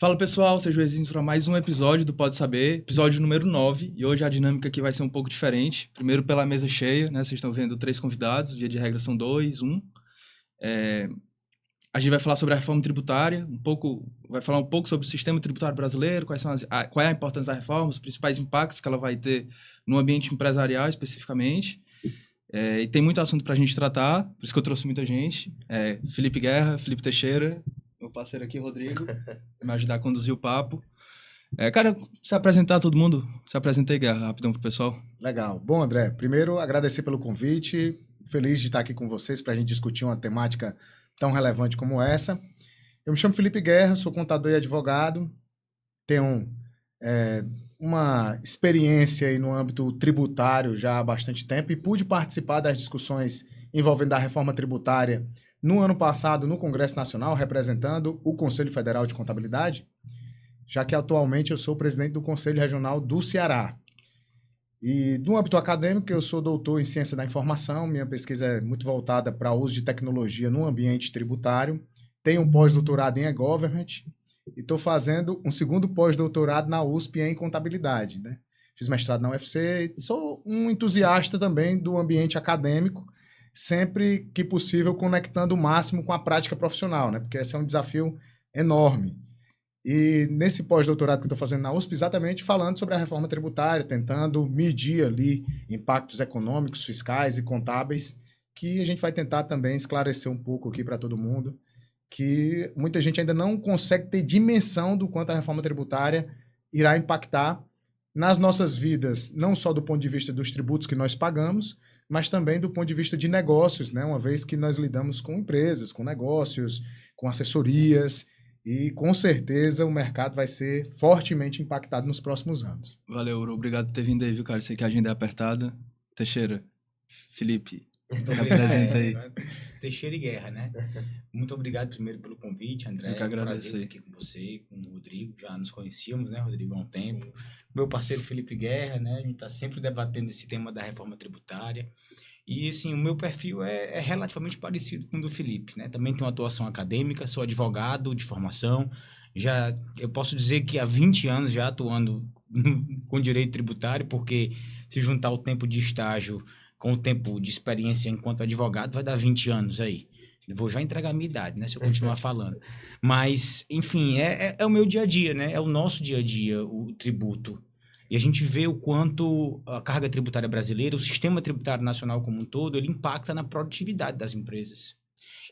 Fala pessoal, sejam bem-vindos para mais um episódio do Pode Saber, episódio número 9, e hoje a dinâmica aqui vai ser um pouco diferente. Primeiro pela mesa cheia, né? Vocês estão vendo 3 convidados, via de regra são 2, 1. A gente vai falar sobre a reforma tributária, vai falar um pouco sobre o sistema tributário brasileiro, qual é a importância da reforma, os principais impactos que ela vai ter no ambiente empresarial especificamente. E tem muito assunto para a gente tratar, por isso que eu trouxe muita gente. Felipe Guerra, Felipe Teixeira, meu parceiro aqui, Rodrigo, vai me ajudar a conduzir o papo. Cara, se apresentar todo mundo, se apresenta aí, Guerra, rapidão pro pessoal. Legal. Bom, André, primeiro agradecer pelo convite, feliz de estar aqui com vocês para a gente discutir uma temática tão relevante como essa. Eu me chamo Felipe Guerra, sou contador e advogado, tenho uma experiência aí no âmbito tributário já há bastante tempo e pude participar das discussões envolvendo a reforma tributária no ano passado no Congresso Nacional, representando o Conselho Federal de Contabilidade, já que atualmente eu sou presidente do Conselho Regional do Ceará. E no âmbito acadêmico, eu sou doutor em Ciência da Informação, minha pesquisa é muito voltada para o uso de tecnologia no ambiente tributário, tenho um pós-doutorado em e-government e estou fazendo um segundo pós-doutorado na USP em contabilidade, né? Fiz mestrado na UFC e sou um entusiasta também do ambiente acadêmico, sempre que possível conectando o máximo com a prática profissional, né? Porque esse é um desafio enorme. E nesse pós-doutorado que eu estou fazendo na USP, exatamente falando sobre a reforma tributária, tentando medir ali impactos econômicos, fiscais e contábeis, que a gente vai tentar também esclarecer um pouco aqui para todo mundo, que muita gente ainda não consegue ter dimensão do quanto a reforma tributária irá impactar nas nossas vidas, não só do ponto de vista dos tributos que nós pagamos, mas também do ponto de vista de negócios, né? Uma vez que nós lidamos com empresas, com negócios, com assessorias, e com certeza o mercado vai ser fortemente impactado nos próximos anos. Valeu, Uro. Obrigado por ter vindo aí, viu, cara? Sei que a agenda é apertada. Teixeira, Felipe, representa aí. Teixeira e Guerra, né? Muito obrigado primeiro pelo convite, André. Eu que agradeço. Prazer aqui com você, com o Rodrigo. Já nos conhecíamos, né, Rodrigo, há um tempo. Sim. Meu parceiro Felipe Guerra, né? A gente está sempre debatendo esse tema da reforma tributária. E, assim, o meu perfil é relativamente parecido com o do Felipe, né? Também tenho atuação acadêmica, sou advogado de formação. Eu posso dizer que há 20 anos já atuando com direito tributário, porque se juntar o tempo de estágio com o tempo de experiência enquanto advogado, vai dar 20 anos aí. Vou já entregar a minha idade, né? Se eu continuar falando. Mas, enfim, é o meu dia a dia, né? É o nosso dia a dia, o tributo. E a gente vê o quanto a carga tributária brasileira, o sistema tributário nacional como um todo, ele impacta na produtividade das empresas.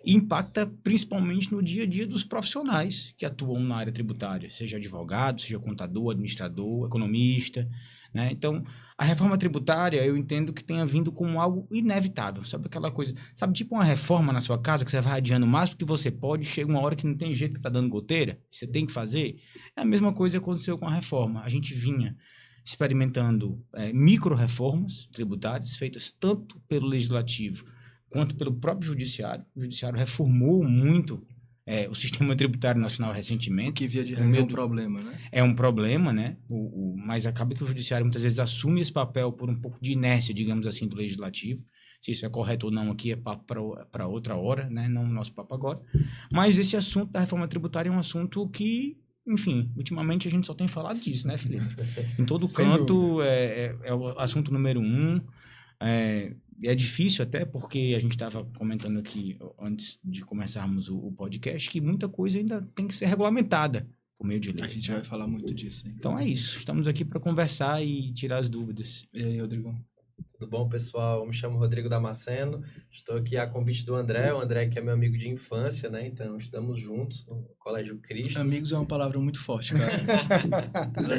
E impacta principalmente no dia a dia dos profissionais que atuam na área tributária, seja advogado, seja contador, administrador, economista, né? Então, a reforma tributária, eu entendo que tenha vindo como algo inevitável, sabe aquela coisa, sabe, tipo uma reforma na sua casa que você vai adiando o máximo que você pode, chega uma hora que não tem jeito, que tá dando goteira, você tem que fazer. É a mesma coisa que aconteceu com a reforma. A gente vinha experimentando micro-reformas tributárias feitas tanto pelo Legislativo quanto pelo próprio Judiciário. O Judiciário reformou muito o sistema tributário nacional recentemente. O que via de regra é um problema, né? É um problema, né? Mas acaba que o Judiciário muitas vezes assume esse papel por um pouco de inércia, digamos assim, do Legislativo. Se isso é correto ou não aqui é papo para outra hora, né? Não o nosso papo agora. Mas esse assunto da reforma tributária é um assunto que, enfim, ultimamente a gente só tem falado disso, né, Felipe? Em todo canto é o assunto número 1. É difícil até porque a gente estava comentando aqui, antes de começarmos o podcast, que muita coisa ainda tem que ser regulamentada por meio de lei. A gente vai falar muito disso. Então é isso. Estamos aqui para conversar e tirar as dúvidas. E aí, Rodrigo? Tudo bom, pessoal? Eu me chamo Rodrigo Damasceno, estou aqui a convite do André, o André que é meu amigo de infância, né? Então, estudamos juntos no Colégio Cristo. Amigos é uma palavra muito forte, cara.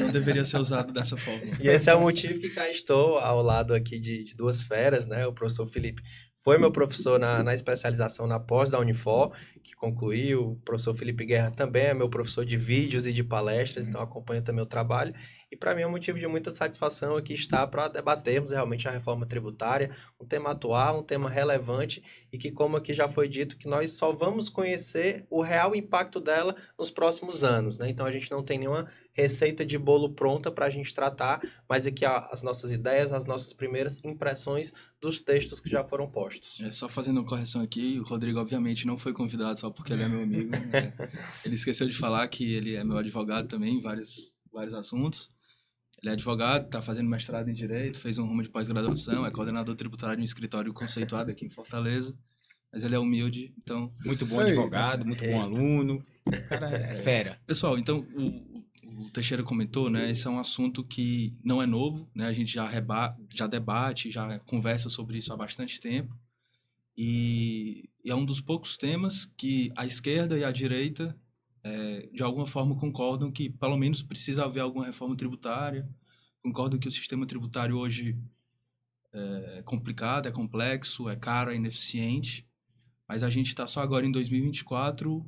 Não deveria ser usado dessa forma. E esse é o motivo que cá estou ao lado aqui de duas feras, né? O professor Felipe foi meu professor na especialização na pós da Unifor, que concluiu. O professor Felipe Guerra também é meu professor de vídeos e de palestras, então acompanha também o trabalho. E para mim é um motivo de muita satisfação aqui estar para debatermos realmente a reforma tributária, um tema atual, um tema relevante e que, como aqui já foi dito, que nós só vamos conhecer o real impacto dela nos próximos anos, né? Então a gente não tem nenhuma receita de bolo pronta para a gente tratar, mas aqui as nossas ideias, as nossas primeiras impressões dos textos que já foram postos. impostos. Só fazendo uma correção aqui, o Rodrigo obviamente não foi convidado só porque ele é meu amigo. Né? Ele esqueceu de falar que ele é meu advogado também em vários assuntos. Ele é advogado, está fazendo mestrado em Direito, fez um rumo de pós-graduação, é coordenador tributário de um escritório conceituado aqui em Fortaleza. Mas ele é humilde, então... Muito bom Isso aí, advogado, muito bom aluno. O cara é fera. Pessoal, então, o Teixeira comentou, né? Esse é um assunto que não é novo, né? A gente já debate, já conversa sobre isso há bastante tempo. E é um dos poucos temas que a esquerda e a direita, de alguma forma, concordam que, pelo menos, precisa haver alguma reforma tributária. Concordam que o sistema tributário hoje é complicado, é complexo, é caro, é ineficiente. Mas a gente está só agora em 2024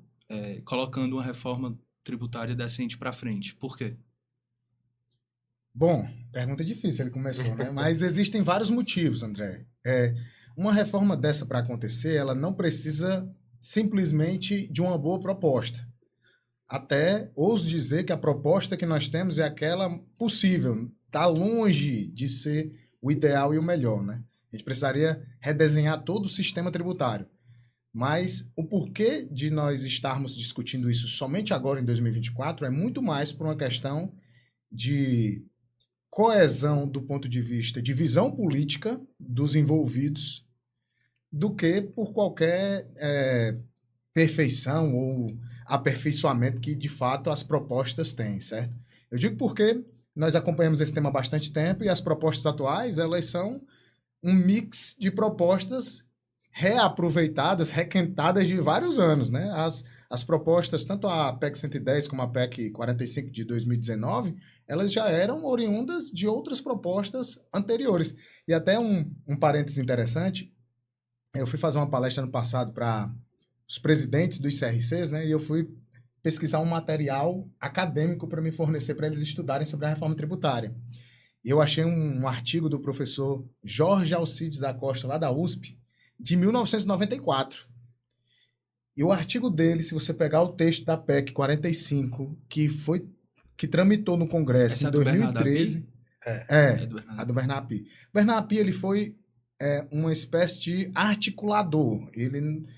colocando uma reforma tributária decente para frente. Por quê? Bom, pergunta difícil, ele começou, né? Mas existem vários motivos, André. Uma reforma dessa para acontecer, ela não precisa simplesmente de uma boa proposta. Até ouso dizer que a proposta que nós temos é aquela possível, está longe de ser o ideal e o melhor, né? A gente precisaria redesenhar todo o sistema tributário. Mas o porquê de nós estarmos discutindo isso somente agora em 2024 é muito mais por uma questão de coesão do ponto de vista de visão política dos envolvidos do que por qualquer perfeição ou aperfeiçoamento que de fato as propostas têm, certo? Eu digo porque nós acompanhamos esse tema há bastante tempo e as propostas atuais, elas são um mix de propostas reaproveitadas, requentadas de vários anos, né? As propostas, tanto a PEC 110 como a PEC 45 de 2019, elas já eram oriundas de outras propostas anteriores. E até um parênteses interessante, eu fui fazer uma palestra ano passado para os presidentes dos CRCs, né? E eu fui pesquisar um material acadêmico para me fornecer para eles estudarem sobre a reforma tributária. E eu achei um artigo do professor Jorge Alcides da Costa, lá da USP, de 1994. E o artigo dele, se você pegar o texto da PEC 45, que tramitou no Congresso em 2013... A do Bernard Api. O Bernard Api, ele foi uma espécie de articulador. Ele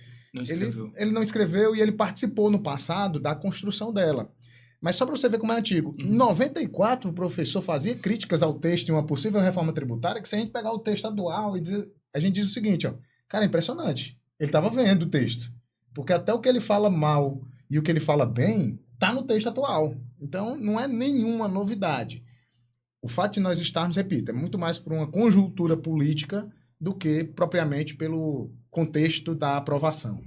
não escreveu e ele participou no passado da construção dela. Mas só para você ver como é antigo. Em 94, o professor fazia críticas ao texto de uma possível reforma tributária, que se a gente pegar o texto atual a gente diz o seguinte, ó, cara, é impressionante. Ele estava vendo o texto. Porque até o que ele fala mal e o que ele fala bem está no texto atual. Então, não é nenhuma novidade. O fato de nós estarmos, repito, é muito mais por uma conjuntura política do que propriamente pelo contexto da aprovação.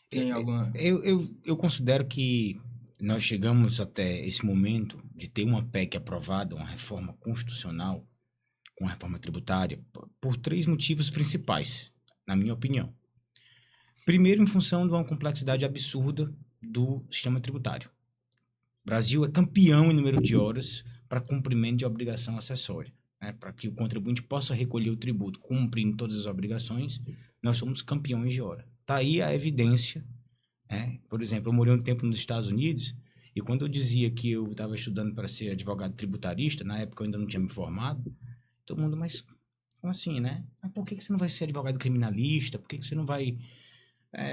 Tem alguma... Eu considero que nós chegamos até esse momento de ter uma PEC aprovada, uma reforma constitucional, com reforma tributária, por 3 motivos principais, na minha opinião. Primeiro, em função de uma complexidade absurda do sistema tributário. O Brasil é campeão em número de horas para cumprimento de obrigação acessória. Para que o contribuinte possa recolher o tributo cumprindo todas as obrigações, nós somos campeões de hora. Está aí a evidência. Por exemplo, eu morei um tempo nos Estados Unidos e quando eu dizia que eu estava estudando para ser advogado tributarista, na época eu ainda não tinha me formado, todo mundo, mas como assim, né? Mas por que você não vai ser advogado criminalista? Por que você não vai...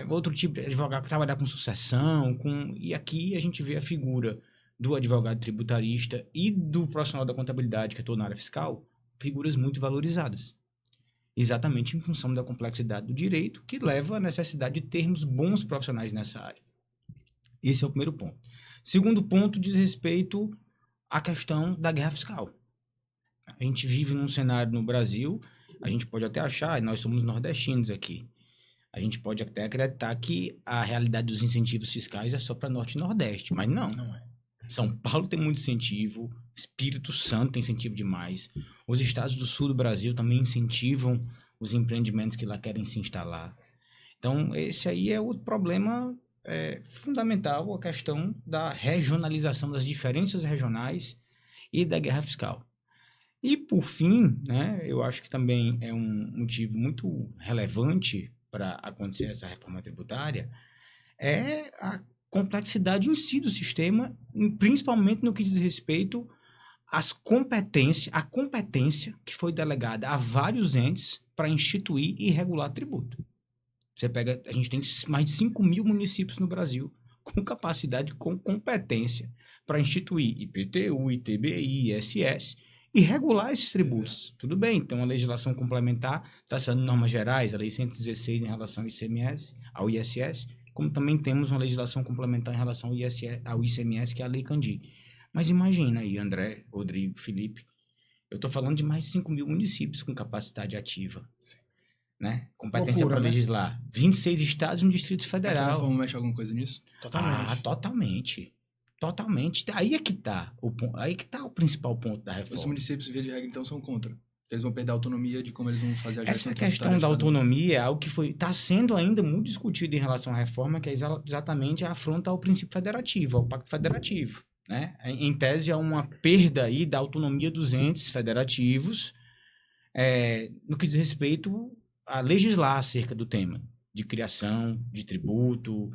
outro tipo de advogado que trabalhar com sucessão? E aqui a gente vê a figura do advogado tributarista e do profissional da contabilidade que atua na área fiscal, figuras muito valorizadas. Exatamente em função da complexidade do direito, que leva à necessidade de termos bons profissionais nessa área. Esse é o primeiro ponto. Segundo ponto diz respeito à questão da guerra fiscal. A gente vive num cenário no Brasil, a gente pode até achar, nós somos nordestinos aqui, a gente pode até acreditar que a realidade dos incentivos fiscais é só para Norte e Nordeste, mas não. Não é. São Paulo tem muito incentivo, Espírito Santo tem incentivo demais, os estados do sul do Brasil também incentivam os empreendimentos que lá querem se instalar. Então, esse aí é outro problema fundamental, a questão da regionalização das diferenças regionais e da guerra fiscal. E, por fim, né, eu acho que também é um motivo muito relevante para acontecer essa reforma tributária, é a complexidade em si do sistema, principalmente no que diz respeito a competência que foi delegada a vários entes para instituir e regular tributo. A gente tem mais de 5 mil municípios no Brasil com capacidade, com competência para instituir IPTU, ITBI, ISS e regular esses tributos. Tudo bem, então a legislação complementar traçando normas gerais, a Lei 116 em relação ao ICMS, ao ISS, como também temos uma legislação complementar em relação ao ICMS, que é a Lei Candir. Mas imagina aí, André, Rodrigo, Felipe, eu estou falando de mais de 5 mil municípios com capacidade ativa. Sim. Né? Competência para né? legislar. 26 estados e um Distrito Federal. Essa reforma mexe alguma coisa nisso? Totalmente. Totalmente. Totalmente. Aí é que tá o principal ponto da reforma. Os municípios, via de regra, então, são contra. Eles vão perder a autonomia de como eles vão fazer a gestão Essa questão da autonomia é algo que está sendo ainda muito discutido em relação à reforma, que é exatamente a afronta ao princípio federativo, ao pacto federativo. Né? Em tese, há uma perda aí da autonomia dos entes federativos no que diz respeito a legislar acerca do tema de criação, de tributo.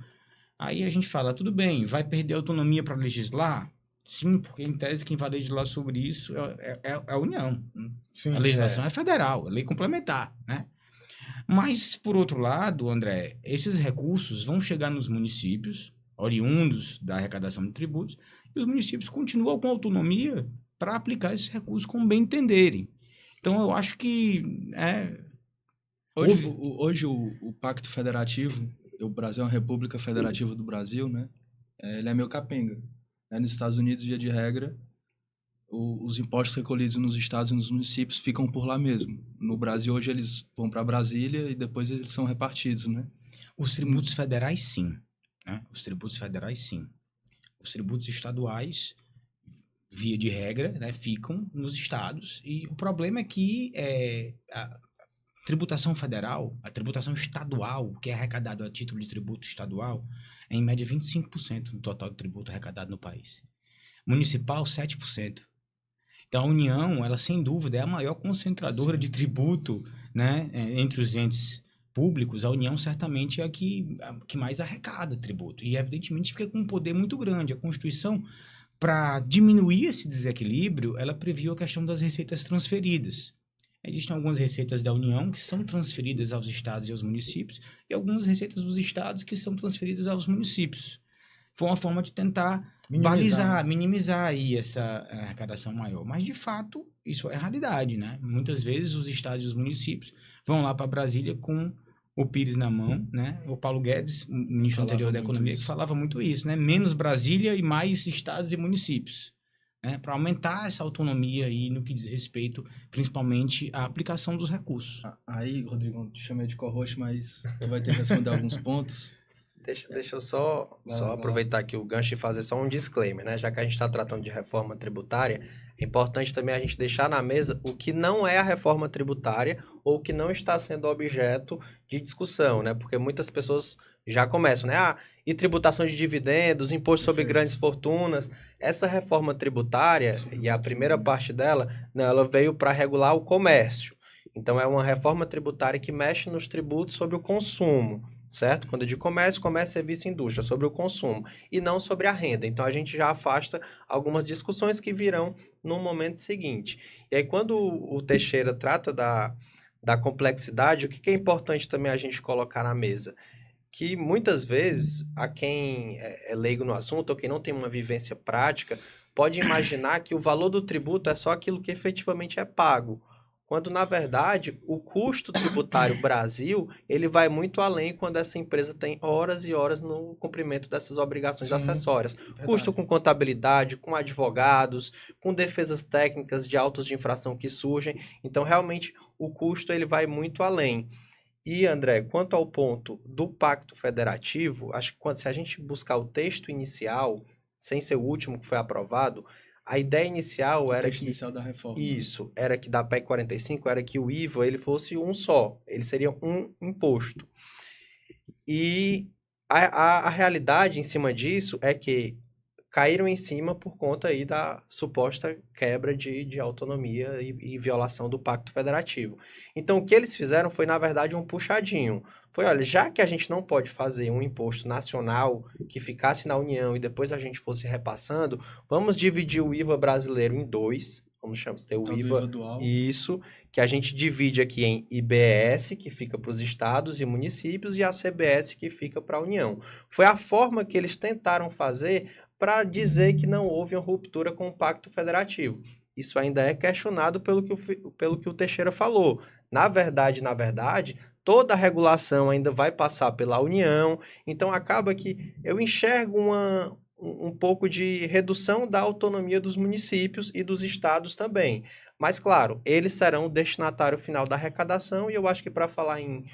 Aí a gente fala, tudo bem, vai perder a autonomia para legislar? Sim, porque em tese quem vai legislar sobre isso é a União. Sim, a legislação é federal, é lei complementar, né? Mas, por outro lado, André, esses recursos vão chegar nos municípios, oriundos da arrecadação de tributos, e os municípios continuam com autonomia para aplicar esses recursos como bem entenderem. Então, eu acho que Hoje o Pacto Federativo, o Brasil é uma república federativa do Brasil, né? Ele é meio capenga. Nos Estados Unidos, via de regra, os impostos recolhidos nos estados e nos municípios ficam por lá mesmo. No Brasil, hoje, eles vão para Brasília e depois eles são repartidos, né? Os tributos federais, sim. Né? Os tributos federais, sim. Os tributos estaduais, via de regra, né, ficam nos estados. E o problema é que a tributação federal, a tributação estadual, que é arrecadado a título de tributo estadual, é em média 25% do total de tributo arrecadado no país. Municipal, 7%. Então, a União, ela sem dúvida é a maior concentradora de tributo, né, entre os entes públicos. A União certamente é a que mais arrecada tributo. E, evidentemente, fica com um poder muito grande. A Constituição, para diminuir esse desequilíbrio, ela previu a questão das receitas transferidas. Existem algumas receitas da União que são transferidas aos estados e aos municípios e algumas receitas dos estados que são transferidas aos municípios. Foi uma forma de tentar minimizar aí essa arrecadação maior. Mas, de fato, isso é realidade, né? Muitas vezes os estados e os municípios vão lá para Brasília com o Pires na mão, né? O Paulo Guedes, o ministro anterior da Economia, que falava muito isso, né? Menos Brasília e mais estados e municípios. Para aumentar essa autonomia aí no que diz respeito, principalmente, à aplicação dos recursos. Aí, Rodrigo, te chamei de co-host, mas tu vai ter que responder alguns pontos. Deixa eu só aproveitar aqui o gancho e fazer só um disclaimer, né? Já que a gente está tratando de reforma tributária, é importante também a gente deixar na mesa o que não é a reforma tributária ou o que não está sendo objeto de discussão, né? Porque muitas pessoas já começam, né? E tributação de dividendos, imposto sobre grandes fortunas. Essa reforma tributária, e a primeira parte dela, né, ela veio para regular o comércio. Então, é uma reforma tributária que mexe nos tributos sobre o consumo. Certo? Quando é de comércio, serviço e indústria, sobre o consumo, e não sobre a renda. Então, a gente já afasta algumas discussões que virão no momento seguinte. E aí, quando o Teixeira trata da complexidade, o que é importante também a gente colocar na mesa? Que muitas vezes, a quem é leigo no assunto, ou quem não tem uma vivência prática, pode imaginar que o valor do tributo é só aquilo que efetivamente é pago. Quando, na verdade, o custo tributário Brasil, ele vai muito além quando essa empresa tem horas e horas no cumprimento dessas obrigações acessórias. Custo com contabilidade, com advogados, com defesas técnicas de autos de infração que surgem. Então, realmente, o custo ele vai muito além. E, André, quanto ao ponto do Pacto Federativo, acho que se a gente buscar o texto inicial, sem ser o último que foi aprovado, a ideia inicial era que... inicial da reforma. Isso, era que da PEC 45, era que o IVA ele fosse um só, ele seria um imposto. E a realidade em cima disso é que caíram em cima por conta aí da suposta quebra de autonomia e violação do Pacto Federativo. Então, o que eles fizeram foi, na verdade, um puxadinho. Foi, olha, já que a gente não pode fazer um imposto nacional que ficasse na União e depois a gente fosse repassando, vamos dividir o IVA brasileiro em dois. Vamos ter o IVA dual. Isso, que a gente divide aqui em IBS, que fica para os estados e municípios, e a CBS, que fica para a União. Foi a forma que eles tentaram fazer para dizer que não houve uma ruptura com o Pacto Federativo. Isso ainda é questionado pelo que o Teixeira falou. Na verdade, toda a regulação ainda vai passar pela União, então acaba que eu enxergo um pouco de redução da autonomia dos municípios e dos estados também. Mas, claro, eles serão o destinatário final da arrecadação, e eu acho que para falar em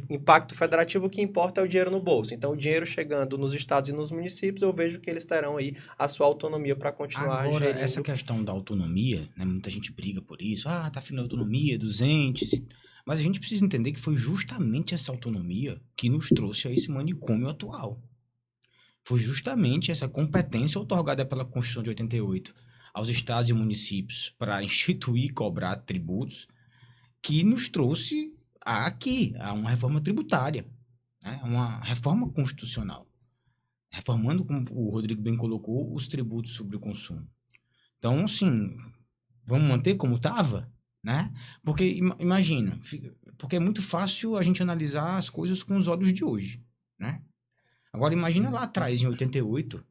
impacto federativo, o que importa é o dinheiro no bolso. Então, o dinheiro chegando nos estados e nos municípios, eu vejo que eles terão aí a sua autonomia para continuar Agora, gerindo. essa questão da autonomia, né, muita gente briga por isso. Tá afim da autonomia dos entes. Mas a gente precisa entender que foi justamente essa autonomia que nos trouxe a esse manicômio atual. Foi justamente essa competência otorgada pela Constituição de 88 aos estados e municípios para instituir e cobrar tributos que nos trouxe a uma reforma tributária, né? Uma reforma constitucional, reformando, como o Rodrigo bem colocou, os tributos sobre o consumo. Então, assim, vamos manter como estava, né? Porque, imagina, porque é muito fácil a gente analisar as coisas com os olhos de hoje, né? Agora, imagina lá atrás, em 88,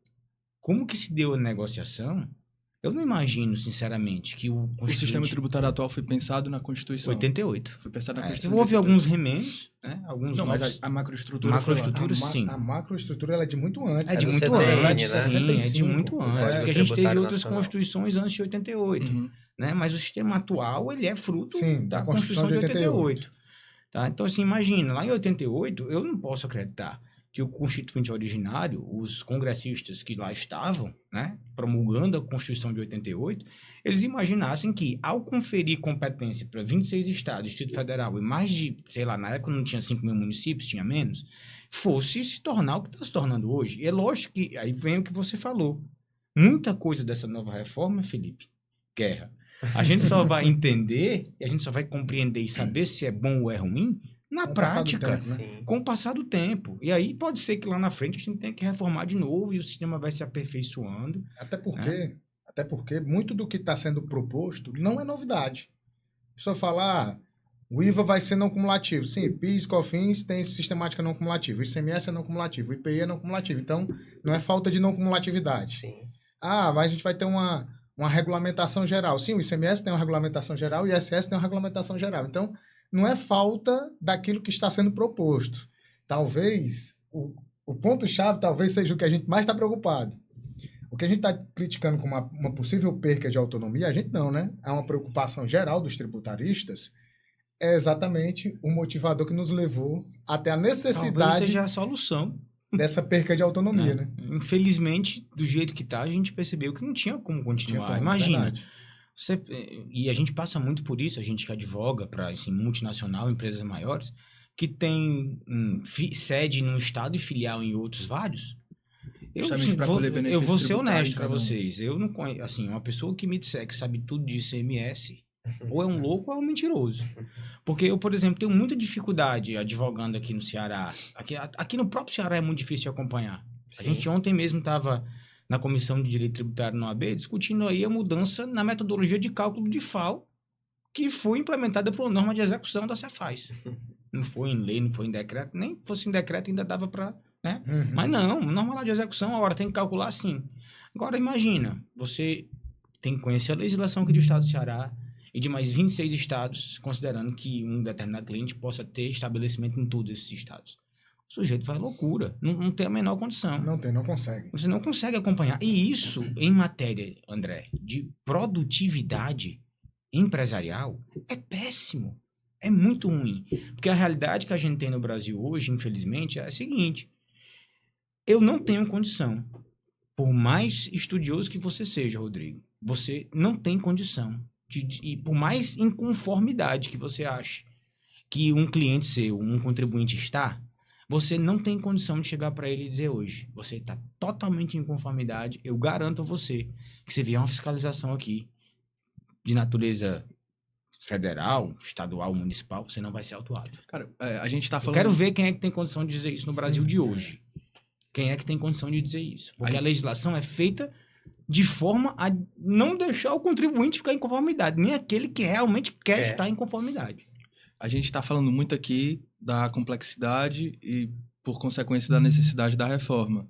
como que se deu a negociação. Eu não imagino, sinceramente, que o sistema tributário atual foi pensado na Constituição. 88. Foi pensado na Constituição. Houve alguns remendos, né? Alguns não, novos... mas a macroestrutura sim. A macroestrutura ela é de muito antes. É de muito antes, né? Sim, é de muito antes. Porque a gente teve outras nacional. Constituições antes de 88. Uhum. Né? Mas o sistema atual, ele é fruto da da Constituição de 88. Tá? Então, assim, imagina, lá em 88, eu não posso acreditar que o constituinte originário, os congressistas que lá estavam, né, promulgando a Constituição de 88, eles imaginassem que, ao conferir competência para 26 estados, Distrito Federal, e mais de, sei lá, na época não tinha 5 mil municípios, tinha menos, fosse se tornar o que está se tornando hoje. E é lógico que, aí vem o que você falou, muita coisa dessa nova reforma, Felipe Guerra, a gente só vai entender, e a gente só vai compreender e saber se é bom ou é ruim, na prática, com o passar do tempo. E aí pode ser que lá na frente a gente tenha que reformar de novo e o sistema vai se aperfeiçoando. Até porque muito do que está sendo proposto não é novidade. A pessoa fala, o IVA vai ser não cumulativo. Sim, PIS, COFINS tem sistemática não cumulativa. O ICMS é não cumulativo. O IPI é não cumulativo. Então, não é falta de não cumulatividade. Sim. Mas a gente vai ter uma regulamentação geral. Sim, o ICMS tem uma regulamentação geral e o ISS tem uma regulamentação geral. Então, não é falta daquilo que está sendo proposto. Talvez, o ponto-chave talvez seja o que a gente mais está preocupado. O que a gente está criticando como uma possível perca de autonomia, a gente não, né? É uma preocupação geral dos tributaristas, é exatamente o motivador que nos levou até a necessidade... Talvez seja a solução. Dessa perca de autonomia, né? Infelizmente, do jeito que está, a gente percebeu que não tinha como continuar. Imagina... e a gente passa muito por isso, a gente que advoga para assim, multinacional, empresas maiores, que tem sede num estado e filial em outros vários. Eu vou ser honesto para vocês. Eu não conheço, assim, uma pessoa que me disser que sabe tudo de ICMS, ou é um louco ou é um mentiroso. Porque eu, por exemplo, tenho muita dificuldade advogando aqui no Ceará. Aqui no próprio Ceará é muito difícil de acompanhar. Sim. A gente ontem mesmo estava na Comissão de Direito Tributário no AB, discutindo aí a mudança na metodologia de cálculo de FAO, que foi implementada por uma norma de execução da Cefaz. Não foi em lei, não foi em decreto, nem fosse em decreto ainda dava para... Né? Uhum. Mas não, norma lá de execução, a hora tem que calcular assim. Agora, imagina, você tem que conhecer a legislação aqui do estado do Ceará e de mais 26 estados, considerando que um determinado cliente possa ter estabelecimento em todos esses estados. O sujeito faz loucura, não tem a menor condição. Não consegue. Você não consegue acompanhar. E isso, em matéria, André, de produtividade empresarial, é péssimo. É muito ruim. Porque a realidade que a gente tem no Brasil hoje, infelizmente, é a seguinte. Eu não tenho condição, por mais estudioso que você seja, Rodrigo, você não tem condição, e por mais inconformidade que você ache que um cliente seu, um contribuinte está... Você não tem condição de chegar para ele e dizer hoje, você está totalmente em conformidade, eu garanto a você que se vier uma fiscalização aqui de natureza federal, estadual, municipal, você não vai ser autuado. Cara, a gente tá Eu falando... quero ver quem é que tem condição de dizer isso no Brasil de hoje. Quem é que tem condição de dizer isso? Porque a legislação é feita de forma a não deixar o contribuinte ficar em conformidade, nem aquele que realmente quer estar em conformidade. A gente está falando muito aqui da complexidade e, por consequência, da necessidade da reforma.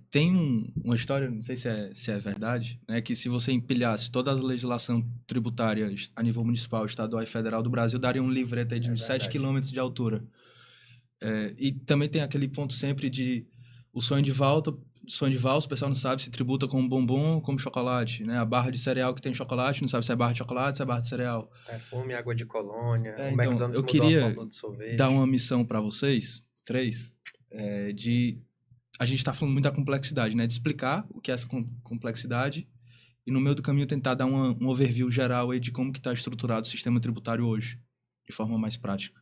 Tem uma história, não sei se é verdade, né, que se você empilhasse toda a legislação tributária a nível municipal, estadual e federal do Brasil, daria um livreto aí de 7 quilômetros de altura. E também tem aquele ponto sempre de o sonho de valsa, o pessoal não sabe se tributa como bombom ou como chocolate, né? A barra de cereal que tem chocolate, não sabe se é barra de chocolate ou se é barra de cereal. Perfume, água de colônia, o Então, McDonald's eu mudou a queria fórmula do sorvete. dar uma missão para vocês, 3, de... A gente está falando muito da complexidade, né? De explicar o que é essa complexidade e, no meio do caminho, tentar dar um overview geral aí de como que está estruturado o sistema tributário hoje, de forma mais prática.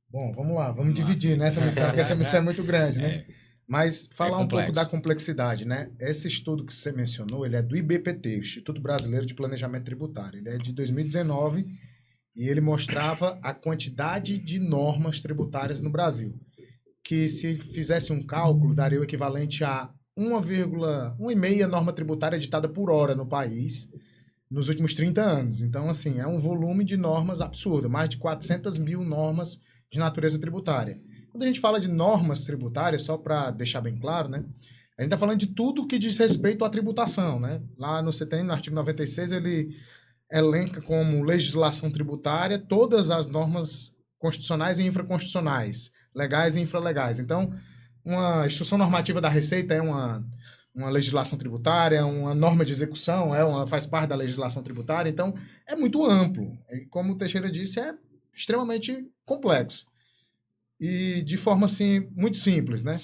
Bom, vamos lá, vamos dividir nessa missão, porque essa missão é muito grande, né? Mas falar um pouco da complexidade, né? Esse estudo que você mencionou, ele é do IBPT, Instituto Brasileiro de Planejamento Tributário. Ele é de 2019 e ele mostrava a quantidade de normas tributárias no Brasil, que se fizesse um cálculo, daria o equivalente a 1,5 norma tributária editada por hora no país nos últimos 30 anos. Então, assim, é um volume de normas absurdo, mais de 400 mil normas de natureza tributária. Quando a gente fala de normas tributárias, só para deixar bem claro, né? A gente está falando de tudo que diz respeito à tributação, né? Lá no CTN, no artigo 96, ele elenca como legislação tributária todas as normas constitucionais e infraconstitucionais, legais e infralegais. Então, uma instrução normativa da Receita é uma legislação tributária, uma norma de execução faz parte da legislação tributária. Então, é muito amplo. E, como o Teixeira disse, é extremamente complexo. E de forma, assim, muito simples, né?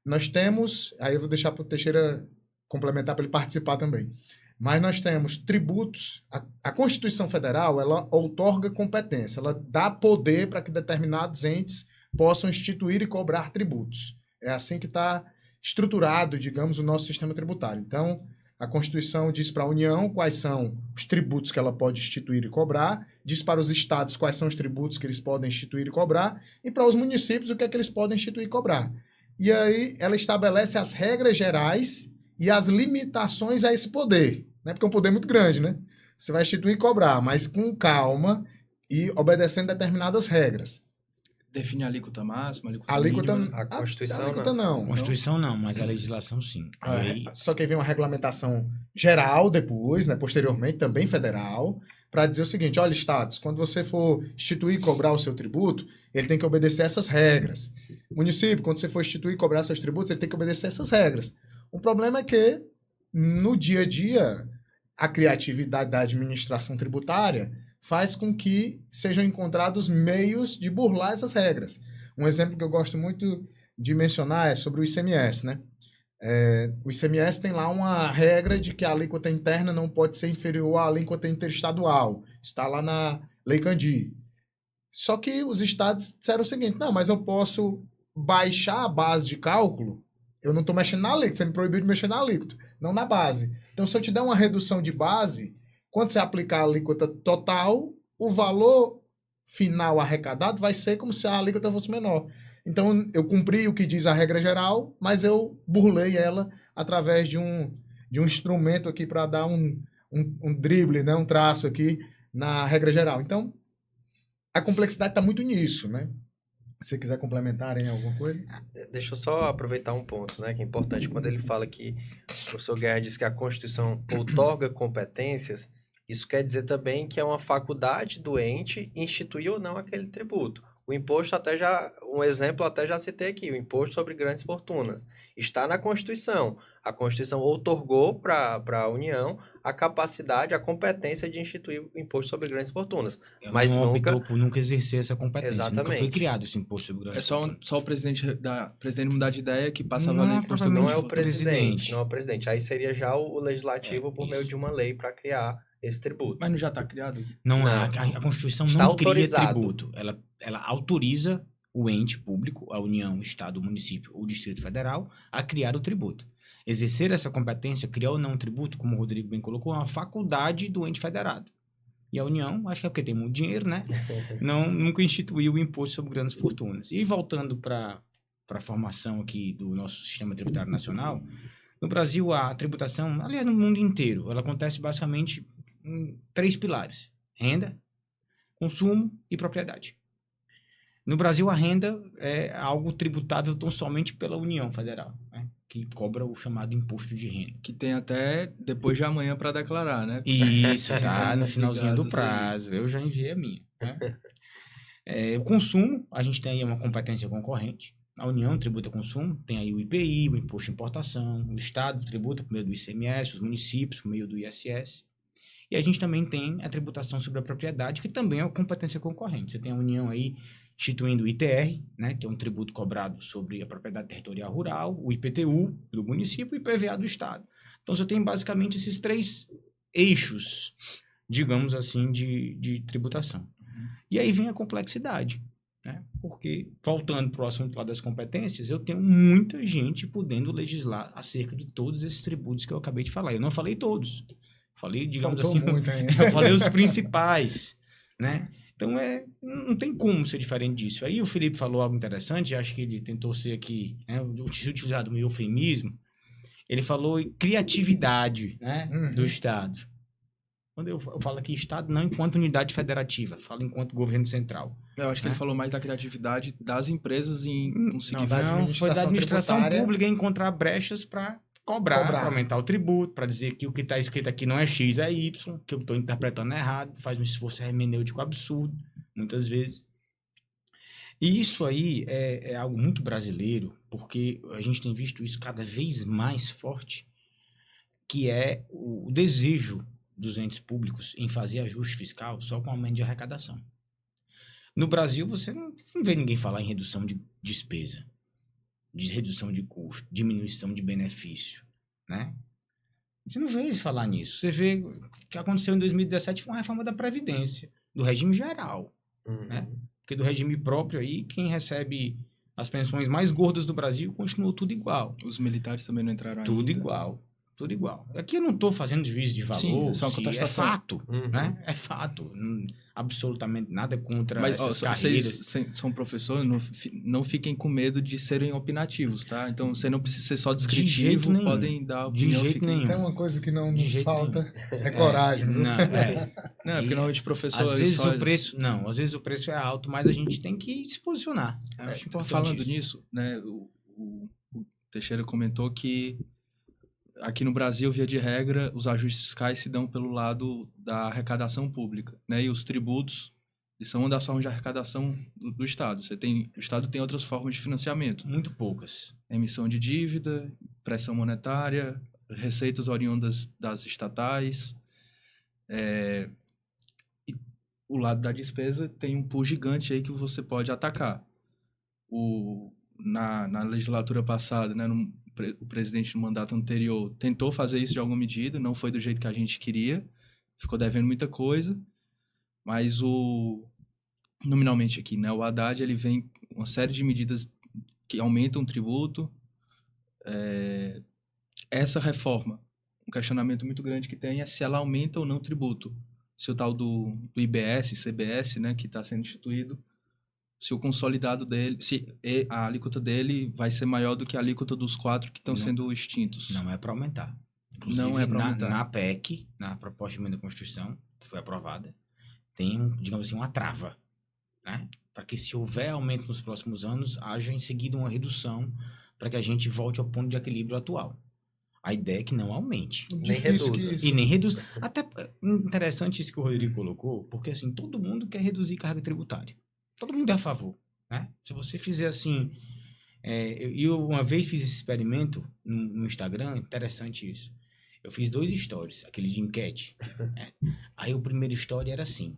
Nós temos... Aí eu vou deixar para o Teixeira complementar para ele participar também. Mas nós temos tributos... A Constituição Federal, ela outorga competência. Ela dá poder para que determinados entes possam instituir e cobrar tributos. É assim que está estruturado, digamos, o nosso sistema tributário. Então, a Constituição diz para a União quais são os tributos que ela pode instituir e cobrar, diz para os estados quais são os tributos que eles podem instituir e cobrar, e para os municípios o que é que eles podem instituir e cobrar. E aí ela estabelece as regras gerais e as limitações a esse poder, né? Porque é um poder muito grande, né? Você vai instituir e cobrar, mas com calma e obedecendo determinadas regras. Define a alíquota máxima, alíquota mínima. A Constituição a alíquota não. Constituição não, mas a legislação sim. Só que vem uma regulamentação geral depois, né, posteriormente, também federal, para dizer o seguinte: olha, estados, quando você for instituir e cobrar o seu tributo, ele tem que obedecer essas regras. Município, quando você for instituir e cobrar seus tributos, ele tem que obedecer essas regras. O problema é que, no dia a dia, a criatividade da administração tributária faz com que sejam encontrados meios de burlar essas regras. Um exemplo que eu gosto muito de mencionar é sobre o ICMS, né? O ICMS tem lá uma regra de que a alíquota interna não pode ser inferior à alíquota interestadual. Está lá na Lei Candir. Só que os estados disseram o seguinte: não, mas eu posso baixar a base de cálculo, eu não estou mexendo na alíquota, você me proibiu de mexer na alíquota, não na base. Então, se eu te der uma redução de base, quando você aplicar a alíquota total, o valor final arrecadado vai ser como se a alíquota fosse menor. Então, eu cumpri o que diz a regra geral, mas eu burlei ela através de um instrumento aqui para dar um drible, né? Um traço aqui na regra geral. Então, a complexidade está muito nisso, né? Se você quiser complementar em alguma coisa. Deixa eu só aproveitar um ponto, né, que é importante. Quando ele fala que o professor Guerra diz que a Constituição outorga competências, isso quer dizer também que é uma faculdade do ente instituir ou não aquele tributo. O imposto um exemplo até já citei aqui, o imposto sobre grandes fortunas. Está na Constituição. A Constituição outorgou para a União a capacidade, a competência de instituir o imposto sobre grandes fortunas. Mas não optou por nunca exercer essa competência. Exatamente. Nunca foi criado esse imposto sobre grandes fortunas. Só o presidente mudar de ideia que passa a valer imposto sobre Não grandes é o fortunas. presidente, não é o presidente. Aí seria já o legislativo por meio de uma lei para criar esse tributo. Mas não já está criado? Não, a Constituição Está não cria autorizado. tributo. Ela autoriza o ente público, a União, o Estado, o município ou o Distrito Federal, a criar o tributo. Exercer essa competência, criar ou não um tributo, como o Rodrigo bem colocou, é uma faculdade do ente federado. E a União, acho que é porque tem muito dinheiro, né? Nunca instituiu o imposto sobre grandes fortunas. E voltando para a formação aqui do nosso sistema tributário nacional, no Brasil a tributação, aliás, no mundo inteiro, ela acontece basicamente em 3 pilares: renda, consumo e propriedade. No Brasil, a renda é algo tributável tão somente pela União Federal, né? Que cobra o chamado imposto de renda. Que tem até depois de amanhã para declarar, né? Isso, tá no finalzinho do Ligados prazo. Eu já enviei a minha. Né? O consumo, a gente tem aí uma competência concorrente. A União tributa consumo, tem aí o IPI, o Imposto de Importação, o Estado tributa por meio do ICMS, os municípios por meio do ISS. E a gente também tem a tributação sobre a propriedade, que também é uma competência concorrente. Você tem a União aí instituindo o ITR, né, que é um tributo cobrado sobre a propriedade territorial rural, o IPTU do município e o IPVA do Estado. Então, você tem basicamente esses 3 eixos, digamos assim, de tributação. E aí vem a complexidade, né? Porque, voltando para o assunto lá das competências, eu tenho muita gente podendo legislar acerca de todos esses tributos que eu acabei de falar. Eu não falei todos. Falei, digamos Faltou assim, muito ainda. eu falei os principais, né? Então, não tem como ser diferente disso. Aí o Felipe falou algo interessante, acho que ele tentou ser aqui, né, utilizado um eufemismo. Ele falou em criatividade, né, do Estado. Quando eu falo aqui Estado, não enquanto unidade federativa, falo enquanto governo central. Eu acho que ele falou mais da criatividade das empresas em conseguir... da Foi da administração tributária. pública encontrar brechas para cobrar, para aumentar o tributo, para dizer que o que está escrito aqui não é X, é Y, que eu estou interpretando errado, faz um esforço hermenêutico absurdo, muitas vezes. E isso aí é algo muito brasileiro, porque a gente tem visto isso cada vez mais forte, que é o desejo dos entes públicos em fazer ajuste fiscal só com aumento de arrecadação. No Brasil, você não vê ninguém falar em redução de despesa, de redução de custo, diminuição de benefício, né? Você não vê falar nisso. Você vê o que aconteceu em 2017 foi uma reforma da Previdência, do regime geral, né? Porque do regime próprio aí, quem recebe as pensões mais gordas do Brasil continuou tudo igual. Os militares também não entraram ainda. Tudo igual. Tudo igual. Aqui eu não estou fazendo juízo de valor. Sim, é só uma se contestação. É fato, né? É fato. Absolutamente nada contra Mas essas vocês carreiras. são professores, não fiquem com medo de serem opinativos, tá? Então, você não precisa ser só descritivo, nenhum. podem dar De opinião. jeito nenhum. Tem uma coisa que não De nos jeito falta, é coragem. Viu? Não, Não, é porque normalmente professor... Às vezes só o preço... Não, às vezes o preço é alto, mas a gente tem que se posicionar. Eu acho importante falando isso. nisso, né, o Teixeira comentou que aqui no Brasil, via de regra, os ajustes fiscais se dão pelo lado da arrecadação pública, né? E os tributos, eles são uma das formas de arrecadação do Estado. O Estado tem outras formas de financiamento. Muito poucas. Emissão de dívida, pressão monetária, receitas oriundas das estatais. E o lado da despesa tem um pool gigante aí que você pode atacar. Na legislatura passada, né, o presidente no mandato anterior tentou fazer isso de alguma medida, não foi do jeito que a gente queria, ficou devendo muita coisa, mas nominalmente aqui, né, o Haddad, ele vem uma série de medidas que aumentam o tributo. Essa reforma, um questionamento muito grande que tem é se ela aumenta ou não o tributo. Se o tal do IBS, CBS, né, que está sendo instituído, se o consolidado dele, se a alíquota dele vai ser maior do que a alíquota dos 4 que estão sendo extintos. Não é para aumentar. Inclusive, Não é para aumentar. Na PEC, na proposta de emenda à Constituição, que foi aprovada, tem, digamos assim, uma trava, né? Para que se houver aumento nos próximos anos, haja em seguida uma redução para que a gente volte ao ponto de equilíbrio atual. A ideia é que não aumente. Nem reduza. E nem reduz. Até interessante isso que o Rodrigo colocou, porque assim, todo mundo quer reduzir carga tributária. Todo mundo é a favor, né? Se você fizer assim... eu uma vez fiz esse experimento no Instagram, interessante isso. Eu fiz 2 stories, aquele de enquete. Né? Aí o primeiro story era assim: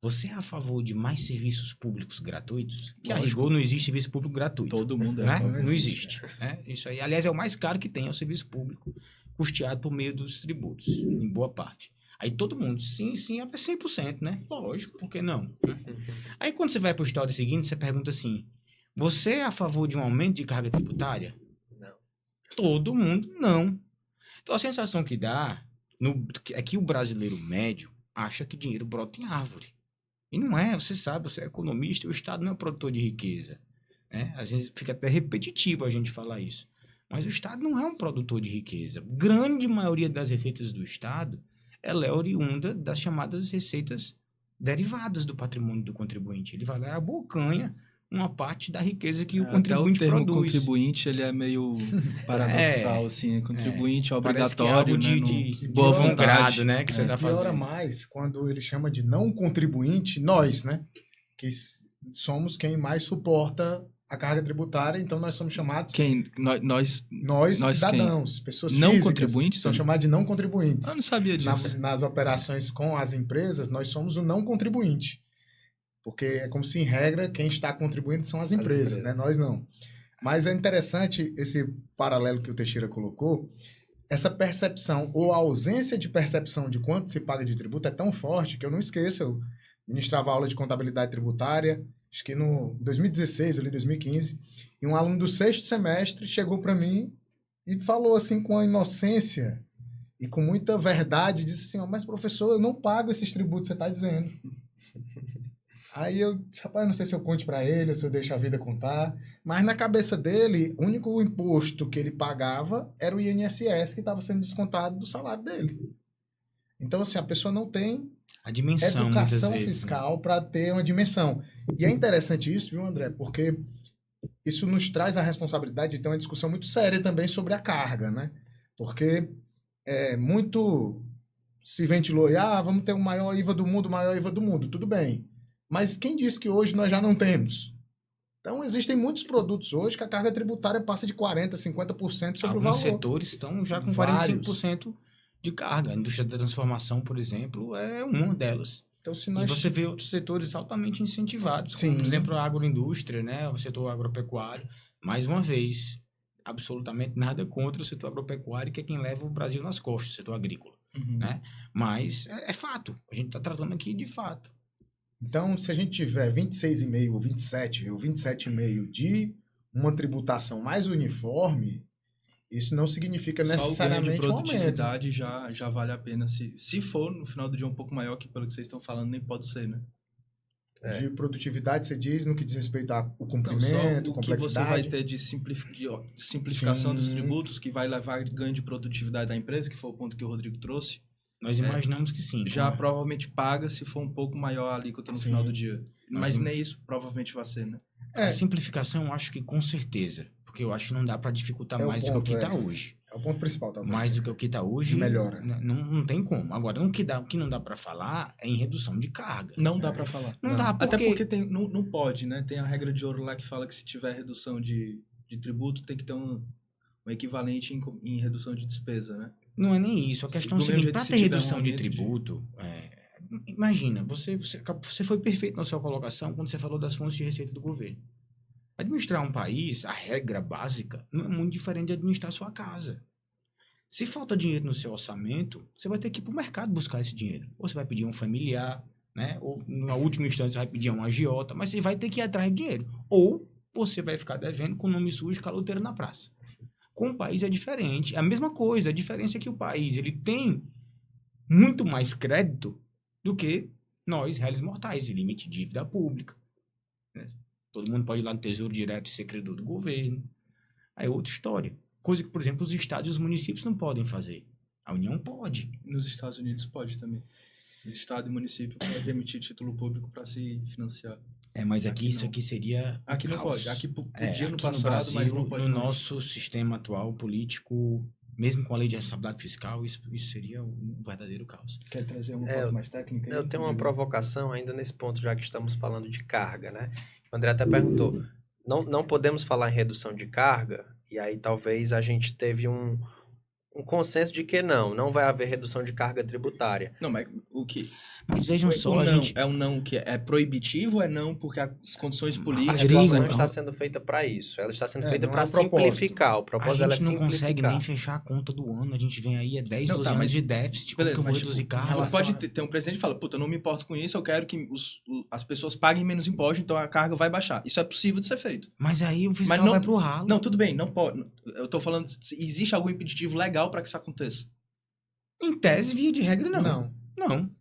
você é a favor de mais serviços públicos gratuitos? Que a rigor não existe serviço público gratuito. Todo mundo é né? a favor. Não existe. Né? Isso aí, aliás, é o mais caro que tem, é o serviço público, custeado por meio dos tributos, em boa parte. Aí todo mundo, sim, é 100%, né? Lógico, por que não? Aí quando você vai para o história seguinte, você pergunta assim, você é a favor de um aumento de carga tributária? Não. Todo mundo, não. Então a sensação que dá é que o brasileiro médio acha que dinheiro brota em árvore. E não é, você sabe, você é economista, o Estado não é produtor de riqueza. Né? Às vezes fica até repetitivo a gente falar isso. Mas o Estado não é um produtor de riqueza. Grande maioria das receitas do Estado, ela é oriunda das chamadas receitas derivadas do patrimônio do contribuinte. Ele vai lá e abocanha uma parte da riqueza que o contribuinte até o termo produz. contribuinte, ele é meio paradoxal, assim. Contribuinte é Parece que é obrigatório, algo né? de Boa bom vontade. grado, né? Que você tá Piora fazendo. mais quando ele chama de não contribuinte, nós, né? Que somos quem mais suporta a carga tributária, então nós somos chamados... Quem? Nós cidadãos, pessoas não físicas, contribuintes? são chamados de não contribuintes. Eu não sabia disso. Nas operações com as empresas, nós somos o não contribuinte. Porque é como se, em regra, quem está contribuindo são as empresas, né? Nós não. Mas é interessante esse paralelo que o Teixeira colocou. Essa percepção ou a ausência de percepção de quanto se paga de tributo é tão forte que eu não esqueço. Eu ministrava aula de contabilidade tributária, acho que no 2016, ali 2015, e um aluno do 6º semestre chegou para mim e falou assim com a inocência e com muita verdade, disse assim, mas professor, eu não pago esses tributos que você está dizendo. Aí eu disse, rapaz, não sei se eu conte para ele ou se eu deixo a vida contar, mas na cabeça dele, o único imposto que ele pagava era o INSS que estava sendo descontado do salário dele. Então, assim, a pessoa não tem A dimensão, educação muitas vezes, fiscal para ter uma dimensão. E é interessante isso, viu, André? Porque isso nos traz a responsabilidade de ter uma discussão muito séria também sobre a carga, né? Porque muito se ventilou, vamos ter o maior IVA do mundo, tudo bem. Mas quem disse que hoje nós já não temos? Então, existem muitos produtos hoje que a carga tributária passa de 40%, 50% sobre o valor. Alguns setores estão já com 45% de carga. A indústria da transformação, por exemplo, é uma delas. Então, se E nós... você vê outros setores altamente incentivados, Sim. como, por exemplo, a agroindústria, né? O setor agropecuário. Mais uma vez, absolutamente nada contra o setor agropecuário, que é quem leva o Brasil nas costas, o setor agrícola. Né? Mas é fato. A gente está tratando aqui de fato. Então, se a gente tiver 26,5 ou 27 ou 27,5 de uma tributação mais uniforme, isso não significa necessariamente só o ganho de um aumento. produtividade já vale a pena. Se for, no final do dia, um pouco maior, que pelo que vocês estão falando, nem pode ser, né? De produtividade, você diz, no que diz respeito ao cumprimento, não, só o que você vai ter de simplificação dos tributos, que vai levar ganho de produtividade da empresa, que foi o ponto que o Rodrigo trouxe. Nós imaginamos que sim. Já provavelmente paga se for um pouco maior a alíquota no final do dia. Mas nem isso provavelmente vai ser, né? A simplificação, eu acho que com certeza. Porque eu acho que não dá para dificultar mais do que o que está hoje. É o ponto principal, talvez. Mais do que o que está hoje. Melhora. Não tem como. Agora, o que não dá para falar é em redução de carga. Não dá para falar. Não dá, porque... Até porque não pode, né? Tem a regra de ouro lá que fala que se tiver redução de tributo, tem que ter um equivalente em redução de despesa, né? Não é nem isso. A questão é o seguinte, para ter redução de tributo, imagina, você foi perfeito na sua colocação quando você falou das fontes de receita do governo. Administrar um país, a regra básica, não é muito diferente de administrar a sua casa. Se falta dinheiro no seu orçamento, você vai ter que ir para o mercado buscar esse dinheiro. Ou você vai pedir um familiar, né? Ou, na última instância, vai pedir um agiota, mas você vai ter que ir atrás de dinheiro. Ou você vai ficar devendo com o nome sujo e caloteiro na praça. Com o país é diferente. É a mesma coisa. A diferença é que o país ele tem muito mais crédito do que nós, réis mortais, de limite de dívida pública. Né? Todo mundo pode ir lá no Tesouro Direto e ser credor do governo. Aí é outra história. Coisa que, por exemplo, os estados e os municípios não podem fazer. A União pode. Nos Estados Unidos pode também. O estado e município pode emitir título público para se financiar. Mas aqui isso aqui seria aqui não caos. pode. Aqui podia no aqui passado, no Brasil, mas não pode no mais. nosso sistema atual político, mesmo com a lei de responsabilidade fiscal, isso seria um verdadeiro caos. Quer trazer uma pauta mais técnica? Eu tenho uma provocação ainda nesse ponto, já que estamos falando de carga, né? O André até perguntou, não podemos falar em redução de carga, e aí talvez a gente teve um consenso de que não vai haver redução de carga tributária. Não, mas o que... Mas vejam só, o a não, gente... é um não que é proibitivo ou é não porque as condições A políticas... Rodrigo, legislação não então- está sendo feita para isso. Ela está sendo É, feita não é para o propósito. simplificar. O A propósito dela é gente não consegue simplificar. nem fechar a conta do ano. A gente vem aí há 10, Não, 12 tá, anos mas- de déficit. Como Beleza, que eu vou mas reduzir tipo, carga? pode ter um presidente que fala, puta, eu não me importo com isso, eu quero que as pessoas paguem menos imposto, então a carga vai baixar. Isso é possível de ser feito. Mas aí o fiscal Mas não- vai pro ralo. Não, tudo bem, não pode. Eu tô falando, existe algum impeditivo legal para que isso aconteça? Em tese, via de regra, não. Não. Não.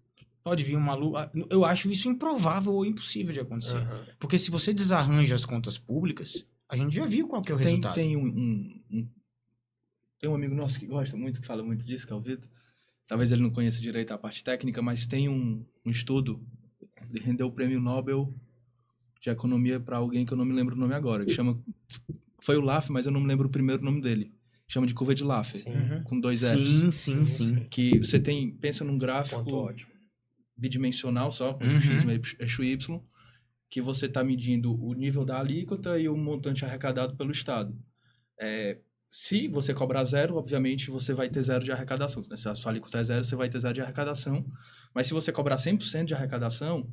Pode vir uma lua. Eu acho isso improvável ou impossível de acontecer. Aham. Porque se você desarranja as contas públicas, a gente já viu qual que é o resultado. Tem tem um amigo nosso que gosta muito, que fala muito disso, que é o Vitor. Talvez ele não conheça direito a parte técnica, mas tem um estudo, ele rendeu o prêmio Nobel de Economia para alguém que eu não me lembro o nome agora, que chama... Foi o Laffer, mas eu não me lembro o primeiro nome dele. Chama de curva de Laffer, Sim. Uhum. com 2 Fs. Sim. Que você pensa num Ponto gráfico ótimo. bidimensional só, com Uhum. x, eixo y, que você está medindo o nível da alíquota e o montante arrecadado pelo Estado. Se você cobrar zero, obviamente você vai ter zero de arrecadação. Se a sua alíquota é zero, você vai ter zero de arrecadação. Mas se você cobrar 100% de arrecadação,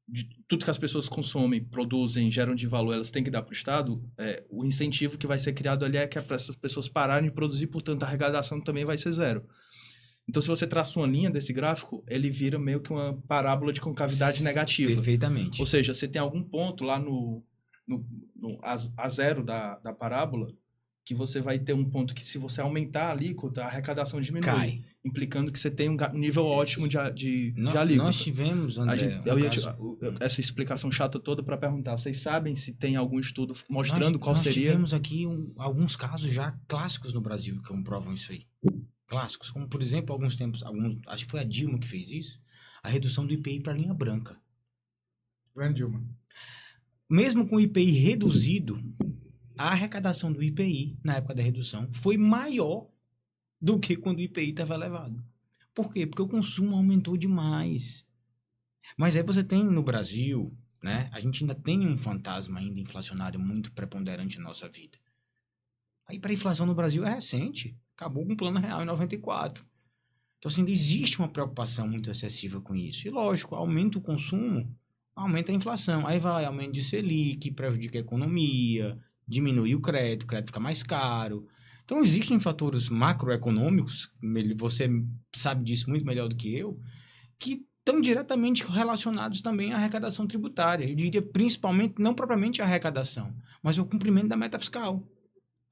de tudo que as pessoas consomem, produzem, geram de valor, elas têm que dar para o Estado, o incentivo que vai ser criado ali é que é para essas pessoas pararem de produzir, portanto a arrecadação também vai ser zero. Então, se você traça uma linha desse gráfico, ele vira meio que uma parábola de concavidade negativa. Perfeitamente. Ou seja, você tem algum ponto lá a zero da parábola que você vai ter um ponto que, se você aumentar a alíquota, a arrecadação diminui. Cai. Implicando que você tem um nível ótimo de Nós alíquota. tivemos, A André, gente- um eu ia caso- essa explicação chata toda para perguntar. Vocês sabem se tem algum estudo mostrando qual nós seria... tivemos aqui alguns casos já clássicos no Brasil que comprovam isso aí. Clássicos, como por exemplo, acho que foi a Dilma que fez isso, a redução do IPI para a linha branca. Governo Dilma. Mesmo com o IPI reduzido, a arrecadação do IPI, na época da redução, foi maior do que quando o IPI estava elevado. Por quê? Porque o consumo aumentou demais. Mas aí você tem no Brasil, né? A gente ainda tem um fantasma ainda inflacionário muito preponderante na nossa vida. A hiperinflação no Brasil é recente. Acabou com o Plano Real em 94. Então, assim, existe uma preocupação muito excessiva com isso. E, lógico, aumenta o consumo, aumenta a inflação. Aí vai, aumento de Selic, prejudica a economia, diminui o crédito fica mais caro. Então, existem fatores macroeconômicos, você sabe disso muito melhor do que eu, que estão diretamente relacionados também à arrecadação tributária. Eu diria principalmente, não propriamente a arrecadação, mas o cumprimento da meta fiscal.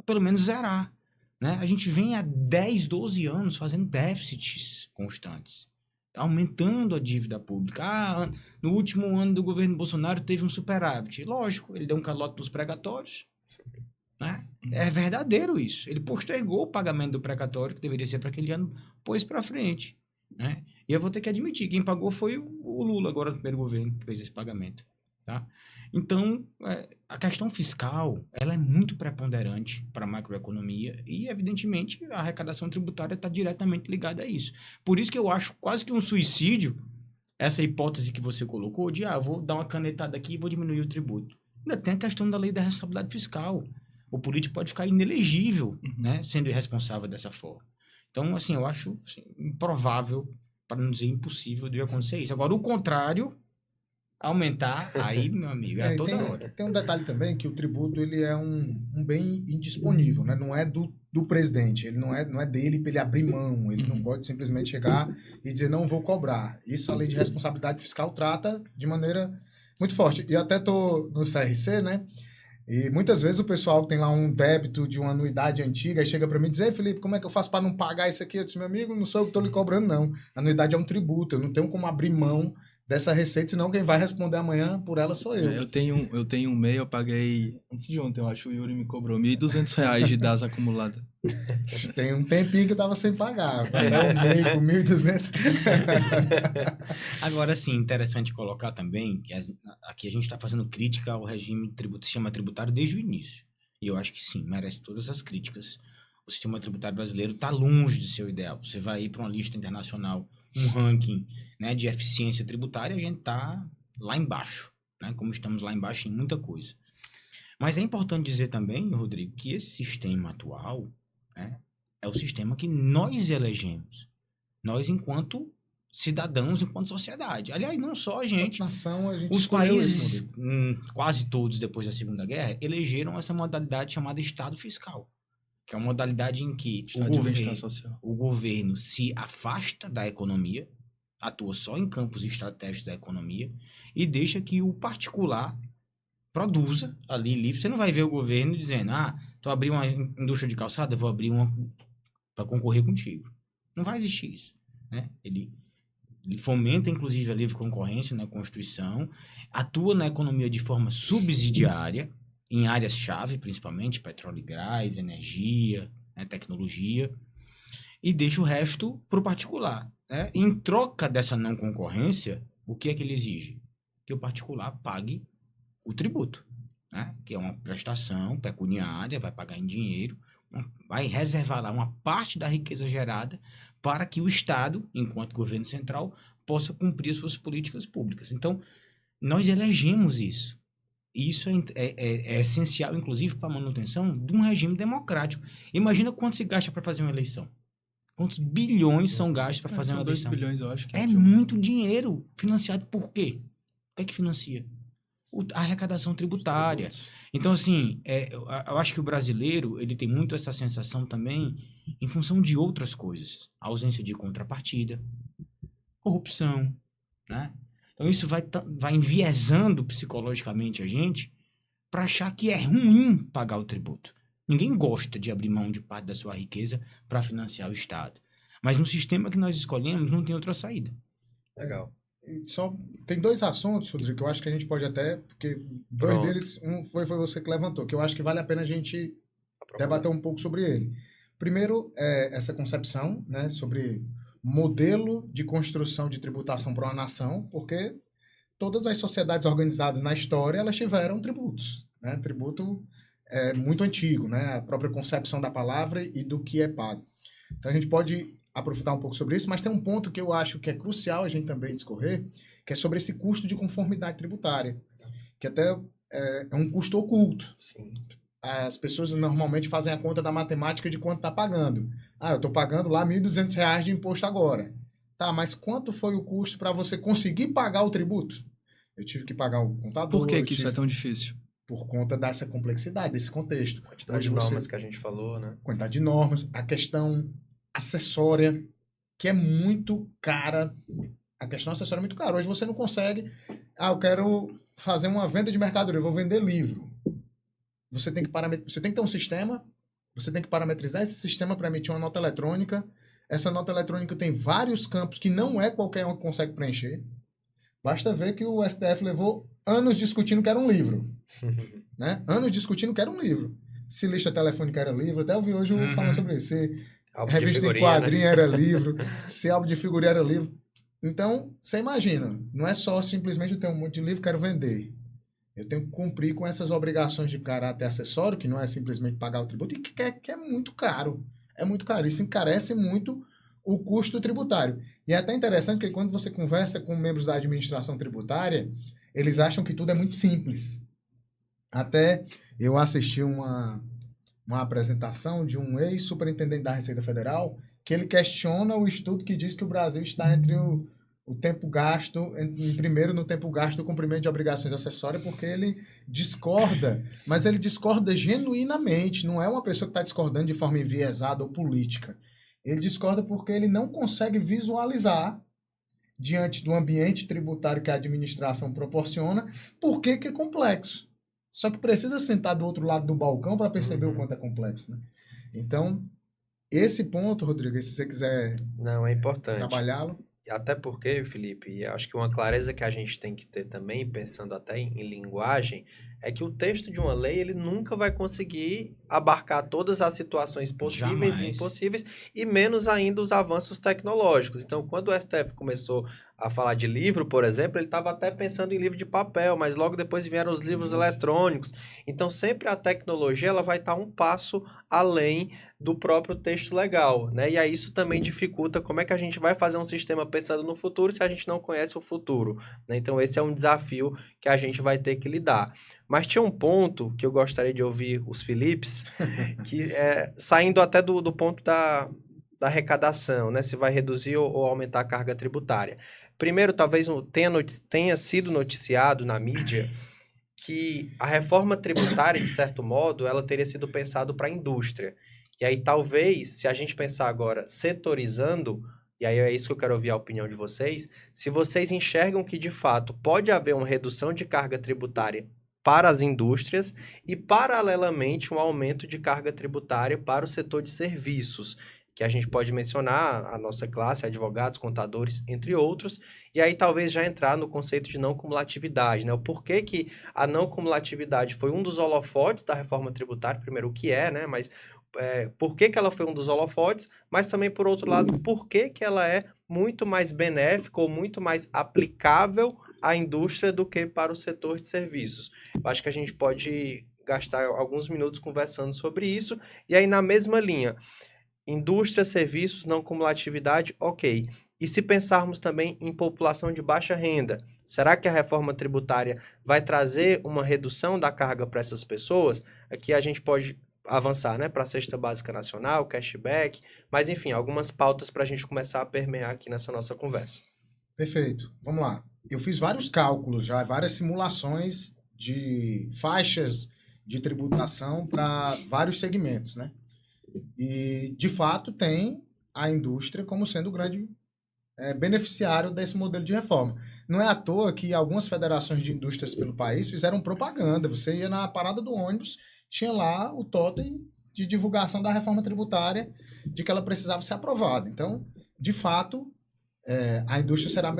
Pelo menos zerar. Né? A gente vem há 10, 12 anos fazendo déficits constantes, aumentando a dívida pública. No último ano do governo Bolsonaro teve um superávit. Lógico, ele deu um calote nos precatórios. Né? É verdadeiro isso. Ele postergou o pagamento do precatório, que deveria ser para aquele ano, pôs para frente. Né? E eu vou ter que admitir, quem pagou foi o Lula, agora no primeiro governo, que fez esse pagamento. Tá? Então, a questão fiscal, ela é muito preponderante para a macroeconomia e, evidentemente, a arrecadação tributária está diretamente ligada a isso. Por isso que eu acho quase que um suicídio essa hipótese que você colocou de, vou dar uma canetada aqui e vou diminuir o tributo. Ainda tem a questão da lei da responsabilidade fiscal. O político pode ficar inelegível, né, sendo irresponsável dessa forma. Então, assim, eu acho assim, improvável, para não dizer impossível, de acontecer isso. Agora, o contrário... aumentar, aí, meu amigo, é toda hora. Tem um detalhe também, que o tributo ele é um bem indisponível, né? Não é do presidente, ele não é dele para ele abrir mão, ele não pode simplesmente chegar e dizer não vou cobrar. Isso a lei de responsabilidade fiscal trata de maneira muito forte. E até tô no CRC, né? E muitas vezes o pessoal tem lá um débito de uma anuidade antiga e chega para mim e diz, ei, Felipe, como é que eu faço para não pagar isso aqui? Eu disse, meu amigo, não sou eu que estou lhe cobrando, não. A anuidade é um tributo, eu não tenho como abrir mão dessa receita, senão quem vai responder amanhã por ela sou eu. Eu tenho um MEI, eu paguei, antes de ontem, eu acho, o Yuri me cobrou R$1.200 de DAS acumulada. Tem um tempinho que eu tava sem pagar. Até um mês com 1.200. Agora, sim, interessante colocar também que aqui a gente está fazendo crítica ao regime sistema tributário desde o início. E eu acho que sim, merece todas as críticas. O sistema tributário brasileiro está longe de ser o ideal. Você vai ir para uma lista internacional, um ranking, né, de eficiência tributária, a gente está lá embaixo, né, como estamos lá embaixo em muita coisa. Mas é importante dizer também, Rodrigo, que esse sistema atual, né, É o sistema que nós elegemos. Nós, enquanto cidadãos, enquanto sociedade. Aliás, não só a gente. Nação, a gente Os escolheu esse países, modelo. quase todos depois da Segunda Guerra, elegeram essa modalidade chamada Estado Fiscal, que é uma modalidade em que Estado de bem-estar social. o governo se afasta da economia, atua só em campos estratégicos da economia e deixa que o particular produza ali livre. Você não vai ver o governo dizendo, tu abriu uma indústria de calçada, eu vou abrir uma para concorrer contigo. Não vai existir isso, né? Ele fomenta, inclusive, a livre concorrência na Constituição, atua na economia de forma subsidiária, em áreas-chave, principalmente, petróleo e gás, energia, né, tecnologia, e deixa o resto para o particular. Né? Em troca dessa não concorrência, o que é que ele exige? Que o particular pague o tributo, né? Que é uma prestação pecuniária, vai pagar em dinheiro, vai reservar lá uma parte da riqueza gerada para que o Estado, enquanto governo central, possa cumprir as suas políticas públicas. Então, nós elegemos isso. E isso é essencial, inclusive, para a manutenção de um regime democrático. Imagina quanto se gasta para fazer uma eleição. Quantos bilhões são gastos para fazer uma São 2 eleição? bilhões, eu acho. É muito dinheiro financiado por quê? O que é que financia? A arrecadação tributária. Então, assim, eu acho que o brasileiro ele tem muito essa sensação também em função de outras coisas. A ausência de contrapartida, corrupção, né? Então, isso vai enviesando psicologicamente a gente para achar que é ruim pagar o tributo. Ninguém gosta de abrir mão de parte da sua riqueza para financiar o Estado. Mas no sistema que nós escolhemos, não tem outra saída. Legal. Só tem 2 assuntos, Rodrigo, que eu acho que a gente pode até, porque 2 Pronto. deles, um foi você que levantou, que eu acho que vale a pena a gente debater um pouco sobre ele. Primeiro, essa concepção, né, sobre modelo de construção de tributação para uma nação, porque todas as sociedades organizadas na história, elas tiveram tributos, né? Tributo é muito antigo, né? A própria concepção da palavra e do que é pago. Então, a gente pode aprofundar um pouco sobre isso, mas tem um ponto que eu acho que é crucial a gente também discorrer, que é sobre esse custo de conformidade tributária, que até é um custo oculto. Sim. As pessoas normalmente fazem a conta da matemática de quanto está pagando. Eu estou pagando lá R$ 1.200 de imposto agora. Tá, mas quanto foi o custo para você conseguir pagar o tributo? Eu tive que pagar o contador. Por que isso é tão difícil? Por conta dessa complexidade, desse contexto. Quantidade de normas que a gente falou, né? Quantidade de normas, a questão acessória, que é muito cara. A questão acessória é muito cara. Hoje você não consegue... eu quero fazer uma venda de mercadoria, eu vou vender livro. Você tem que ter um sistema, você tem que parametrizar esse sistema para emitir uma nota eletrônica. Essa nota eletrônica tem vários campos que não é qualquer um que consegue preencher. Basta ver que o STF levou anos discutindo que era um livro. Né? Anos discutindo que era um livro. Se lista telefônica era livro, até eu vi hoje falando sobre isso. Se revista de quadrinho, né? Era livro, se álbum de figurinha era livro. Então, você imagina, não é só simplesmente eu tenho um monte de livro, quero vender. Eu tenho que cumprir com essas obrigações de caráter acessório, que não é simplesmente pagar o tributo, e que é muito caro. É muito caro. Isso encarece muito o custo tributário. E é até interessante que quando você conversa com membros da administração tributária, eles acham que tudo é muito simples. Até eu assisti uma apresentação de um ex-superintendente da Receita Federal, que ele questiona o estudo que diz que o Brasil está entre o tempo gasto, primeiro no tempo gasto do cumprimento de obrigações acessórias, porque ele discorda, mas ele discorda genuinamente, não é uma pessoa que está discordando de forma enviesada ou política. Ele discorda porque ele não consegue visualizar, diante do ambiente tributário que a administração proporciona, por que é complexo. Só que precisa sentar do outro lado do balcão para perceber o quanto é complexo. Né? Então, esse ponto, Rodrigo, se você quiser é importante trabalhá-lo. Até porque, Felipe, acho que uma clareza que a gente tem que ter também, pensando até em linguagem, é que o texto de uma lei ele nunca vai conseguir abarcar todas as situações possíveis Jamais. e impossíveis, e menos ainda os avanços tecnológicos. Então, quando o STF começou a falar de livro, por exemplo, ele estava até pensando em livro de papel, mas logo depois vieram os livros eletrônicos. Então, sempre a tecnologia ela vai estar um passo além do próprio texto legal, né? E aí isso também dificulta como é que a gente vai fazer um sistema pensando no futuro se a gente não conhece o futuro, né? Então, esse é um desafio que a gente vai ter que lidar. Mas tinha um ponto que eu gostaria de ouvir os Filipes, que é saindo até do ponto da arrecadação, né? Se vai reduzir ou aumentar a carga tributária. Primeiro, talvez tenha sido noticiado na mídia que a reforma tributária, de certo modo, ela teria sido pensado para a indústria. E aí, talvez, se a gente pensar agora setorizando, e aí é isso que eu quero ouvir a opinião de vocês, se vocês enxergam que, de fato, pode haver uma redução de carga tributária para as indústrias e, paralelamente, um aumento de carga tributária para o setor de serviços, que a gente pode mencionar a nossa classe, advogados, contadores, entre outros, e aí talvez já entrar no conceito de não cumulatividade, né? O porquê que a não cumulatividade foi um dos holofotes da reforma tributária, primeiro o que é, né? Mas por que que ela foi um dos holofotes, mas também, por outro lado, por que que ela é muito mais benéfica ou muito mais aplicável à indústria do que para o setor de serviços. Eu acho que a gente pode gastar alguns minutos conversando sobre isso, e aí na mesma linha, indústria, serviços, não cumulatividade, ok. E se pensarmos também em população de baixa renda, será que a reforma tributária vai trazer uma redução da carga para essas pessoas? Aqui a gente pode avançar, né, para a cesta básica nacional, cashback, mas enfim, algumas pautas para a gente começar a permear aqui nessa nossa conversa. Perfeito. Vamos lá. Eu fiz vários cálculos já, várias simulações de faixas de tributação para vários segmentos, né? E, de fato, tem a indústria como sendo o grande beneficiário desse modelo de reforma. Não é à toa que algumas federações de indústrias pelo país fizeram propaganda. Você ia na parada do ônibus, tinha lá o totem de divulgação da reforma tributária, de que ela precisava ser aprovada. Então, de fato, a indústria será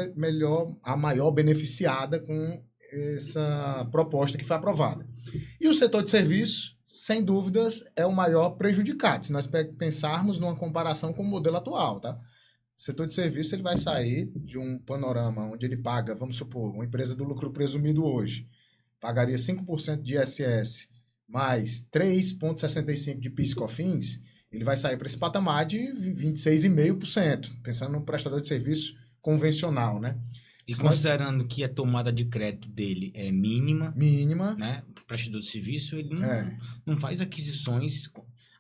a maior beneficiada com essa proposta que foi aprovada. E o setor de serviços, sem dúvidas, é o maior prejudicado, se nós pensarmos numa comparação com o modelo atual, tá? O setor de serviço ele vai sair de um panorama onde ele paga, vamos supor, uma empresa do lucro presumido hoje, pagaria 5% de ISS mais 3,65% de PIS e COFINS, ele vai sair para esse patamar de 26,5%, pensando num prestador de serviço convencional, né? E considerando que a tomada de crédito dele é mínima, né? O prestador de serviço, ele não faz aquisições,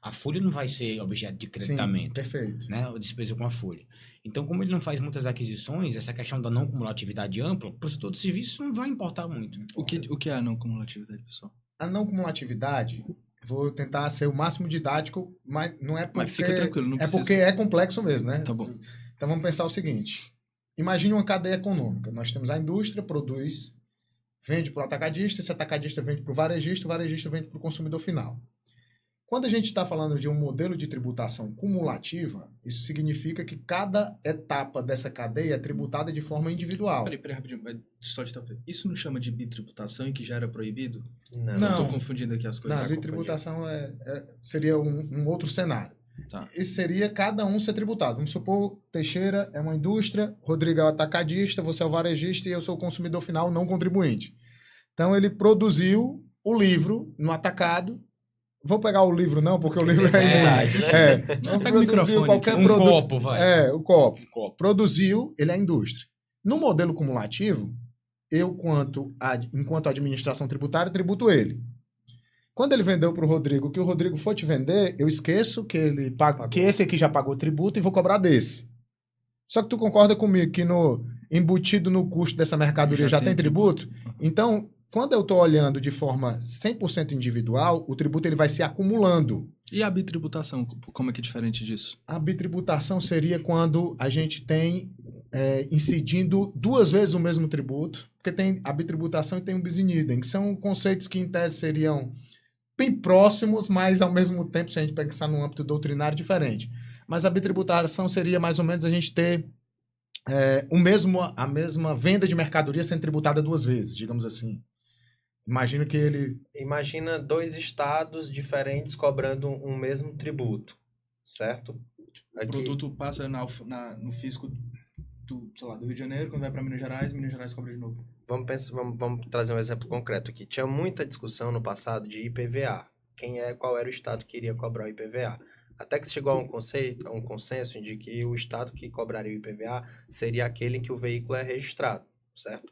a folha não vai ser objeto de creditamento. Sim, perfeito. Né? Ou despesa com a folha. Então, como ele não faz muitas aquisições, essa questão da não cumulatividade ampla, para o setor de serviço não vai importar muito. O que é a não cumulatividade, pessoal? A não cumulatividade, vou tentar ser o máximo didático, mas não é porque... Mas fica tranquilo, não precisa. É porque é complexo mesmo, né? Tá bom. Então, vamos pensar o seguinte. Imagine uma cadeia econômica. Nós temos a indústria, produz, vende para o atacadista, esse atacadista vende para o varejista vende para o consumidor final. Quando a gente está falando de um modelo de tributação cumulativa, isso significa que cada etapa dessa cadeia é tributada de forma individual. Peraí, rapidinho, só de tapete. Isso não chama de bitributação e que já era proibido? Não. Estou confundindo aqui as coisas. Não, bitributação seria um outro cenário. Tá. Isso seria cada um ser tributado. Vamos supor, Teixeira é uma indústria, Rodrigo é o atacadista, você é o varejista e eu sou o consumidor final não contribuinte. Então, ele produziu o livro no atacado. Vou pegar o livro não, porque o livro é verdade, né? Não, pega o microfone. Qualquer produto. Copo, vai. O copo. Produziu, ele é a indústria. No modelo cumulativo, eu, enquanto administração tributária, tributo ele. Quando ele vendeu para o Rodrigo, que o Rodrigo for te vender, eu esqueço que ele que esse aqui já pagou tributo e vou cobrar desse. Só que tu concorda comigo que embutido no custo dessa mercadoria já tem tributo? Então, quando eu estou olhando de forma 100% individual, o tributo ele vai se acumulando. E a bitributação, como é que é diferente disso? A bitributação seria quando a gente tem incidindo duas vezes o mesmo tributo, porque tem a bitributação e tem o bis in idem, que são conceitos que em tese seriam bem próximos, mas ao mesmo tempo, se a gente pensar num âmbito doutrinário, diferente. Mas a bitributação seria mais ou menos a gente ter a mesma venda de mercadoria sendo tributada duas vezes, digamos assim. Imagina dois estados diferentes cobrando um mesmo tributo, certo? O produto passa no fisco do Rio de Janeiro, quando vai para Minas Gerais cobra de novo. Vamos trazer um exemplo concreto aqui. Tinha muita discussão no passado de IPVA. Qual era o estado que iria cobrar o IPVA? Até que se chegou a um consenso de que o estado que cobraria o IPVA seria aquele em que o veículo é registrado, certo?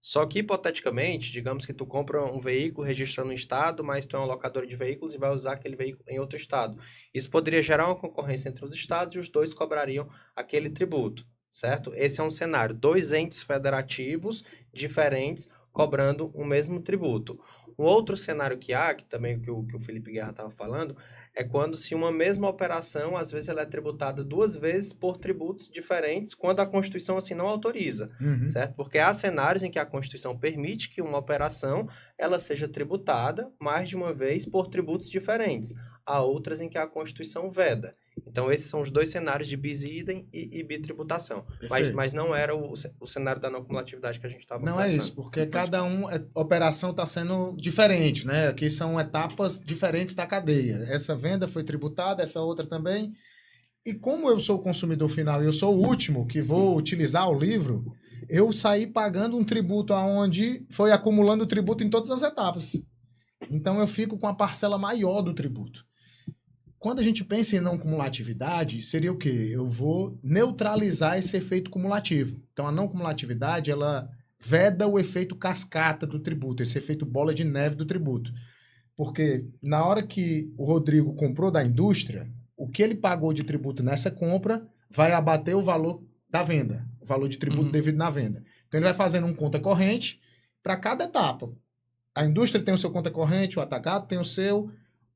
Só que, hipoteticamente, digamos que tu compra um veículo, registra no estado, mas tu é uma locadora de veículos e vai usar aquele veículo em outro estado. Isso poderia gerar uma concorrência entre os estados e os dois cobrariam aquele tributo, certo? Esse é um cenário. 2 entes federativos diferentes cobrando o mesmo tributo. Um outro cenário que há, que também que o Felipe Guerra estava falando, é quando se uma mesma operação, às vezes ela é tributada 2 vezes por tributos diferentes, quando a Constituição assim não autoriza, certo? Porque há cenários em que a Constituição permite que uma operação ela seja tributada mais de uma vez por tributos diferentes. Há outras em que a Constituição veda. Então, esses são os 2 cenários de bis idem e bitributação. Mas não era o cenário da não cumulatividade que a gente estava Não conversando. é isso, porque cada operação está sendo diferente, né? Aqui são etapas diferentes da cadeia. Essa venda foi tributada, essa outra também. E como eu sou o consumidor final e eu sou o último que vou utilizar o livro, eu saí pagando um tributo aonde foi acumulando tributo em todas as etapas. Então, eu fico com a parcela maior do tributo. Quando a gente pensa em não cumulatividade, seria o quê? Eu vou neutralizar esse efeito cumulativo. Então, a não cumulatividade, ela veda o efeito cascata do tributo, esse efeito bola de neve do tributo. Porque na hora que o Rodrigo comprou da indústria, o que ele pagou de tributo nessa compra vai abater o valor da venda, o valor de tributo devido na venda. Então, ele vai fazendo um conta corrente para cada etapa. A indústria tem o seu conta corrente, o atacado tem o seu...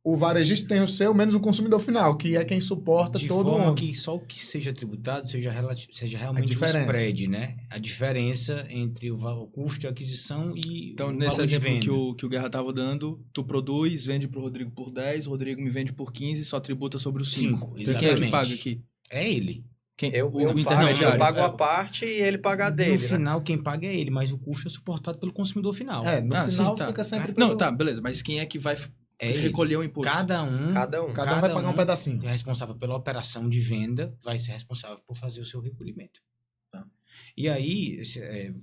O varejista tem o seu, menos o consumidor final, que é quem suporta de todo forma mundo. que só o que seja tributado seja realmente o diferença. spread, né? A diferença entre o custo de aquisição e Então, o nesse valor de exemplo venda. que o Guerra estava dando, tu produz, vende pro Rodrigo por 10, o Rodrigo me vende por 15 e só tributa sobre os 5. Quem é que Exatamente. paga aqui? É ele. Quem? Eu o intermediário. pago a parte e ele paga a dele, No final, quem paga é ele, mas o custo é suportado pelo consumidor final. No Ah, final sim, tá. fica sempre Não, tá, beleza. Mas quem é que vai É ele. recolher o imposto? Cada um Cada um. Cada um vai pagar um pedacinho. é responsável pela operação de venda, vai ser responsável por fazer o seu recolhimento. Tá. E aí,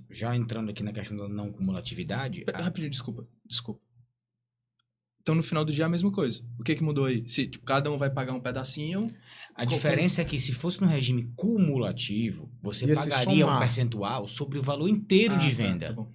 já entrando aqui na questão da não cumulatividade... Rapidinho, desculpa. Então, no final do dia é a mesma coisa. O que mudou aí? Se tipo, cada um vai pagar um pedacinho... A diferença é que se fosse no regime cumulativo, você Ia se pagaria um somar. percentual sobre o valor inteiro de venda. Tá bom.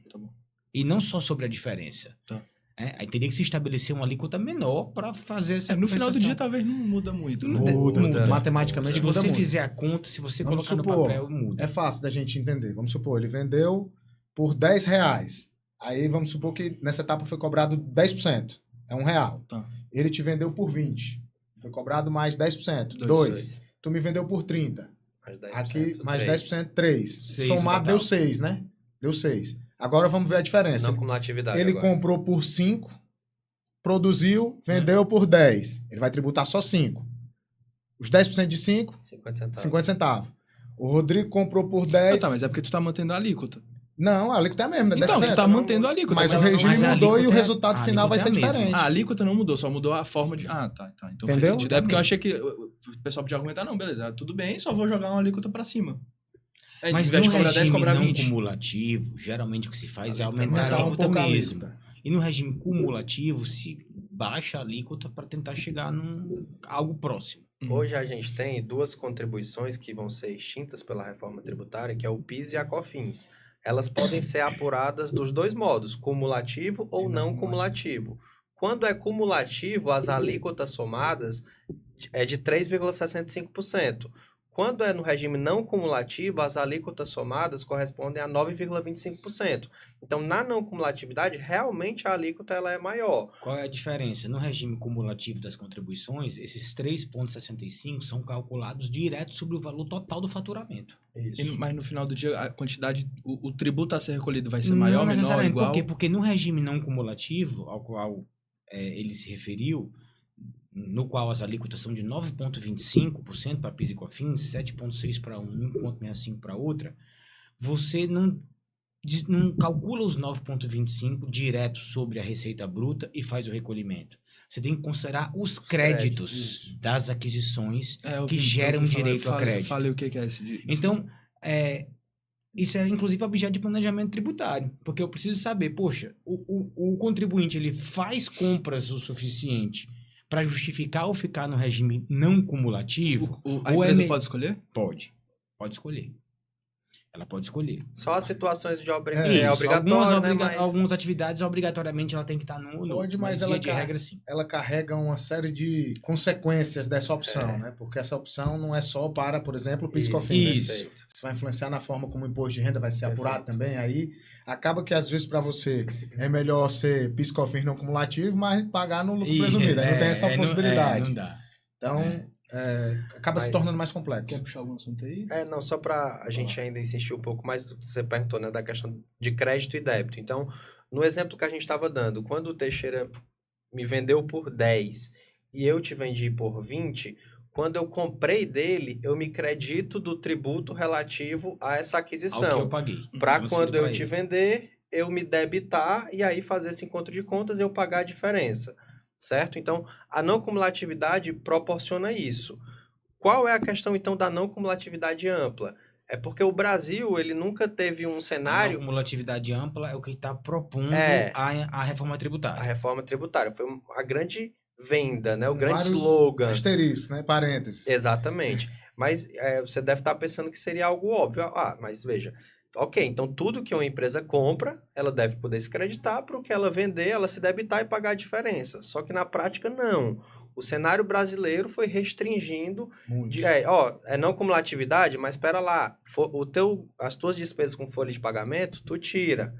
E não só sobre a diferença. Tá. Aí teria que se estabelecer uma alíquota menor para fazer essa No final do compensação. dia, talvez não muda muito. Né? Muda. Matematicamente Se muda você muito. fizer a conta, se você Vamos colocar supor, no papel, muda. É fácil da gente entender. Vamos supor, ele vendeu por R$10. Aí vamos supor que nessa etapa foi cobrado 10%. É R$1. Tá. Ele te vendeu por 20. Foi cobrado mais 10%. 2. 2. Tu me vendeu por 30. Mais 10%, Aqui, mais 3. 10%, 3. Seis Somado no deu total. 6, né? Deu 6. Agora vamos ver a diferença. Não cumulatividade Ele agora. comprou por 5, produziu, vendeu por 10. Ele vai tributar só 5. Os 10% de 5, 50 centavos. 50 centavos. O Rodrigo comprou por 10. Tá, mas é porque tu tá mantendo a alíquota. Não, a alíquota é a mesma, né? Então, 10%. tu tá mantendo a alíquota. Mas o ela não- regime mas a mudou e o alíquota é- resultado a final vai ser alíquota é a mesma. diferente. A alíquota não mudou, só mudou a forma de... Ah, tá. Então Entendeu? faz sentido. É porque eu achei que o pessoal podia argumentar, não, beleza, tudo bem, só vou jogar uma alíquota pra cima. Aí, Mas ao invés no de cobrar 10, regime cobrar não 20. cumulativo, geralmente o que se faz é aumentar Aumentar a um alíquota pouco a mesmo. alíquota. E no regime cumulativo, se baixa a alíquota para tentar chegar num algo próximo. Hoje a gente tem 2 contribuições que vão ser extintas pela reforma tributária, que é o PIS e a COFINS. Elas podem ser apuradas dos 2 modos, cumulativo ou não cumulativo. Quando é cumulativo, as alíquotas somadas é de 3,65%. Quando é no regime não cumulativo, as alíquotas somadas correspondem a 9,25%. Então, na não cumulatividade, realmente a alíquota ela é maior. Qual é a diferença? No regime cumulativo das contribuições, esses 3,65 são calculados direto sobre o valor total do faturamento. Mas no final do dia, a quantidade, o tributo a ser recolhido vai ser maior, Não menor, necessariamente. igual? Por quê? Porque no regime não cumulativo, ao qual ele se referiu, no qual as alíquotas são de 9,25% para PIS e COFINS, 7,6% para um, 1,65% para outra, você não calcula os 9,25% direto sobre a receita bruta e faz o recolhimento. Você tem que considerar os créditos das aquisições Eu que vi, geram eu fui direito a falar- crédito. Falei o que é esse. Isso. Então, isso é inclusive objeto de planejamento tributário, porque eu preciso saber, poxa, o contribuinte ele faz compras o suficiente para justificar ou ficar no regime não cumulativo? A ou empresa é pode escolher? Pode escolher. Ela pode escolher. Só as situações de Isso, obrigatório, né? Mas... algumas atividades, obrigatoriamente, ela tem que estar no Pode, mas via ela de regra, sim. ela carrega uma série de consequências dessa opção, né? Porque essa opção não é só para, por exemplo, o PIS/COFINS. Isso. Perfeito. Isso vai influenciar na forma como o imposto de renda vai ser apurado também. Aí acaba que, às vezes, para você é melhor ser PIS/COFINS não cumulativo, mas pagar no lucro presumido. Aí não tem essa possibilidade. Não dá. Então, acaba se tornando mais complexo. Quer puxar algum assunto aí? Não, só para a gente ainda insistir um pouco mais do que você perguntou, né, da questão de crédito e débito. Então, no exemplo que a gente estava dando, quando o Teixeira me vendeu por 10 e eu te vendi por 20, quando eu comprei dele, eu me credito do tributo relativo a essa Ao que eu aquisição. paguei. Para Transfiro quando pra eu ele. te vender, eu me debitar e aí fazer esse encontro de contas e eu pagar a diferença, certo? Então, a não cumulatividade proporciona isso. Qual é a questão, então, da não cumulatividade ampla? É porque o Brasil, ele nunca teve um A cenário... cumulatividade ampla é o que está propondo a reforma tributária. A reforma tributária foi a grande venda, né? O grande Vários slogan. asteriscos, né? Parênteses. Exatamente. Mas você deve estar pensando que seria algo óbvio. Mas veja, ok, então tudo que uma empresa compra, ela deve poder se creditar para o que ela vender, ela se debitar e pagar a diferença. Só que na prática, não. O cenário brasileiro foi restringindo Muito. é não cumulatividade, mas espera lá, as tuas despesas com folha de pagamento, tu tira.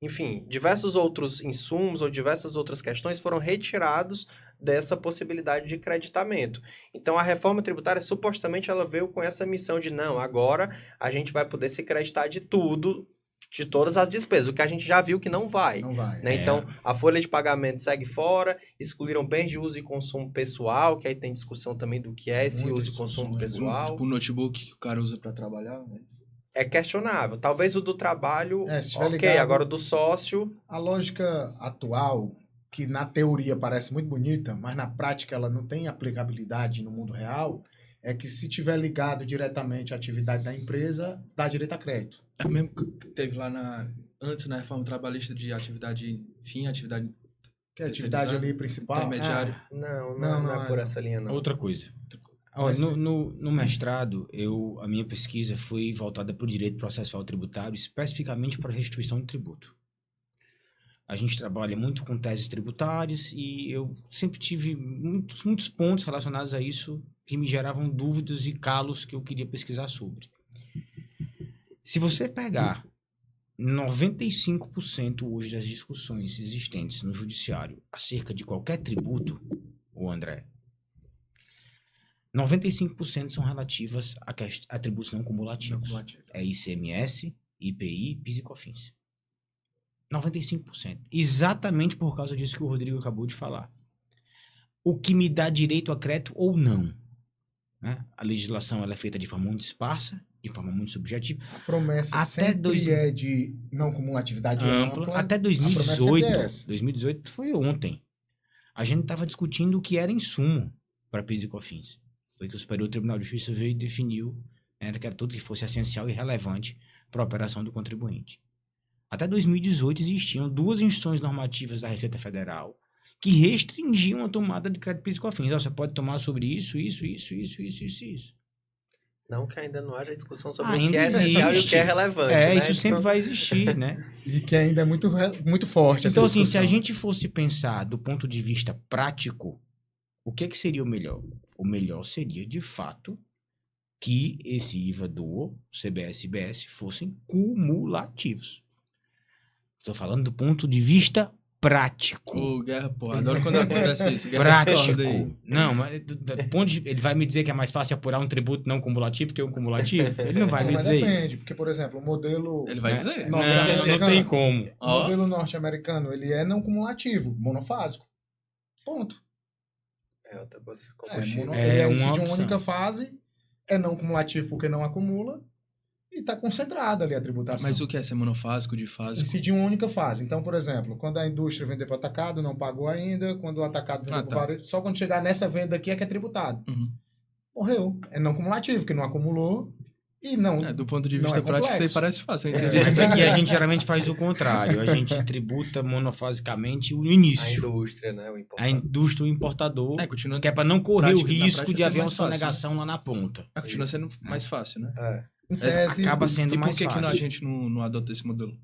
Enfim, diversos outros insumos ou diversas outras questões foram retirados dessa possibilidade de creditamento. Então, a reforma tributária, supostamente, ela veio com essa missão de, não, agora a gente vai poder se creditar de tudo, de todas as despesas, o que a gente já viu que não vai. Não vai. Né? Então, a folha de pagamento segue fora, excluíram bens de uso e consumo pessoal, que aí tem discussão também do que é esse Muitas uso e consumo discussões. pessoal. Tipo o notebook que o cara usa pra trabalhar, né? É questionável. Talvez o do trabalho, Se tiver ok, ligado- agora o do sócio... A lógica atual, que na teoria parece muito bonita, mas na prática ela não tem aplicabilidade no mundo real, é que se tiver ligado diretamente à atividade da empresa, dá direito a crédito. É o mesmo que teve lá antes na reforma trabalhista de atividade fim, atividade Que é a atividade ali principal. intermediária. Não é por essa linha, não. Outra coisa. Olha, no mestrado, a minha pesquisa foi voltada para o direito processual tributário, especificamente para a restituição de tributo. A gente trabalha muito com teses tributárias e eu sempre tive muitos pontos relacionados a isso que me geravam dúvidas e calos que eu queria pesquisar sobre. Se você pegar 95% hoje das discussões existentes no judiciário acerca de qualquer tributo, o André, 95% são relativas a tributos não cumulativos. É ICMS, IPI, PIS e COFINS. 95%. Exatamente por causa disso que o Rodrigo acabou de falar. O que me dá direito a crédito ou não. Né? A legislação ela é feita de forma muito esparsa, de forma muito subjetiva. A promessa Até sempre é de não cumulatividade ampla. Até A promessa sempre 2018. é essa. 2018 foi ontem. A gente estava discutindo o que era insumo para PIS e COFINS. Foi que o Superior Tribunal de Justiça veio e definiu, que era tudo que fosse essencial e relevante para a operação do contribuinte. Até 2018 existiam 2 instruções normativas da Receita Federal que restringiam a tomada de crédito PIS e COFINS. Você pode tomar sobre isso. Não que ainda não haja discussão sobre Ainda o que é essencial e o existe. que é relevante. né? Isso sempre vai existir, né? E que ainda é muito forte essa Então, assim, se discussão. a gente fosse pensar do ponto de vista prático, o que seria o melhor? O melhor seria, de fato, que esse IVA do CBS e IBS fossem cumulativos. Estou falando do ponto de vista prático. Ô, Guerra, pô, adoro quando acontece isso. Guerra discorda aí. Prático. Não, mas do ponto de, ele vai me dizer que é mais fácil apurar um tributo não cumulativo que um cumulativo? Ele não vai me Mas dizer isso. depende, porque, por exemplo, o modelo... Ele vai Né? dizer. Não, norte-americano. não tem como. O modelo norte-americano, ele é não cumulativo, monofásico. Ponto. Outra coisa, combustível. É Ele uma incide uma opção. única fase, é não cumulativo porque não acumula, e está concentrada ali a tributação. Mas o que é ser monofásico, difásico? Incide uma única fase. Então, por exemplo, quando a indústria vender para o atacado, não pagou ainda. Quando o atacado vendeu para o varejo, só quando chegar nessa venda aqui é que é tributado. Uhum. Morreu. É não cumulativo, que não acumulou e não... Do ponto de Não vista é prático, isso aí complexo. parece fácil. Eu entendi. Mas aqui a gente geralmente faz o contrário. A gente tributa monofasicamente o início. A indústria, né? O A importante. indústria, o importador, continua, que é para não correr prática, o na risco prática de ser haver uma mais fácil, sonegação lá na ponta. continua sendo mais fácil, né? Em tese, acaba sendo E por mais que fácil. a gente não adota esse modelo?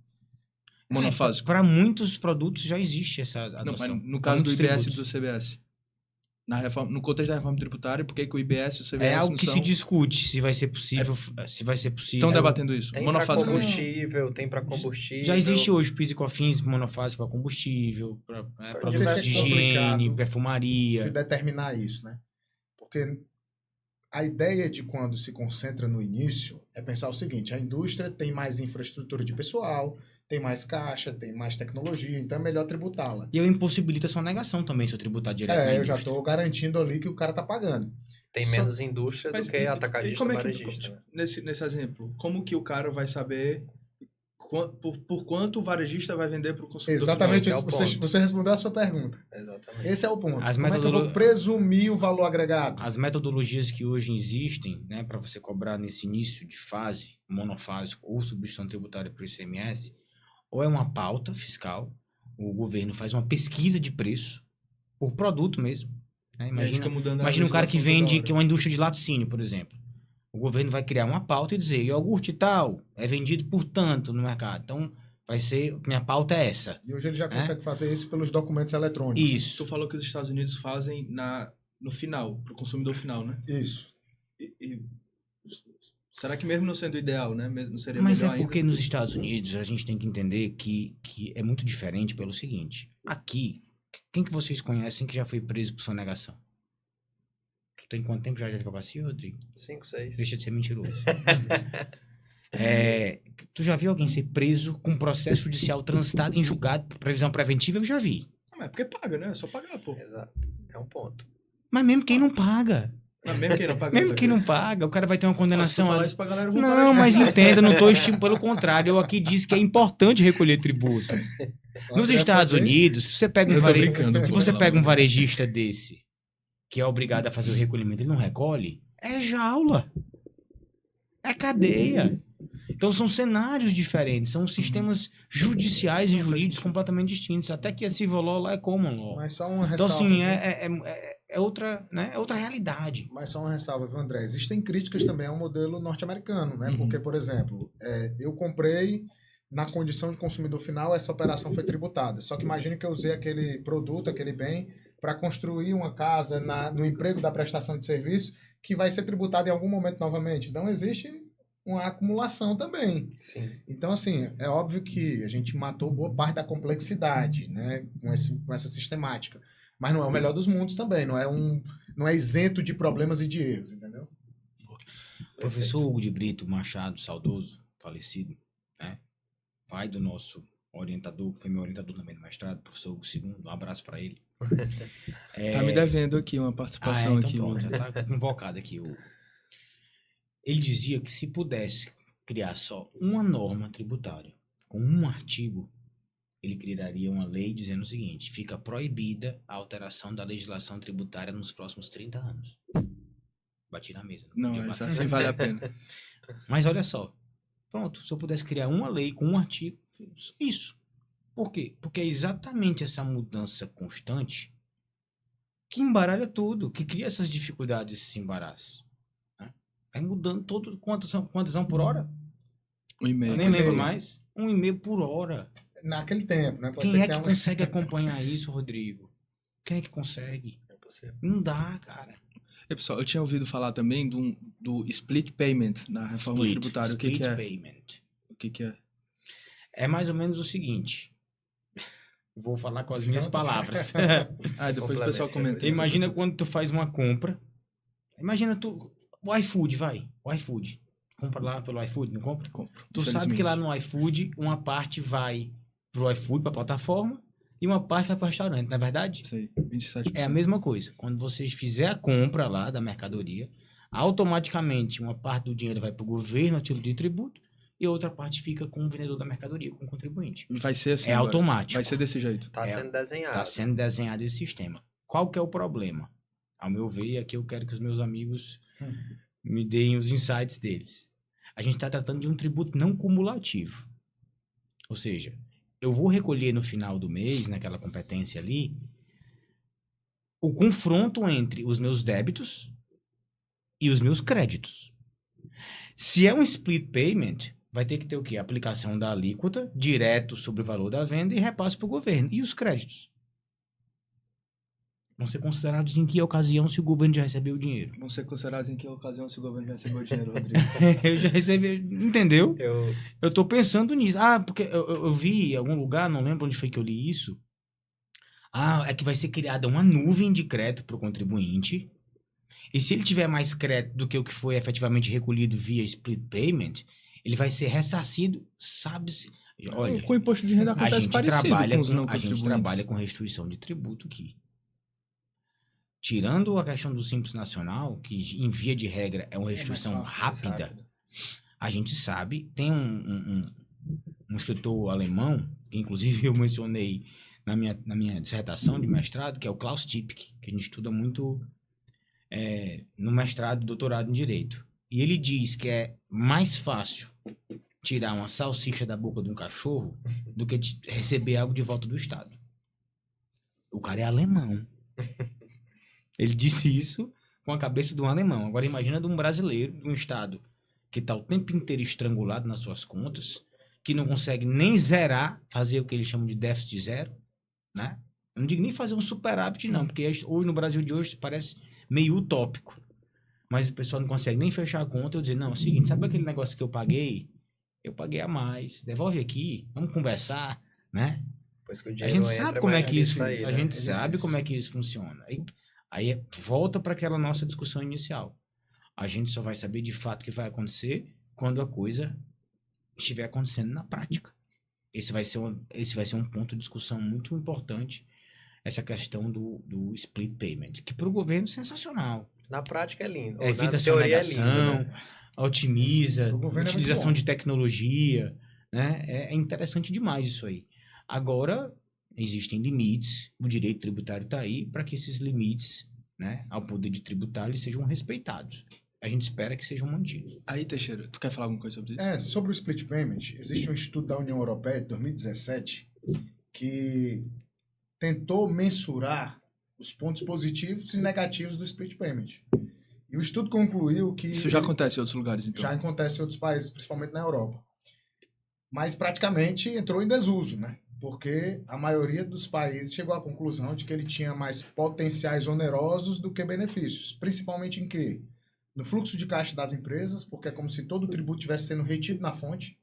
Monofásico. Para muitos produtos já existe essa Não, mas adoção. no Pra caso do muitos IBS e tributos. do CBS. No contexto da reforma tributária, por que que o IBS e o CBS É algo não que são... se discute se vai ser possível, se vai ser possível. Estão debatendo isso. Tem para Monofásico. combustível, tem para combustível. Já existe hoje PIS e COFINS monofásico para combustível, para produtos diversos de produtos. higiene, Complicado se perfumaria. determinar isso, né? Porque a ideia de quando se concentra no início é pensar o seguinte: a indústria tem mais infraestrutura de pessoal, tem mais caixa, tem mais tecnologia, então é melhor tributá-la. E eu impossibilito a sua negação também se eu tributar direto na Eu já indústria. estou garantindo ali que o cara tá pagando. Tem Só- menos indústria do que atacadista como e é que, varejista. Né? nesse exemplo, como que o cara vai saber por quanto o varejista vai vender para o consumidor Exatamente Esse é isso. o Você, ponto. você respondeu a sua pergunta. Exatamente. Esse é o ponto. As Como é que eu vou presumir o valor agregado? As metodologias que hoje existem, né, para você cobrar nesse início de fase, monofásico ou substituição tributária para o ICMS, ou é uma pauta fiscal, o governo faz uma pesquisa de preço por produto mesmo. Né? Imagina um cara que vende, que é uma indústria de laticínio, por exemplo. O governo vai criar uma pauta e dizer, iogurte tal é vendido por tanto no mercado. Então, vai ser, minha pauta é essa. E hoje ele já consegue fazer isso pelos documentos eletrônicos. Isso. Tu falou que os Estados Unidos fazem no final, para o consumidor final, né? Isso. Será que mesmo não sendo ideal, né? Não seria Mas melhor é porque ainda? nos Estados Unidos a gente tem que entender que é muito diferente pelo seguinte. Aqui, quem que vocês conhecem que já foi preso por sonegação? Tu tem quanto tempo já de advocacia, Rodrigo? 5, 6. Deixa de ser mentiroso. Tu já viu alguém ser preso com processo judicial transitado em julgado por previsão preventiva? Eu já vi. Ah, mas é porque paga, né? É só pagar, pô. Exato. É um ponto. Mas mesmo quem não paga. Mas mesmo quem não paga. Mesmo quem não paga, o cara vai ter uma condenação. falar ali. isso pra galera, eu vou Não, parar de mas entenda, não estou estimulando, pelo contrário, eu aqui disse que é importante recolher tributo. Nos Estados Unidos, se você pega um Eu tô varejista, brincando, se pô, você pelo pega um amor de Deus. varejista desse, que é obrigado a fazer o recolhimento, ele não recolhe, é jaula. É cadeia. Então são cenários diferentes, são sistemas judiciais e jurídicos completamente distintos. Até que a civil law lá é common law. Mas só uma Então, ressalva. assim, viu? é outra, né? É outra realidade. Mas só uma ressalva, viu, André? Existem críticas também ao modelo norte-americano, né? Uhum. Porque, por exemplo, eu comprei, na condição de consumidor final, essa operação foi tributada. Só que imagine que eu usei aquele produto, aquele bem, para construir uma casa no emprego da prestação de serviço, que vai ser tributado em algum momento novamente. Então, existe uma acumulação também. Sim. Então, assim, é óbvio que a gente matou boa parte da complexidade, né, com essa sistemática. Mas não é o melhor dos mundos também, não é isento de problemas e de erros, entendeu? Professor Hugo de Brito Machado, saudoso, falecido, né? Pai do nosso orientador, que foi meu orientador também no mestrado, professor Hugo II, um abraço para ele. Tá me devendo aqui uma participação então aqui. pronto, mano. já tá convocado aqui. Ele dizia que se pudesse criar só uma norma tributária, com um artigo, ele criaria uma lei dizendo o seguinte: fica proibida a alteração da legislação tributária nos próximos 30 anos. Bati na mesa. Não, podia isso bater. assim vale a pena. Mas olha só, pronto, se eu pudesse criar uma lei com um artigo, isso. Por quê? Porque é exatamente essa mudança constante que embaralha tudo, que cria essas dificuldades, esses embaraços. Né? Vai mudando todo, quantas são por hora? 1,5. Eu nem lembro mais. 1,5 por hora. Naquele tempo, né? Pode Quem ser é que tenha consegue acompanhar isso, Rodrigo? Quem é que consegue? É possível. Não dá, cara. E, pessoal, eu tinha ouvido falar também do split payment na reforma tributária. O que Split é? payment. O que é? É mais ou menos o seguinte. Vou falar com as minhas Não. palavras. Ah, depois o pessoal comenta. Imagina quando tu faz uma compra. Imagina o iFood, vai. O iFood. Compra lá pelo iFood, não compra? Compro. Tu sabe que lá no iFood, uma parte vai pro iFood, pra plataforma, e uma parte vai pro restaurante, não é verdade? Sei, 27%. É a mesma coisa. Quando vocês fizer a compra lá da mercadoria, automaticamente uma parte do dinheiro vai pro governo a título de tributo e outra parte fica com o vendedor da mercadoria, com o contribuinte. Vai ser assim É agora. automático. Vai ser desse jeito. Tá sendo desenhado. Está sendo desenhado esse sistema. Qual que é o problema? Ao meu ver, e aqui eu quero que os meus amigos me deem os insights deles. A gente está tratando de um tributo não cumulativo. Ou seja, eu vou recolher no final do mês, naquela competência ali, o confronto entre os meus débitos e os meus créditos. Se é um split payment, vai ter que ter o quê? Aplicação da alíquota direto sobre o valor da venda e repasse para o governo. E os créditos? Vão ser considerados em que ocasião se o governo já recebeu o dinheiro? Vão ser considerados em que ocasião se o governo já recebeu o dinheiro, Rodrigo? Eu já recebi, entendeu? Eu, Eu tô pensando nisso. Porque eu vi em algum lugar, não lembro onde foi que eu li isso. É que vai ser criada uma nuvem de crédito para o contribuinte. E se ele tiver mais crédito do que o que foi efetivamente recolhido via split payment, ele vai ser ressarcido, sabe-se. Olha, Com o imposto de renda a acontece gente parecido trabalha com os não a gente contribuintes. trabalha com restituição de tributo aqui. Tirando a questão do Simples Nacional, que em via de regra é uma restituição rápida, a gente sabe, tem um escritor alemão, que inclusive eu mencionei na minha dissertação de mestrado, que é o Klaus Tipke, que a gente estuda muito no mestrado e doutorado em Direito. E ele diz que é mais fácil tirar uma salsicha da boca de um cachorro do que receber algo de volta do Estado. O cara é alemão. Ele disse isso com a cabeça de um alemão. Agora imagina de um brasileiro, de um Estado que está o tempo inteiro estrangulado nas suas contas, que não consegue nem zerar, fazer o que eles chamam de déficit zero, né? Eu não digo nem fazer um superávit, não, porque hoje no Brasil de hoje parece meio utópico. Mas o pessoal não consegue nem fechar a conta. Eu dizer, não, é o seguinte, sabe aquele negócio que eu paguei? Eu paguei a mais. Devolve aqui, vamos conversar, né? pois que o A dinheiro gente entra, sabe como é mas que isso, sai, a né? gente sabe difícil. como é que isso funciona. Aí volta para aquela nossa discussão inicial. A gente só vai saber de fato o que vai acontecer quando a coisa estiver acontecendo na prática. Esse vai ser um ponto de discussão muito importante, essa questão do split payment, que para o governo é sensacional. Na prática é lindo. Evita Na teoria é lindo, sonegação, né? otimiza, Pro governo é muito utilização bom. de tecnologia, né? É interessante demais isso aí. Agora, existem limites, o direito tributário está aí para que esses limites, né, ao poder de tributar, eles sejam respeitados. A gente espera que sejam mantidos. Aí, Teixeira, tu quer falar alguma coisa sobre isso? Sobre o split payment, existe um estudo da União Europeia de 2017 que tentou mensurar os pontos positivos e negativos do split payment. E o estudo concluiu que Isso já acontece em outros lugares, então. já acontece em outros países, principalmente na Europa. Mas praticamente entrou em desuso, né? Porque a maioria dos países chegou à conclusão de que ele tinha mais potenciais onerosos do que benefícios. Principalmente em quê? No fluxo de caixa das empresas, porque é como se todo o tributo estivesse sendo retido na fonte.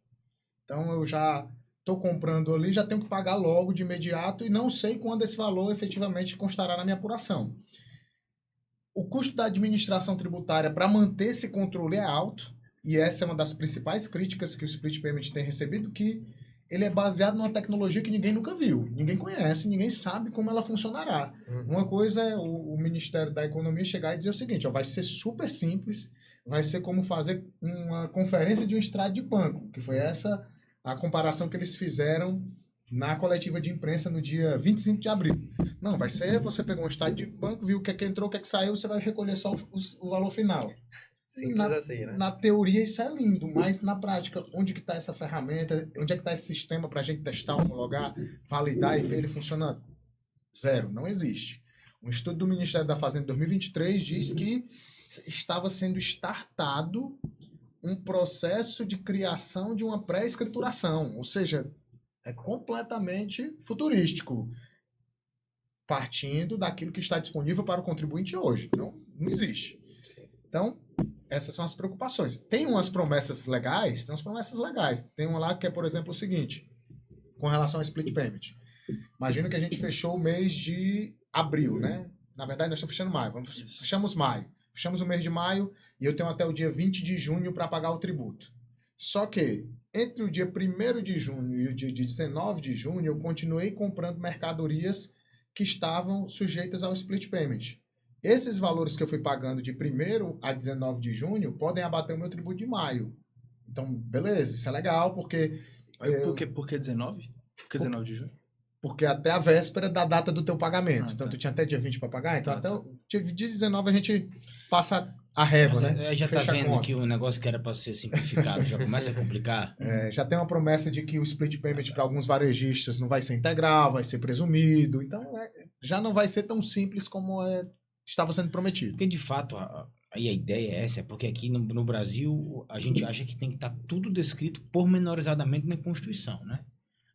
Então eu já estou comprando ali, já tenho que pagar logo de imediato e não sei quando esse valor efetivamente constará na minha apuração. O custo da administração tributária para manter esse controle é alto, e essa é uma das principais críticas que o split payment tem recebido, que ele é baseado numa tecnologia que ninguém nunca viu, ninguém conhece, ninguém sabe como ela funcionará. Uma coisa é o Ministério da Economia chegar e dizer o seguinte, vai ser super simples, vai ser como fazer uma conferência de um extrato de banco, que foi essa a comparação que eles fizeram na coletiva de imprensa no dia 25 de abril. Não, vai ser, você pegou um extrato de banco, viu o que é que entrou, o que é que saiu, você vai recolher só o valor final. Simples assim, né? Na teoria isso é lindo, mas na prática, onde que está essa ferramenta, onde é que está esse sistema para a gente testar, homologar, validar e ver ele funcionando? Zero, não existe. Um estudo do Ministério da Fazenda de 2023 diz que estava sendo startado um processo de criação de uma pré-escrituração, ou seja, é completamente futurístico, partindo daquilo que está disponível para o contribuinte hoje. Então, não existe. Então, essas são as preocupações. Tem umas promessas legais, Tem uma lá que é, por exemplo, o seguinte, com relação ao split payment. Imagina que a gente fechou o mês de abril, né? Na verdade, nós estamos fechando maio. Fechamos maio. Fechamos o mês de maio e eu tenho até o dia 20 de junho para pagar o tributo. Só que, entre o dia 1º de junho e o dia 19 de junho, eu continuei comprando mercadorias que estavam sujeitas ao split payment. Esses valores que eu fui pagando de 1º a 19 de junho podem abater o meu tributo de maio. Então, beleza, isso é legal, porque... Por que 19? Por que 19 de junho? Porque até a véspera da data do teu pagamento. Ah, então, tá. tu tinha até dia 20 para pagar. Então, até tá. o dia 19 a gente passa a régua, né? Já tá Fecha a vendo conta. que o negócio que era para ser simplificado já começa a complicar? Já tem uma promessa de que o split payment para alguns varejistas não vai ser integral, vai ser presumido. Então, já não vai ser tão simples como estava sendo prometido. Porque, de fato, Aí a ideia é essa, é porque aqui no Brasil a gente acha que tem que estar tudo descrito pormenorizadamente na Constituição, né?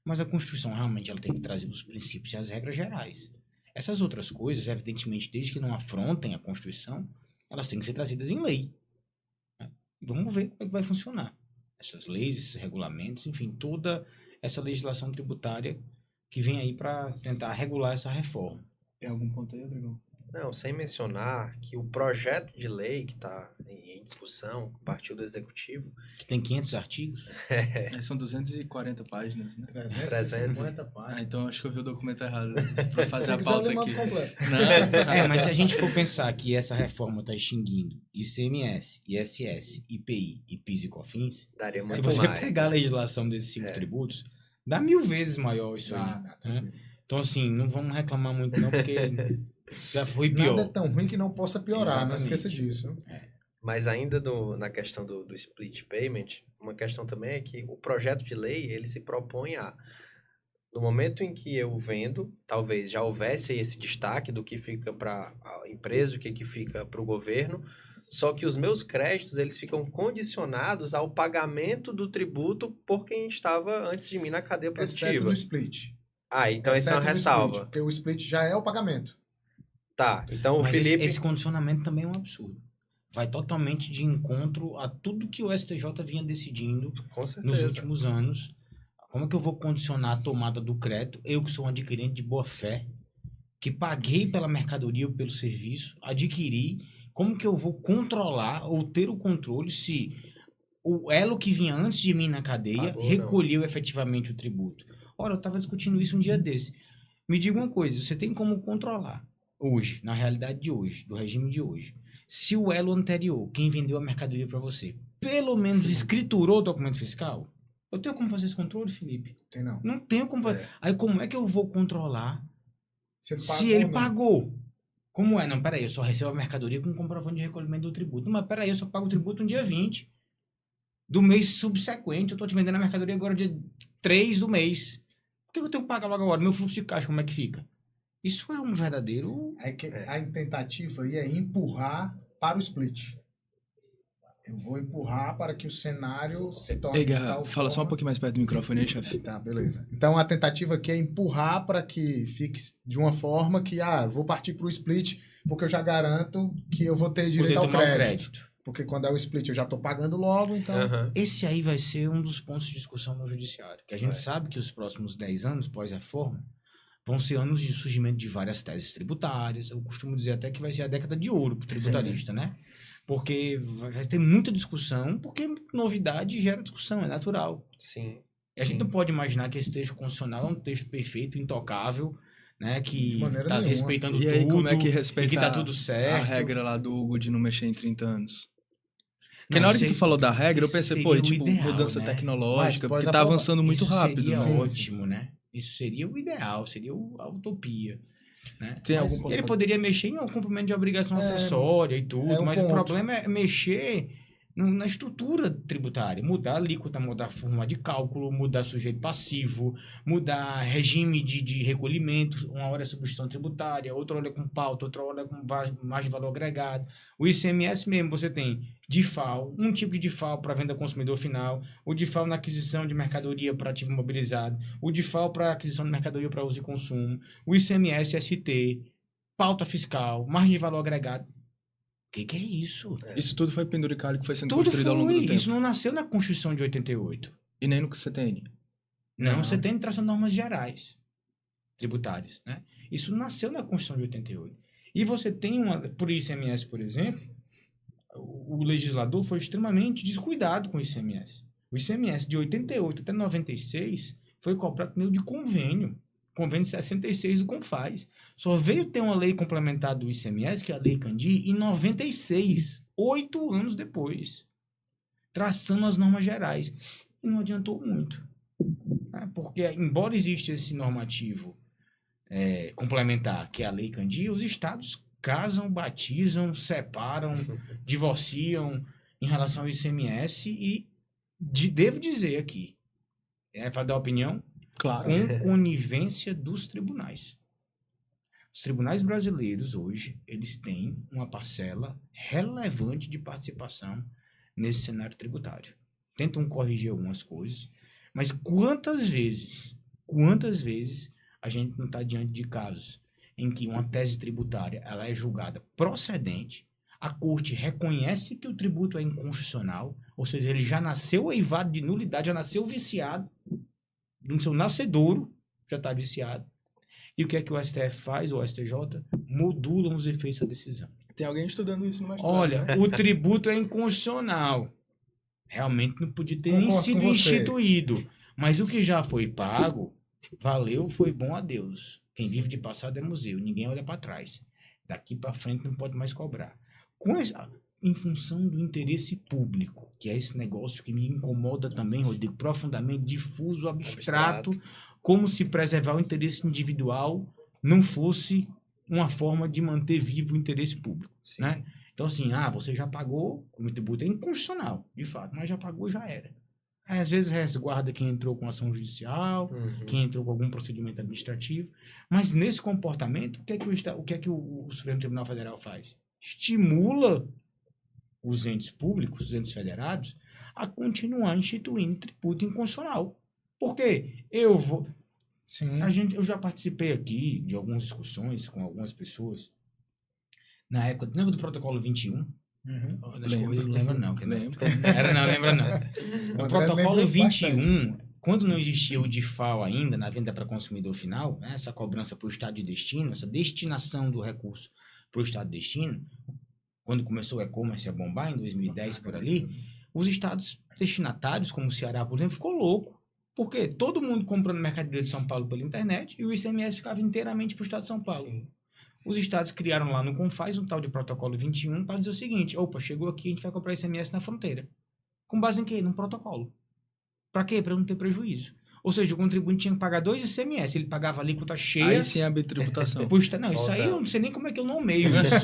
Mas a Constituição realmente ela tem que trazer os princípios e as regras gerais. Essas outras coisas, evidentemente, desde que não afrontem a Constituição, elas têm que ser trazidas em lei. Né? E vamos ver como é que vai funcionar. Essas leis, esses regulamentos, enfim, toda essa legislação tributária que vem aí para tentar regular essa reforma. Tem algum ponto aí, Rodrigo? Não, sem mencionar que o projeto de lei que está em discussão, partiu do Executivo, Que tem 500 artigos. São 240 páginas, né? 350 Ah, páginas. então acho que eu vi o documento errado para fazer Se a quiser, eu pauta lhe aqui. mando completo. Não, Mas se a gente for pensar que essa reforma está extinguindo ICMS, ISS, IPI e PIS e COFINS, daria se muito você mais. pegar a legislação desses 5 tributos, dá 1000 vezes maior isso aí. Dá, né? tranquilo. Então, assim, não vamos reclamar muito não, porque já foi pior. Nada é tão ruim que não possa piorar, não Exatamente. esqueça disso. Mas ainda na questão do split payment, uma questão também é que o projeto de lei, ele se propõe no momento em que eu vendo, talvez já houvesse esse destaque do que fica para a empresa, o que fica para o governo, só que os meus créditos, eles ficam condicionados ao pagamento do tributo por quem estava antes de mim na cadeia Exceto produtiva. no split. Ah, então essa é uma Exceto no ressalva. split, porque o split já é o pagamento. Tá, então o Mas Felipe... esse condicionamento também é um absurdo. Vai totalmente de encontro a tudo que o STJ vinha decidindo Com nos certeza. últimos anos. Como é que eu vou condicionar a tomada do crédito? Eu que sou um adquirente de boa fé, que paguei pela mercadoria ou pelo serviço, adquiri, como que eu vou controlar ou ter o controle se o elo que vinha antes de mim na cadeia Pagou, não. recolheu efetivamente o tributo? Ora, eu estava discutindo isso um dia desse. Me diga uma coisa, você tem como controlar hoje, na realidade de hoje, do regime de hoje, se o elo anterior, quem vendeu a mercadoria para você, pelo menos escriturou o documento fiscal? Eu tenho como fazer esse controle, Felipe? Tem não. Não tenho como fazer. Aí como é que eu vou controlar se ou ele não. pagou? Como é? Não, peraí, eu só recebo a mercadoria com comprovante de recolhimento do tributo. Não, mas peraí, eu só pago o tributo no dia 20 do mês subsequente. Eu tô te vendendo a mercadoria agora dia 3 do mês. Por que eu tenho que pagar logo agora? Meu fluxo de caixa, como é que fica? Isso é um verdadeiro... A tentativa aí é empurrar para o split. Eu vou empurrar para que o cenário se torne Ei, de Guerra, tal fala só um forma- pouquinho mais perto do microfone aí, chefe. Tá, beleza. Então a tentativa aqui é empurrar para que fique de uma forma que, vou partir para o split, porque eu já garanto que eu vou ter direito Poder ao tomar o crédito. crédito. Porque quando é o split eu já estou pagando logo, então. Aham. Esse aí vai ser um dos pontos de discussão no judiciário. Que a gente Vai. sabe que os próximos 10 anos pós-reforma vão ser anos de surgimento de várias teses tributárias. Eu costumo dizer até que vai ser a década de ouro para o tributarista, né? Porque vai ter muita discussão, porque novidade gera discussão, é natural. Sim. E a gente não pode imaginar que esse texto constitucional é um texto perfeito, intocável, né? De Que maneira está nenhuma. respeitando E aí, tudo, como é que e respeita que tá tudo certo. a regra lá do Hugo de não mexer em 30 anos? Porque Não, na hora que isso tu falou da regra, eu isso pensei, seria pô, o tipo, ideal, mudança né? tecnológica, Mas porque pode tá aprovar. avançando muito Isso rápido. seria né? ótimo, né? Isso seria o ideal, seria a utopia. Né? Tem Mas algum ponto Ele pra- poderia mexer em um cumprimento de obrigação acessória e tudo, é um mas o ponto. problema é mexer na estrutura tributária, mudar a alíquota, mudar a forma de cálculo, mudar sujeito passivo, mudar regime de recolhimento, uma hora é substituição tributária, outra hora é com pauta, outra hora é com margem de valor agregado. O ICMS mesmo, você tem DIFAL, um tipo de DIFAL para venda ao consumidor final, o DIFAL na aquisição de mercadoria para ativo imobilizado, o DIFAL para aquisição de mercadoria para uso e consumo, o ICMS ST, pauta fiscal, margem de valor agregado. O que é isso? Isso tudo foi penduricalho que foi sendo Tudo construído ao longo do foi. tempo. Isso não nasceu na Constituição de 88. E nem no CTN. Não, Não. você tem traçando normas gerais tributárias, né? Isso nasceu na Constituição de 88. E você tem por ICMS, por exemplo, o legislador foi extremamente descuidado com o ICMS. O ICMS de 88 até 96 foi cobrado por meio de convênio 66 do CONFAS. Só veio ter uma lei complementar do ICMS, que é a Lei Candir, em 96, 8 anos depois, traçando as normas gerais. E não adiantou muito. Né? Porque, embora exista esse normativo complementar, que é a Lei Candir, os estados casam, batizam, separam, divorciam em relação ao ICMS e devo dizer aqui, para dar opinião, Claro. com conivência dos tribunais. Os tribunais brasileiros hoje, eles têm uma parcela relevante de participação nesse cenário tributário. Tentam corrigir algumas coisas, mas quantas vezes a gente não está diante de casos em que uma tese tributária ela é julgada procedente, a corte reconhece que o tributo é inconstitucional, ou seja, ele já nasceu eivado de nulidade, já nasceu viciado, no seu nascedouro já está viciado. E o que é que o STF faz, ou o STJ? Modulam os efeitos da decisão. Tem alguém estudando isso no mestrado. Olha, né? o tributo é inconstitucional. Realmente não podia ter nem Concordo sido com você. instituído. Mas o que já foi pago, valeu, foi bom a Deus. Quem vive de passado é museu, ninguém olha para trás. Daqui para frente não pode mais cobrar. Em função do interesse público, que é esse negócio que me incomoda também, Rodrigo, profundamente difuso, abstrato, como se preservar o interesse individual não fosse uma forma de manter vivo o interesse público, né? Então, assim, você já pagou, como tributo é inconstitucional, de fato, mas já pagou, já era. Aí, às vezes, resguarda quem entrou com ação judicial, quem entrou com algum procedimento administrativo, mas nesse comportamento, o que é que o Supremo Tribunal Federal faz? Estimula os entes públicos, os entes federados, a continuar instituindo tributo inconstitucional. Por quê? Sim. Eu já participei aqui de algumas discussões com algumas pessoas. Na época, lembra do protocolo 21? Uhum. Acho que o Rodrigo não lembra, não. Lembro. Lembra não. O André protocolo lembrou 21, quando não existia o DIFAL ainda, na venda para consumidor final, né, essa cobrança para o estado de destino, essa destinação do recurso para o estado de destino, quando começou o e-commerce a bombar, em 2010 por ali, os estados destinatários, como o Ceará, por exemplo, ficou louco. Porque todo mundo comprando mercadoria de São Paulo pela internet e o ICMS ficava inteiramente para o estado de São Paulo. Sim. Os estados criaram lá no Confaz um tal de protocolo 21 para dizer o seguinte: opa, chegou aqui, a gente vai comprar ICMS na fronteira. Com base em quê? Num protocolo. Para quê? Para não ter prejuízo. Ou seja, o contribuinte tinha que pagar 2 ICMS, ele pagava a alíquota cheia. Aí sim abre tributação. Não, isso aí eu não sei nem como é que eu nomeio isso.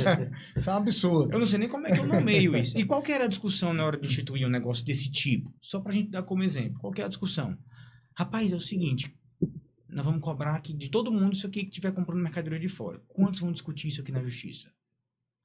Isso é um absurdo. Eu não sei nem como é que eu nomeio isso. E qual que era a discussão na hora de instituir um negócio desse tipo? Só pra gente dar como exemplo. Qual que é a discussão? Rapaz, é o seguinte, nós vamos cobrar aqui de todo mundo isso aqui que estiver comprando mercadoria de fora. Quantos vão discutir isso aqui na justiça?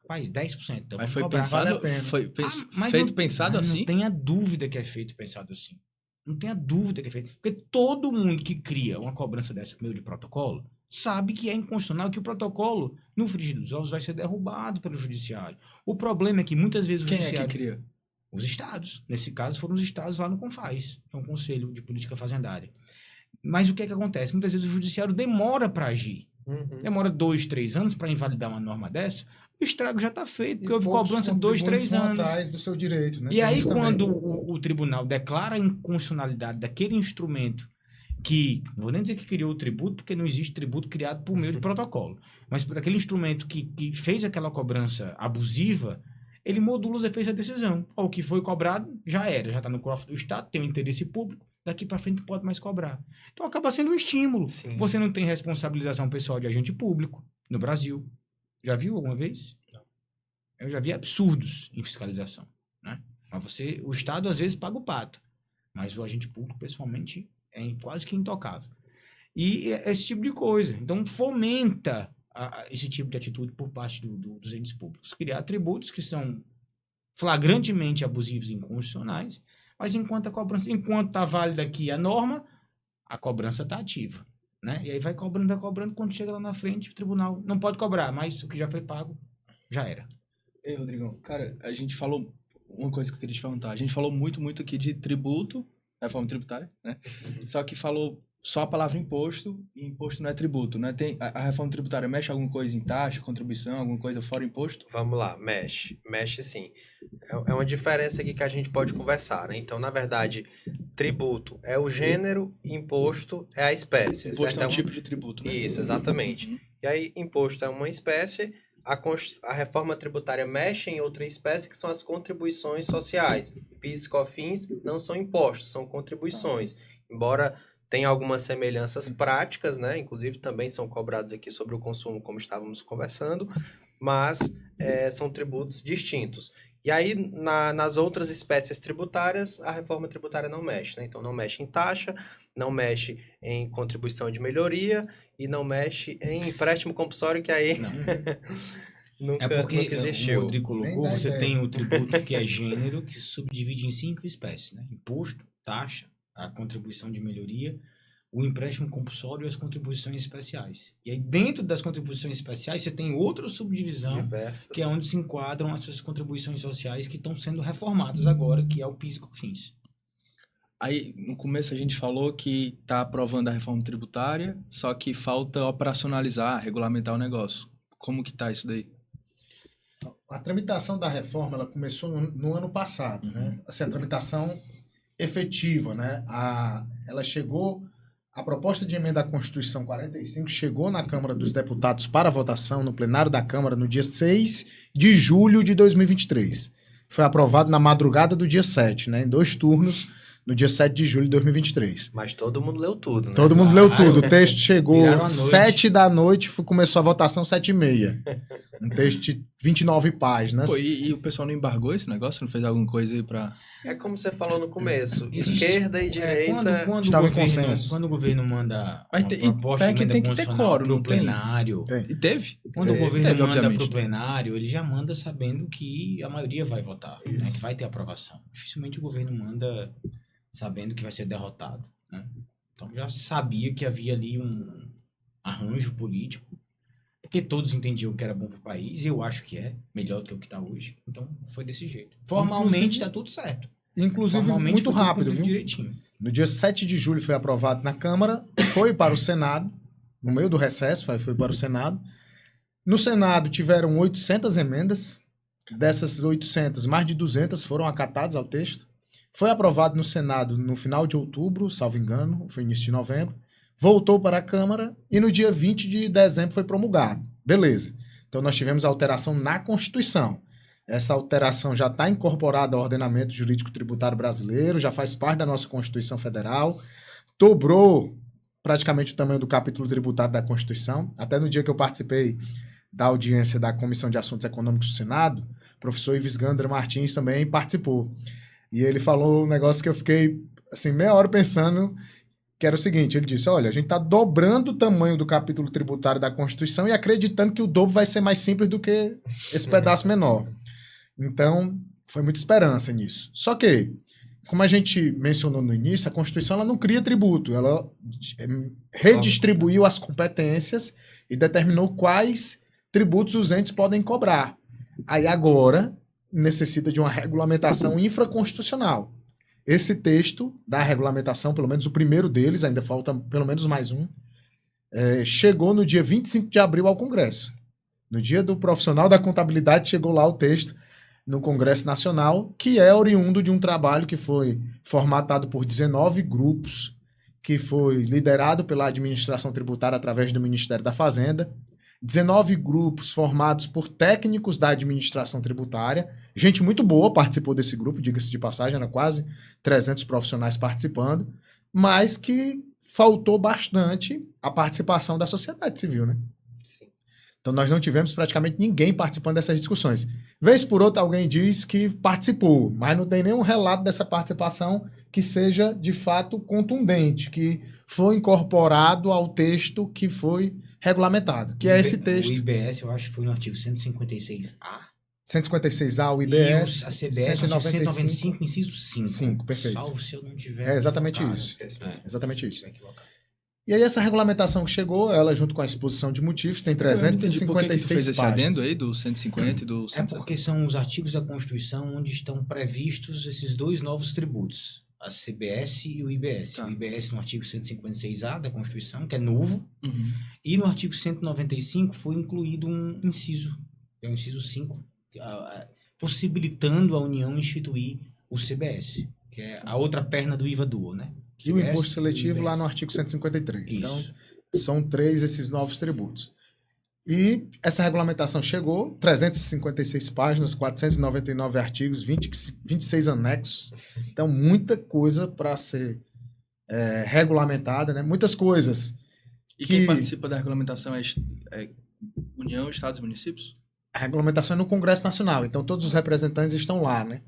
Rapaz, 10%. Então Mas vamos foi cobrar. pensado, vale a pena. foi Mas feito não- pensado mas assim? Não tenha dúvida que é feito pensado assim. Não tenha dúvida que é feito. Porque todo mundo que cria uma cobrança dessa meio de protocolo sabe que é inconstitucional, que o protocolo, no frigir dos ovos, vai ser derrubado pelo judiciário. O problema é que muitas vezes o Quem é judiciário... que cria? Os estados. Nesse caso, foram os estados lá no Confaz. É um conselho de política fazendária. Mas o que é que acontece? Muitas vezes o judiciário demora para agir. Demora 2, 3 anos para invalidar uma norma dessa. O estrago já está feito, porque houve poucos cobrança de 2, 3 contribuintes vão anos. atrás do seu direito, né? E Tem aí, isso também. quando o tribunal declara a inconstitucionalidade daquele instrumento que, não vou nem dizer que criou o tributo, porque não existe tributo criado por meio de protocolo, mas por aquele instrumento que fez aquela cobrança abusiva, ele modula os efeitos da decisão. O que foi cobrado já era, já está no cofre do Estado, tem um interesse público, daqui para frente não pode mais cobrar. Então acaba sendo um estímulo. Sim. Você não tem responsabilização pessoal de agente público no Brasil. Já viu alguma vez? Não. Eu já vi absurdos em fiscalização, né? Mas o Estado às vezes paga o pato, mas o agente público, pessoalmente, é quase que intocável. E é esse tipo de coisa. Então fomenta esse tipo de atitude por parte dos entes públicos. Criar tributos que são flagrantemente abusivos e inconstitucionais, mas enquanto está válida aqui a norma, a cobrança está ativa, né? E aí vai cobrando, quando chega lá na frente, o tribunal não pode cobrar, mas o que já foi pago, já era. Ei, Rodrigão, cara, a gente falou uma coisa que eu queria te perguntar. A gente falou muito aqui de tributo, reforma tributária, né? Só que falou só a palavra imposto, e imposto não é tributo, né? A reforma tributária mexe alguma coisa em taxa, contribuição, alguma coisa fora imposto? Vamos lá, mexe sim. É uma diferença aqui que a gente pode conversar, né? Então, na verdade, tributo é o gênero, imposto é a espécie. Imposto certo? é um tipo de tributo, né? Isso, exatamente. Uhum. E aí, imposto é uma espécie, a reforma tributária mexe em outra espécie, que são as contribuições sociais. PIS e COFINS não são impostos, são contribuições. Embora tenha algumas semelhanças práticas, né? Inclusive também são cobrados aqui sobre o consumo, como estávamos conversando, mas são tributos distintos. E aí, nas outras espécies tributárias, a reforma tributária não mexe, né? Então, não mexe em taxa, não mexe em contribuição de melhoria e não mexe em empréstimo compulsório, que aí Não. nunca, É porque nunca o existiu. Rodrigo Nem colocou, dá você ideia. tem o tributo que é gênero, que se subdivide em 5 espécies, né? Imposto, taxa, a contribuição de melhoria, o empréstimo compulsório e as contribuições especiais. E aí, dentro das contribuições especiais, você tem outra subdivisão, Diversas. que é onde se enquadram essas contribuições sociais que estão sendo reformadas agora, que é o PIS e COFINS. Aí, no começo, a gente falou que está aprovando a reforma tributária, só que falta operacionalizar, regulamentar o negócio. Como que tá isso daí? A tramitação da reforma ela começou no ano passado, né? Assim, a tramitação efetiva, né? Ela chegou, a proposta de emenda à Constituição 45 chegou na Câmara dos Deputados para votação no plenário da Câmara no dia 6 de julho de 2023. Foi aprovado na madrugada do dia 7, né? Em 2 turnos, no dia 7 de julho de 2023. Mas todo mundo leu tudo, né? Todo mundo leu tudo. O texto Viraram chegou a noite. 7 da noite, começou a votação 7h30. Um texto de 29 páginas. Pô, e o pessoal não embargou esse negócio? Não fez alguma coisa aí pra... É como você falou no começo, Existe- esquerda e direita... Quando estava em o governo, consenso. quando o governo manda Mas uma tem- proposta é de que emenda tem que ter constitucional quórum, pro não tem? plenário, Tem. E teve? quando o governo Teve, manda obviamente. pro plenário, ele já manda sabendo que a maioria vai votar, né, que vai ter aprovação. Dificilmente o governo manda sabendo que vai ser derrotado, né? Então já sabia que havia ali um arranjo político, porque todos entendiam que era bom pro país, e eu acho que é melhor do que o que está hoje. Então foi desse jeito. Formalmente Inclusive- está tudo certo. Inclusive, Formalmente muito foi tudo rápido, cumprido viu? direitinho. No dia 7 de julho foi aprovado na Câmara, foi para o Senado, no meio do recesso, foi para o Senado. No Senado tiveram 800 emendas, dessas 800, mais de 200 foram acatadas ao texto. Foi aprovado no Senado no final de outubro, salvo engano, foi início de novembro. Voltou para a Câmara e no dia 20 de dezembro foi promulgado. Beleza. Então nós tivemos a alteração na Constituição. Essa alteração já está incorporada ao ordenamento jurídico tributário brasileiro, já faz parte da nossa Constituição Federal, dobrou praticamente o tamanho do capítulo tributário da Constituição. Até no dia que eu participei da audiência da Comissão de Assuntos Econômicos do Senado, o professor Ives Gander Martins também participou. E ele falou um negócio que eu fiquei assim, meia hora pensando, que era o seguinte, ele disse, olha, a gente está dobrando o tamanho do capítulo tributário da Constituição e acreditando que o dobro vai ser mais simples do que esse pedaço menor. Então, foi muita esperança nisso. Só que, como a gente mencionou no início, a Constituição ela não cria tributo, ela redistribuiu as competências e determinou quais tributos os entes podem cobrar. Aí agora necessita de uma regulamentação infraconstitucional. Esse texto da regulamentação, pelo menos o primeiro deles, ainda falta pelo menos mais um, chegou no dia 25 de abril ao Congresso. No dia do profissional da contabilidade chegou lá o texto no Congresso Nacional, que é oriundo de um trabalho que foi formatado por 19 grupos, que foi liderado pela administração tributária através do Ministério da Fazenda, 19 grupos formados por técnicos da administração tributária, gente muito boa participou desse grupo, diga-se de passagem, eram quase 300 profissionais participando, mas que faltou bastante a participação da sociedade civil, né? Então nós não tivemos praticamente ninguém participando dessas discussões. Vez por outra alguém diz que participou, mas não tem nenhum relato dessa participação que seja de fato contundente, que foi incorporado ao texto que foi regulamentado, que é esse texto. O IBS, eu acho que foi no artigo 156A. 156A, o E IBS, a CBS, 195, inciso 5. 5, perfeito. Salvo se eu não tiver. É exatamente equivocado. isso. É, Exatamente isso. tiver equivocado. E aí essa regulamentação que chegou, ela junto com a exposição de motivos, tem Eu não entendi por que que tu 356 fez esse adendo páginas. aí do 150 e do É 160? porque são os artigos da Constituição onde estão previstos esses dois novos tributos, a CBS e o IBS. Tá. O IBS no artigo 156A da Constituição, que é novo, Uhum. e no artigo 195 foi incluído um inciso, é o inciso 5, possibilitando a União instituir o CBS, que é a outra perna do IVA duo, né? E o CBS imposto seletivo IBS. lá no artigo 153. Isso. Então, são 3 esses novos tributos. E essa regulamentação chegou, 356 páginas, 499 artigos, 26 anexos. Então, muita coisa para ser regulamentada, né? Muitas coisas. E Que- quem participa da regulamentação é União, Estados e Municípios? A regulamentação é no Congresso Nacional, então todos os representantes estão lá, né?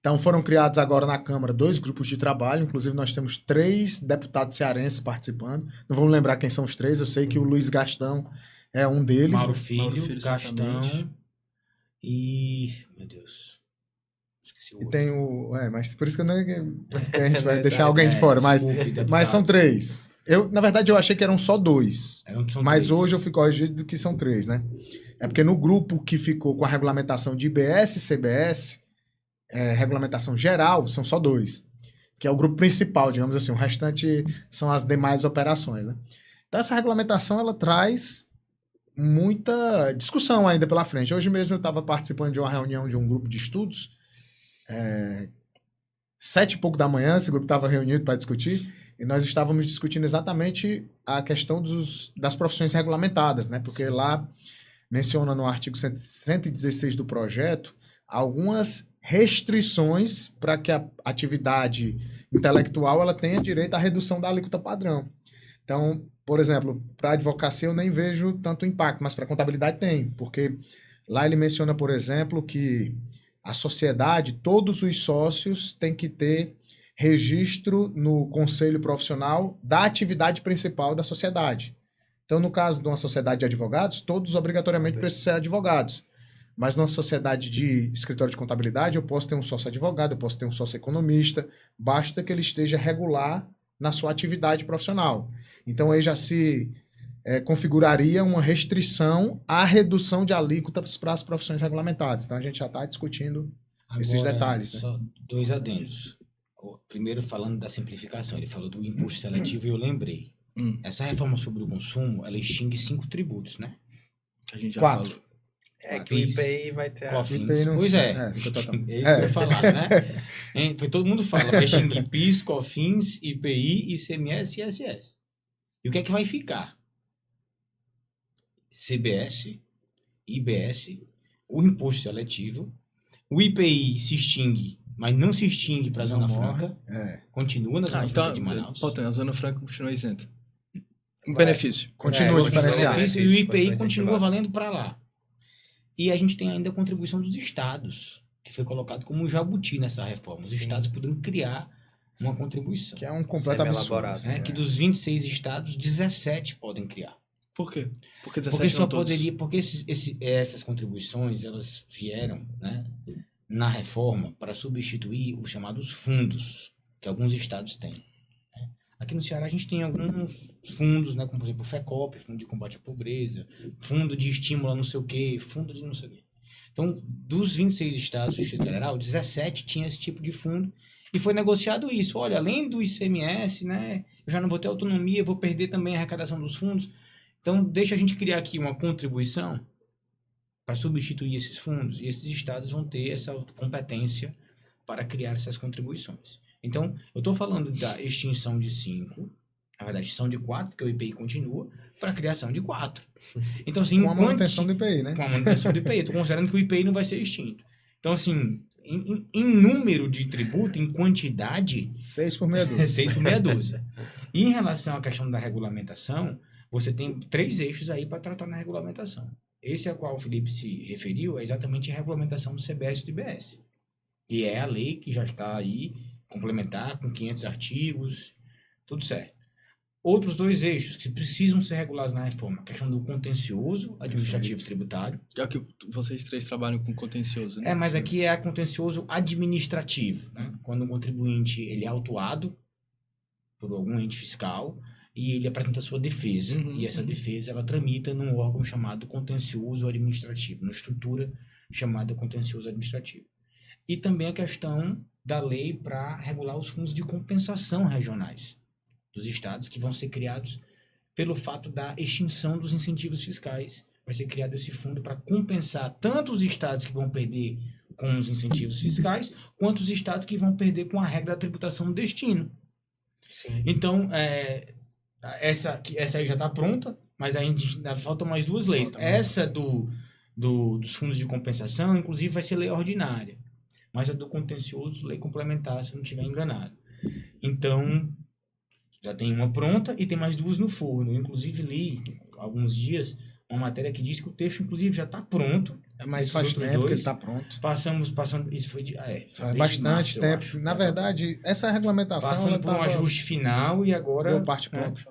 Então foram criados agora na Câmara 2 grupos de trabalho, inclusive nós temos 3 deputados cearenses participando. Não vamos lembrar quem são os 3, eu sei que o Luiz Gastão é um deles. Mauro Filho, exatamente. Gastão e... Meu Deus. Esqueci o E outro. tem o... mas por isso que, que a gente vai Exato, deixar alguém de fora, mas Desculpe, são deputado. 3. Na verdade, eu achei que eram só 2. São Mas 3. hoje eu fui corrigido que são 3, né? É porque no grupo que ficou com a regulamentação de IBS e CBS, regulamentação geral, são só 2. Que é o grupo principal, digamos assim. O restante são as demais operações, né? Então, essa regulamentação, ela traz muita discussão ainda pela frente. Hoje mesmo eu estava participando de uma reunião de um grupo de estudos, 7 e pouco da manhã, esse grupo estava reunido para discutir, e nós estávamos discutindo exatamente a questão das profissões regulamentadas, né? Porque lá menciona no artigo 116 do projeto algumas restrições para que a atividade intelectual ela tenha direito à redução da alíquota padrão. Então, por exemplo, para a advocacia eu nem vejo tanto impacto, mas para a contabilidade tem, porque lá ele menciona, por exemplo, que a sociedade, todos os sócios têm que ter registro no conselho profissional da atividade principal da sociedade. Então, no caso de uma sociedade de advogados, todos obrigatoriamente precisam ser advogados. Mas numa sociedade de escritório de contabilidade, eu posso ter um sócio advogado, eu posso ter um sócio economista, basta que ele esteja regular na sua atividade profissional. Então, aí já se configuraria uma restrição à redução de alíquotas para as profissões regulamentadas. Então, a gente já está discutindo esses detalhes, né? Só 2 adendos. Primeiro, falando da simplificação, ele falou do imposto seletivo e eu lembrei. Essa reforma sobre o consumo, ela extingue 5 tributos, né? A gente já 4. falou. É que o IPI vai ter COFINS. IPI não- Pois é. é, fica totalmente- É isso que eu ia falar, né? Foi todo mundo fala, vai extinguir PIS, COFINS, IPI, ICMS e ISS. E o que é que vai ficar? CBS, IBS, o imposto seletivo, o IPI se extingue, mas não se extingue para a Zona Franca, continua na Zona Franca de Manaus. Importante, a Zona Franca continua isenta. Um benefício. Continua diferenciado. E o IPI continua valendo para lá. E a gente tem ainda a contribuição dos estados, que foi colocado como um jabuti nessa reforma. Os estados poderiam criar uma contribuição. Que é um completo absurdo. Semi-elaborado, né? Que dos 26 estados, 17 podem criar. Por quê? Porque 17 Porque só não todos. poderia, porque essas contribuições, elas vieram, né, na reforma para substituir os chamados fundos que alguns estados têm. Né? Aqui no Ceará a gente tem alguns fundos, né, como por exemplo o FECOP, Fundo de Combate à Pobreza, Fundo de Estímulo a não sei o quê, Fundo de não sei o quê. Então, dos 26 estados do Distrito Federal, 17 tinha esse tipo de fundo e foi negociado isso. Olha, além do ICMS, né, eu já não vou ter autonomia, vou perder também a arrecadação dos fundos. Então, deixa a gente criar aqui uma contribuição para substituir esses fundos e esses estados vão ter essa competência para criar essas contribuições. Então, eu estou falando da extinção de 5, na verdade, extinção de 4, porque o IPI continua, para a criação de 4. Então, assim, Com a manutenção do IPI, né? com a manutenção do IPI. Estou considerando que o IPI não vai ser extinto. Então, assim, em número de tributo, em quantidade, 6 por meia dúzia. 6 por meia dúzia. E em relação à questão da regulamentação, você tem 3 eixos aí para tratar na regulamentação. Esse a qual o Felipe se referiu é exatamente a regulamentação do CBS e do IBS. Que é a lei que já está aí, complementar, com 500 artigos, tudo certo. Outros 2 eixos que precisam ser regulados na reforma, a questão do contencioso administrativo tributário. Já que vocês 3 trabalham com contencioso, né? Mas aqui é contencioso administrativo, né? Quando o contribuinte ele é autuado por algum ente fiscal e ele apresenta sua defesa, e essa defesa ela tramita num órgão chamado contencioso administrativo, numa estrutura chamada contencioso administrativo. E também a questão da lei para regular os fundos de compensação regionais dos estados que vão ser criados pelo fato da extinção dos incentivos fiscais. Vai ser criado esse fundo para compensar tanto os estados que vão perder com os incentivos fiscais, quanto os estados que vão perder com a regra da tributação do destino. Sim. Então, essa aí já está pronta, mas ainda faltam mais 2 leis. Essa dos fundos de compensação, inclusive, vai ser lei ordinária. Mas a do contencioso, lei complementar, se eu não estiver enganado. Então, já tem uma pronta e tem mais 2 no forno. Eu, inclusive, li há alguns dias uma matéria que diz que o texto, inclusive, já está pronto. Mas Esses faz outros tempo que dois, ele está pronto. Passando, isso foi de... Faz desde bastante março, eu tempo. acho. Na verdade, essa regulamentação Passando ela por um tava ajuste final e agora... boa parte né, pronta.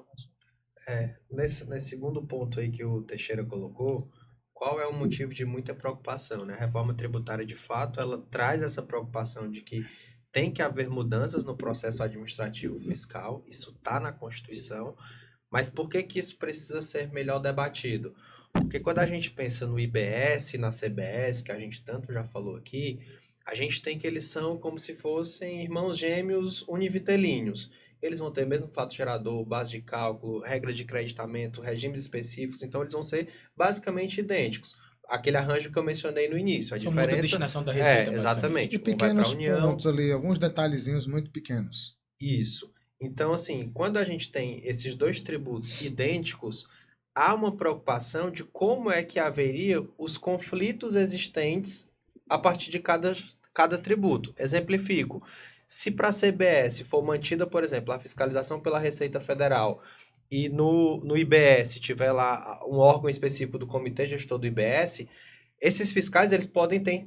Nesse segundo ponto aí que o Teixeira colocou, qual é o motivo de muita preocupação, né? A reforma tributária, de fato, ela traz essa preocupação de que tem que haver mudanças no processo administrativo fiscal, isso está na Constituição, mas por que que isso precisa ser melhor debatido? Porque quando a gente pensa no IBS, na CBS, que a gente tanto já falou aqui, a gente tem que eles são como se fossem irmãos gêmeos univitelíneos. Eles vão ter o mesmo fato gerador, base de cálculo, regras de creditamento, regimes específicos, então eles vão ser basicamente idênticos. Aquele arranjo que eu mencionei no início, a só muda a diferença... destinação da receita, exatamente. E Um vai para a pequenos União, pontos ali, alguns detalhezinhos muito pequenos. isso. Então, assim, quando a gente tem esses dois tributos idênticos, há uma preocupação de como é que haveria os conflitos existentes a partir de cada tributo. Exemplifico. Se para a CBS for mantida, por exemplo, a fiscalização pela Receita Federal e no IBS tiver lá um órgão específico do Comitê Gestor do IBS, esses fiscais eles podem ter...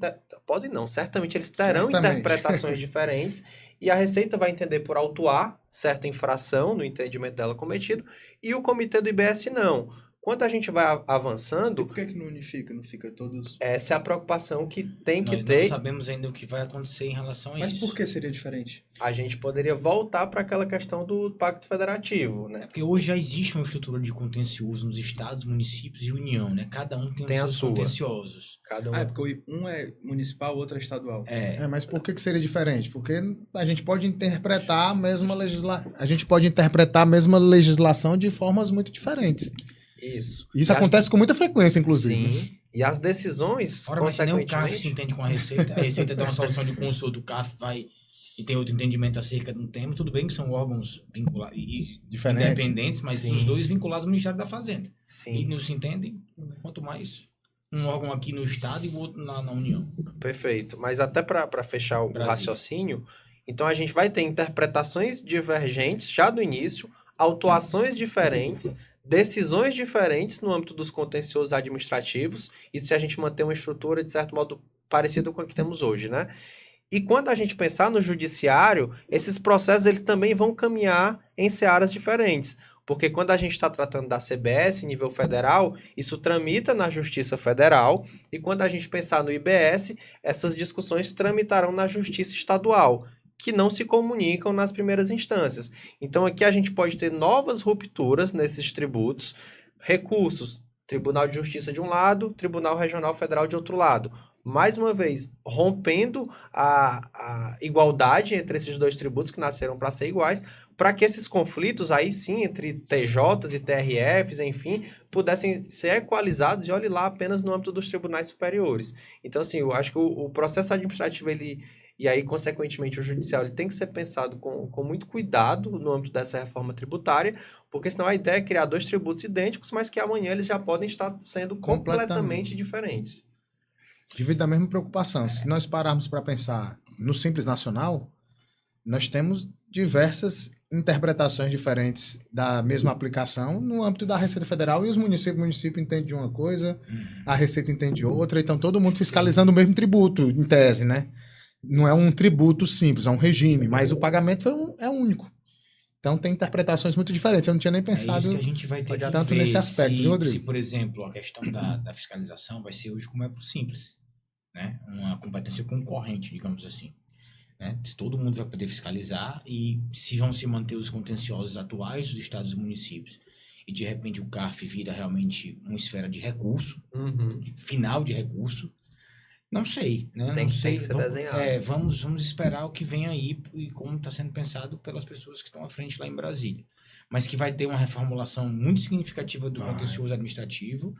Podem não, certamente eles terão Certamente. interpretações diferentes e a Receita vai entender por autuar certa infração no entendimento dela cometido e o Comitê do IBS não. Quando a gente vai avançando, Por que não unifica? Não fica todos... essa é a preocupação que tem que Nós ter. não sabemos ainda o que vai acontecer em relação a Mas isso. por que seria diferente? A gente poderia voltar para aquela questão do Pacto Federativo, né? Porque hoje já existe uma estrutura de contencioso nos estados, municípios e União, né? Cada um tem Tem a os seus sua. contenciosos. Cada um. Ah, é porque um é municipal, o outro é estadual. Mas por que seria diferente? Porque a gente pode interpretar a mesma legislação de formas muito diferentes. Isso. Isso E acontece com muita frequência, inclusive. né? Sim. E as decisões, Ora, mas se nem o CAF se consequentemente... entende com a Receita dá uma solução de consulta, o CAF vai e tem outro entendimento acerca de um tema, tudo bem que são órgãos vinculados e Diferente. independentes, mas Sim. os dois vinculados ao Ministério da Fazenda. E Sim, não se entendem, quanto mais um órgão aqui no Estado e o outro na União. perfeito. Mas até para fechar o Brasil. raciocínio, então a gente vai ter interpretações divergentes já do início, autuações diferentes, decisões diferentes no âmbito dos contenciosos administrativos, isso se a gente manter uma estrutura, de certo modo, parecida com a que temos hoje, né? E quando a gente pensar no judiciário, esses processos eles também vão caminhar em searas diferentes. Porque quando a gente está tratando da CBS em nível federal, isso tramita na Justiça Federal, e quando a gente pensar no IBS, essas discussões tramitarão na Justiça Estadual, que não se comunicam nas primeiras instâncias. Então aqui a gente pode ter novas rupturas nesses tributos, recursos, Tribunal de Justiça de um lado, Tribunal Regional Federal de outro lado. Mais uma vez, rompendo a igualdade entre esses dois tributos que nasceram para ser iguais, para que esses conflitos, aí sim, entre TJs e TRFs, enfim, pudessem ser equalizados e olhe lá apenas no âmbito dos tribunais superiores. Então, assim, eu acho que o processo administrativo, e aí, consequentemente, o judicial ele tem que ser pensado com muito cuidado no âmbito dessa reforma tributária, porque senão a ideia é criar dois tributos idênticos, mas que amanhã eles já podem estar sendo completamente diferentes. Devido à mesma preocupação. Se nós pararmos para pensar no Simples Nacional, nós temos diversas interpretações diferentes da mesma aplicação no âmbito da Receita Federal e o município entende de uma coisa, a Receita entende de outra, então todo mundo fiscalizando o mesmo tributo, em tese, né? Não é um tributo simples, é um regime, mas o pagamento é único. Então tem interpretações muito diferentes. Eu não tinha nem É isso pensado que a gente vai ter que tanto ver nesse aspecto, viu, Rodrigo? se, por exemplo, a questão da fiscalização vai ser hoje como é pro Simples, né? Uma competência concorrente, digamos assim. Né? Se todo mundo vai poder fiscalizar e se vão se manter os contenciosos atuais dos estados e municípios e de repente o CARF vira realmente uma esfera de recurso, final de recurso, não sei, né? Tem Não que sei. ser desenhado. Vamos esperar o que vem aí e como está sendo pensado pelas pessoas que estão à frente lá em Brasília. Mas que vai ter uma reformulação muito significativa do contencioso administrativo,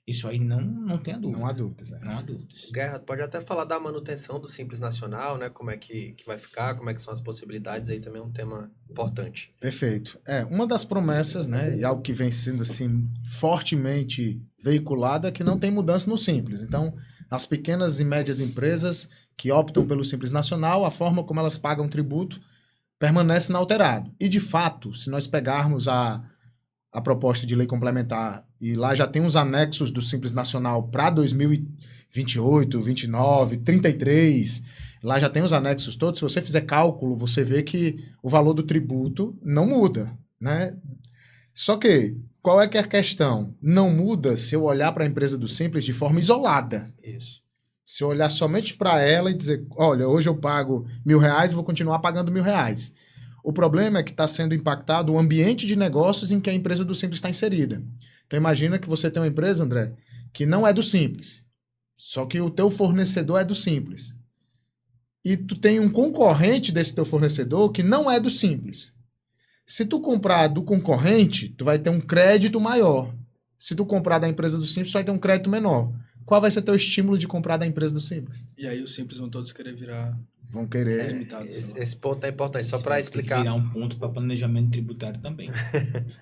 isso aí não tenha dúvida. Não há dúvidas. Não há dúvidas. Guerra, pode até falar da manutenção do Simples Nacional, né? Como é que vai ficar, como é que são as possibilidades, aí também é um tema importante. Perfeito. Uma das promessas, né, e algo que vem sendo assim fortemente veiculado é que não tem mudança no Simples. Então, as pequenas e médias empresas que optam pelo Simples Nacional, a forma como elas pagam tributo permanece inalterado. E, de fato, se nós pegarmos a proposta de lei complementar, e lá já tem os anexos do Simples Nacional para 2028, 29, 33, lá já tem os anexos todos. Se você fizer cálculo, você vê que o valor do tributo não muda, né? Só que, qual é que é a questão? Não muda se eu olhar para a empresa do Simples de forma isolada. Isso. Se eu olhar somente para ela e dizer, olha, hoje eu pago R$1.000 e vou continuar pagando R$1.000. O problema é que está sendo impactado o ambiente de negócios em que a empresa do Simples está inserida. Então imagina que você tem uma empresa, André, que não é do Simples, só que o teu fornecedor é do Simples. E tu tem um concorrente desse teu fornecedor que não é do Simples. Se tu comprar do concorrente, tu vai ter um crédito maior. Se tu comprar da empresa do Simples, tu vai ter um crédito menor. Qual vai ser teu estímulo de comprar da empresa do Simples? E aí os Simples vão todos querer virar Vão querer. limitados. sei lá. Esse ponto é importante, só Isso para vai ter que explicar. virar um ponto para planejamento tributário também.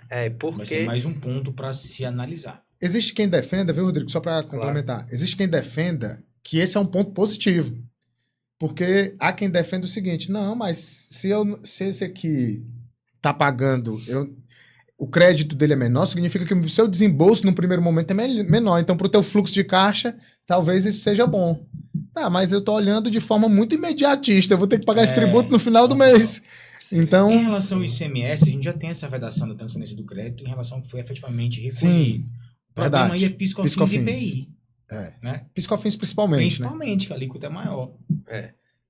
É, Vai ser porque mais um ponto para se analisar. Existe quem defenda, viu, Rodrigo? Só para complementar. Existe quem defenda que esse é um ponto positivo. Porque há quem defenda o seguinte: não, mas se esse aqui tá pagando, o crédito dele é menor, significa que o seu desembolso no primeiro momento é menor. Então, para o teu fluxo de caixa, talvez isso seja bom. Tá, mas eu tô olhando de forma muito imediatista. Eu vou ter que pagar esse tributo no final do mês. Então, Em relação ao ICMS, a gente já tem essa vedação da transferência do crédito em relação ao que foi efetivamente recolhido. O problema verdade. aí é PIS/COFINS e PIS/COFINS. IPI. É. Né? PIS/COFINS principalmente, né? Principalmente, que a alíquota é maior.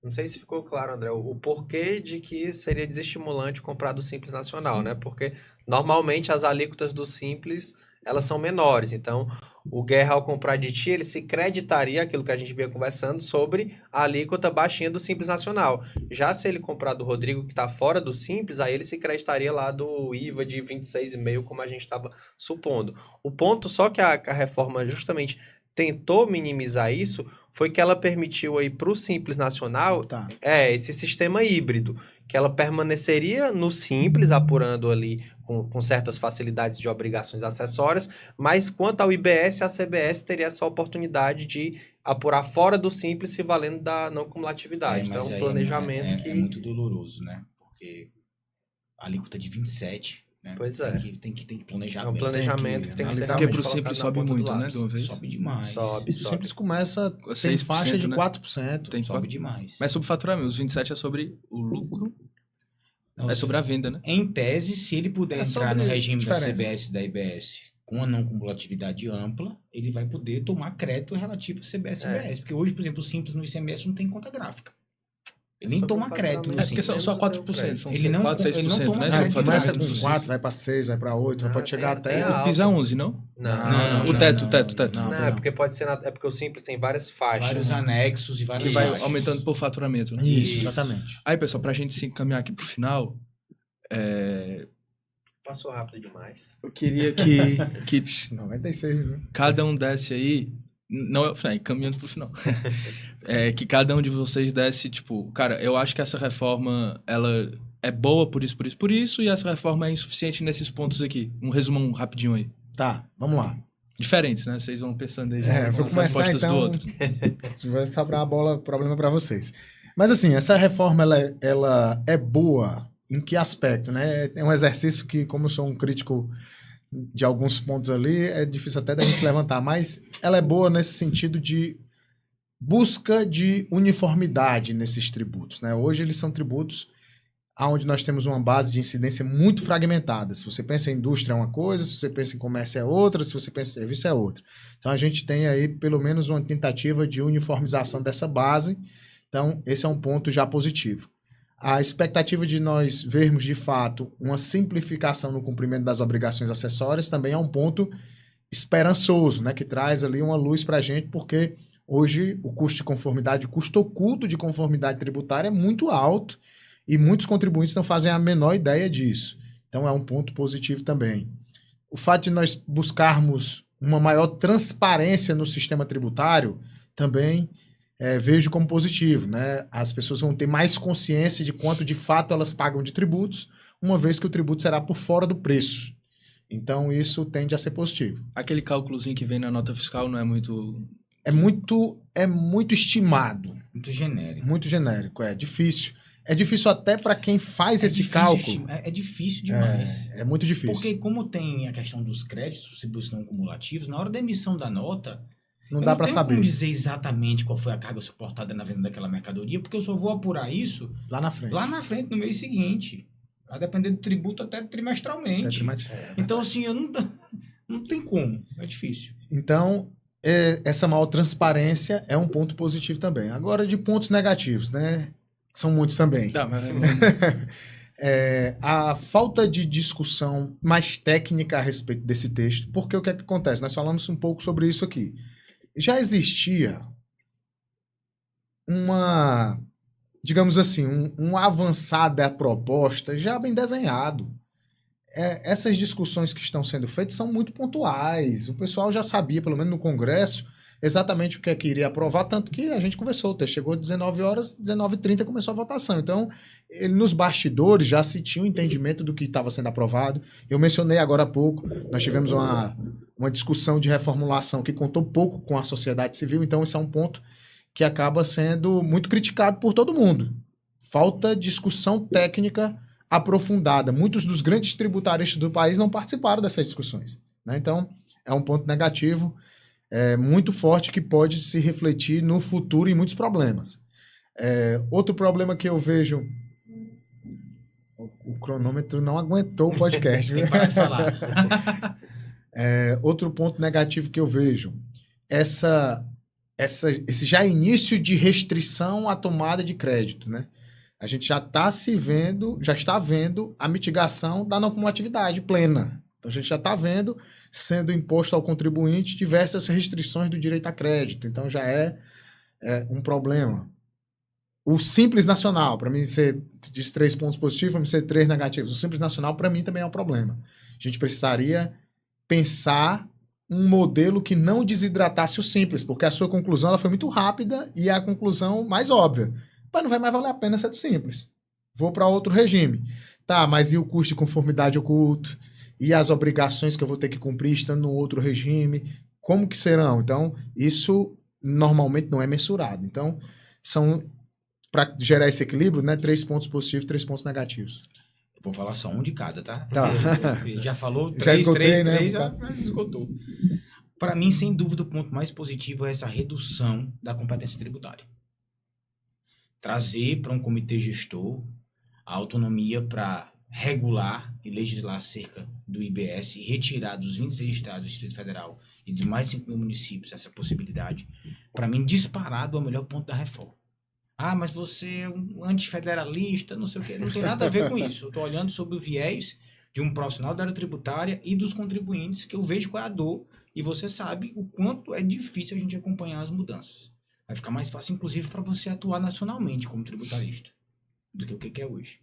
não sei se ficou claro, André, o porquê de que seria desestimulante comprar do Simples Nacional, né? Porque normalmente as alíquotas do Simples, elas são menores. Então, o Guerra, ao comprar de ti, ele se creditaria aquilo que a gente vinha conversando sobre a alíquota baixinha do Simples Nacional. Já se ele comprar do Rodrigo, que está fora do Simples, aí ele se creditaria lá do IVA de 26,5%, como a gente estava supondo. O ponto só que a reforma justamente tentou minimizar isso foi que ela permitiu aí para o Simples Nacional Tá. esse sistema híbrido, que ela permaneceria no Simples, apurando ali com certas facilidades de obrigações acessórias, mas quanto ao IBS, a CBS teria essa oportunidade de apurar fora do Simples, se valendo da não cumulatividade. Então, mas é um aí planejamento que... é muito doloroso, né? Porque a alíquota de 27, né? Pois é. Tem que planejar É um bem. planejamento que tem que ser analisar. Porque realmente pro colocado Simples na sobe ponta do muito, né? lápis. De uma vez. Sobe demais. Sobe. O Simples começa, tem 6%, faixa de né? 4%. Tem Sobe demais. Mas sobre faturamento, os 27 é sobre o lucro, Não, é sobre a venda, né? Em tese, se ele puder É entrar no sobre regime da diferença. CBS e da IBS com a não cumulatividade ampla, ele vai poder tomar crédito relativo a CBS e IBS. Porque hoje, por exemplo, o Simples no ICMS não tem conta gráfica. Ele nem Sobre toma o crédito no É porque Simples. são só 4%, são Ele não 4, ele não 6%, toma né? crédito. Sobre Começa faturamento. com 4, vai para 6, vai para 8, pode chegar tem até... a- O piso é 11, não? Não. O teto. Não, Não, é porque pode ser... é porque o Simples tem várias faixas. Vários anexos e Que várias vai faixas. aumentando por faturamento, né? Isso, exatamente. Aí, pessoal, pra gente se encaminhar aqui pro final, Passou rápido demais. eu queria que 96, viu? cada um desse aí, não é o final, caminhando pro final, que cada um de vocês desse, tipo, cara, eu acho que essa reforma, ela é boa por isso, e essa reforma é insuficiente nesses pontos aqui. Um resumão rapidinho aí. Tá, vamos lá. Diferentes, né? Vocês vão pensando aí Vou nas começar respostas então. do outro. Vai sobrar a bola, problema para vocês. Mas assim, essa reforma ela é boa em que aspecto, né? É um exercício que, como eu sou um crítico de alguns pontos ali, é difícil até da gente levantar, mas ela é boa nesse sentido de busca de uniformidade nesses tributos, né? Hoje eles são tributos onde nós temos uma base de incidência muito fragmentada. Se você pensa em indústria é uma coisa, se você pensa em comércio é outra, se você pensa em serviço é outra. Então a gente tem aí pelo menos uma tentativa de uniformização dessa base. Então esse é um ponto já positivo. A expectativa de nós vermos de fato uma simplificação no cumprimento das obrigações acessórias também é um ponto esperançoso, né? Que traz ali uma luz para a gente, porque hoje o custo de conformidade, o custo oculto de conformidade tributária é muito alto. E muitos contribuintes não fazem a menor ideia disso. Então, é um ponto positivo também. O fato de nós buscarmos uma maior transparência no sistema tributário também vejo como positivo, né? As pessoas vão ter mais consciência de quanto de fato elas pagam de tributos, uma vez que o tributo será por fora do preço. Então, isso tende a ser positivo. Aquele cálculozinho que vem na nota fiscal não é muito... É muito estimado. Muito genérico. Muito genérico, é difícil. É difícil até para quem faz esse difícil, cálculo. É difícil demais. É muito difícil. Porque como tem a questão dos créditos, se não cumulativos, na hora da emissão da nota, Não eu dá não para tenho saber. como dizer exatamente qual foi a carga suportada na venda daquela mercadoria, porque eu só vou apurar isso Lá na frente. lá na frente, no mês seguinte. A depender do tributo até trimestralmente. Então, assim, eu não tem como. É difícil. Então, essa maior transparência é um ponto positivo também. Agora, de pontos negativos, né? São muitos também. Tá, mas... A falta de discussão mais técnica a respeito desse texto, porque o que é que acontece? Nós falamos um pouco sobre isso aqui. Já existia uma, digamos assim, um avançado da proposta já bem desenhado. Essas discussões que estão sendo feitas são muito pontuais. O pessoal já sabia, pelo menos no Congresso, exatamente o que é que iria aprovar, tanto que a gente conversou. O texto chegou às 19 horas, 19h30 começou a votação. Então, nos bastidores já se tinha um entendimento do que estava sendo aprovado. Eu mencionei agora há pouco, nós tivemos uma discussão de reformulação que contou pouco com a sociedade civil, então esse é um ponto que acaba sendo muito criticado por todo mundo. Falta discussão técnica aprofundada. Muitos dos grandes tributaristas do país não participaram dessas discussões, né? Então, é um ponto negativo muito forte que pode se refletir no futuro em muitos problemas. Outro problema que eu vejo... O cronômetro não aguentou o podcast. Tem que parar de falar. Outro ponto negativo que eu vejo, esse já início de restrição à tomada de crédito, né? A gente já está vendo a mitigação da não cumulatividade plena. Então, a gente já está vendo sendo imposto ao contribuinte diversas restrições do direito a crédito. Então, já é um problema. O Simples Nacional, para mim, você diz 3 pontos positivos, para mim ser 3 negativos. O Simples Nacional, para mim, também é um problema. A gente precisaria pensar um modelo que não desidratasse o Simples, porque a sua conclusão ela foi muito rápida e é a conclusão mais óbvia. Não vai mais valer a pena ser do Simples. Vou para outro regime. Tá, mas e o custo de conformidade oculto? E as obrigações que eu vou ter que cumprir estando no outro regime? Como que serão? Então, isso normalmente não é mensurado. Então, para gerar esse equilíbrio, né, 3 pontos positivos, 3 pontos negativos. Vou falar só um de cada, tá? Tá. Já falou Já 3, esgotei, 3, né? 3, já esgotou. Para mim, sem dúvida, o ponto mais positivo é essa redução da competência tributária. Trazer para um comitê gestor a autonomia para regular e legislar acerca do IBS, retirar dos 26 estados do Distrito Federal e de mais 5 mil municípios essa possibilidade, para mim, disparado é o melhor ponto da reforma. Ah, mas você é um antifederalista, não sei o quê. Não tem nada a ver com isso. Eu estou olhando sobre o viés de um profissional da área tributária e dos contribuintes, que eu vejo qual é a dor, e você sabe o quanto é difícil a gente acompanhar as mudanças. Vai ficar mais fácil, inclusive, para você atuar nacionalmente como tributarista do que o que é hoje.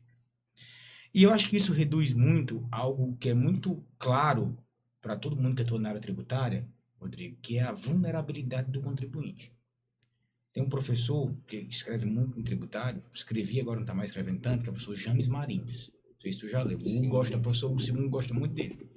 E eu acho que isso reduz muito algo que é muito claro para todo mundo que atua na área tributária, Rodrigo, que é a vulnerabilidade do contribuinte. Tem um professor que escreve muito em tributário, escrevia, agora não está mais escrevendo tanto, que é o professor James Marinhos. Não sei se tu já leu. O segundo gosta muito dele.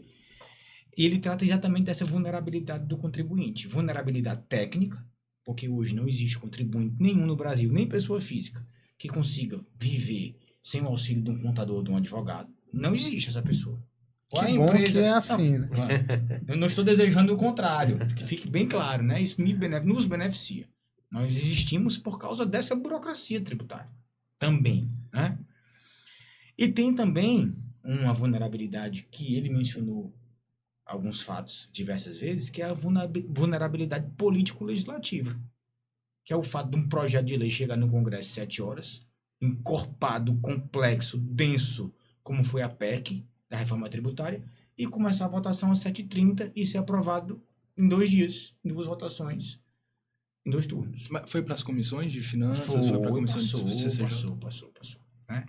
E ele trata exatamente dessa vulnerabilidade do contribuinte. Vulnerabilidade técnica, porque hoje não existe contribuinte nenhum no Brasil, nem pessoa física, que consiga viver sem o auxílio de um contador ou de um advogado. Não existe essa pessoa. Que bom que é assim, né? Eu não estou desejando o contrário, que fique bem claro, né? Isso nos beneficia. Nós existimos por causa dessa burocracia tributária. Também, né? E tem também uma vulnerabilidade que ele mencionou alguns fatos diversas vezes, que é a vulnerabilidade político-legislativa. Que é o fato de um projeto de lei chegar no Congresso 7 horas, encorpado, complexo, denso, como foi a PEC, da reforma tributária, e começar a votação às 7h30 e ser aprovado em 2 dias, em 2 votações, em 2 turnos. Mas foi para as comissões de finanças? Foi para a comissão de CCJ? Passou. Né?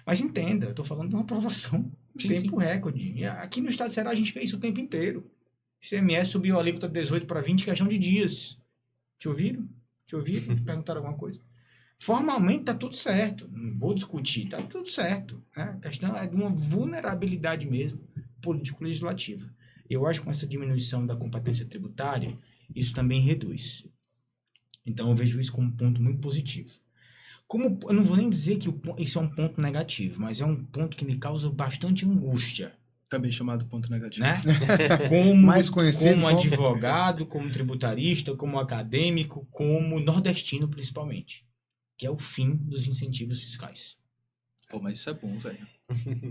Mas entenda, eu estou falando de uma aprovação em tempo recorde. E aqui no estado de Ceará a gente fez isso o tempo inteiro. O ICMS subiu a alíquota de 18 para 20 em questão de dias. Te ouviram? Perguntaram alguma coisa? Formalmente está tudo certo. Não vou discutir, está tudo certo. Né? A questão é de uma vulnerabilidade mesmo político-legislativa. Eu acho que com essa diminuição da competência tributária, isso também reduz. Então eu vejo isso como um ponto muito positivo. Como, eu não vou nem dizer que isso é um ponto negativo, mas é um ponto que me causa bastante angústia, Também chamado ponto negativo. né? Como, Mais conhecido como como- advogado, como tributarista, como acadêmico, como nordestino principalmente, que é o fim dos incentivos fiscais. Pô, mas isso é bom, velho.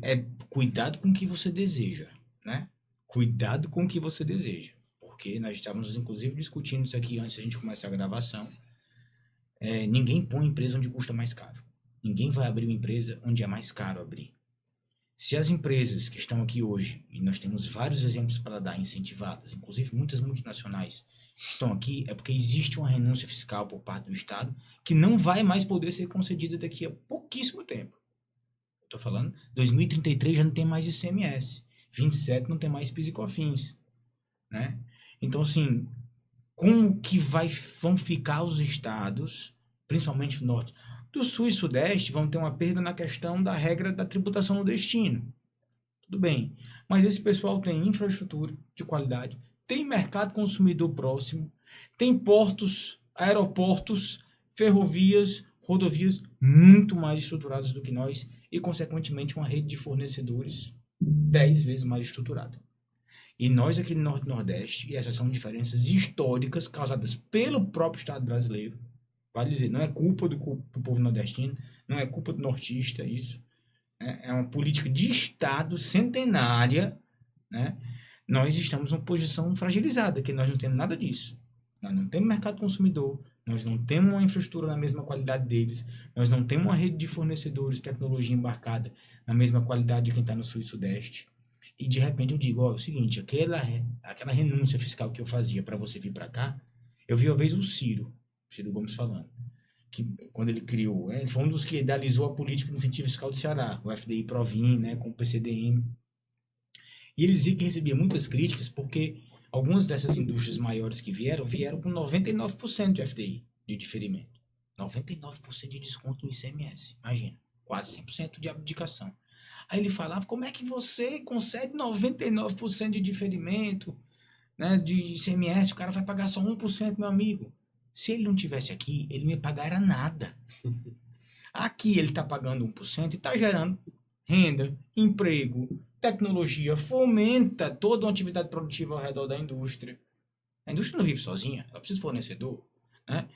É cuidado com o que você deseja, né? Cuidado com o que você deseja. Porque nós estávamos, inclusive, discutindo isso aqui antes da gente começar a gravação. Ninguém põe empresa onde custa mais caro. Ninguém vai abrir uma empresa onde é mais caro abrir. Se as empresas que estão aqui hoje, e nós temos vários exemplos para dar incentivadas, inclusive muitas multinacionais estão aqui, é porque existe uma renúncia fiscal por parte do Estado que não vai mais poder ser concedida daqui a pouquíssimo tempo. Estou falando, 2033 já não tem mais ICMS, 27 não tem mais PIS e COFINS, né? Então, assim, como que vão ficar os estados, principalmente o norte, do sul e sudeste, vão ter uma perda na questão da regra da tributação no destino. Tudo bem, mas esse pessoal tem infraestrutura de qualidade, tem mercado consumidor próximo, tem portos, aeroportos, ferrovias, rodovias muito mais estruturadas do que nós e, consequentemente, uma rede de fornecedores 10 vezes mais estruturada. E nós aqui no Norte e Nordeste, e essas são diferenças históricas causadas pelo próprio Estado brasileiro, vale dizer, não é culpa do povo nordestino, não é culpa do nortista isso, né? É uma política de Estado centenária, né? Nós estamos numa posição fragilizada, que nós não temos nada disso. Nós não temos mercado consumidor, nós não temos uma infraestrutura na mesma qualidade deles, nós não temos uma rede de fornecedores, tecnologia embarcada na mesma qualidade de quem está no Sul e Sudeste. E de repente eu digo, ó, é o seguinte, aquela renúncia fiscal que eu fazia para você vir para cá, eu vi uma vez o Ciro Gomes falando, que quando ele criou, ele foi um dos que idealizou a política de incentivo fiscal do Ceará, o FDI Provin, né, com o PCDM. E ele dizia que recebia muitas críticas porque algumas dessas indústrias maiores que vieram com 99% de FDI, de diferimento. 99% de desconto no ICMS, imagina, quase 100% de abdicação. Aí ele falava, como é que você concede 99% de diferimento, né, de ICMS, o cara vai pagar só 1%, meu amigo. Se ele não tivesse aqui, ele não ia pagar era nada. Aqui ele está pagando 1% e está gerando renda, emprego, tecnologia, fomenta toda uma atividade produtiva ao redor da indústria. A indústria não vive sozinha, ela precisa de fornecedor, né?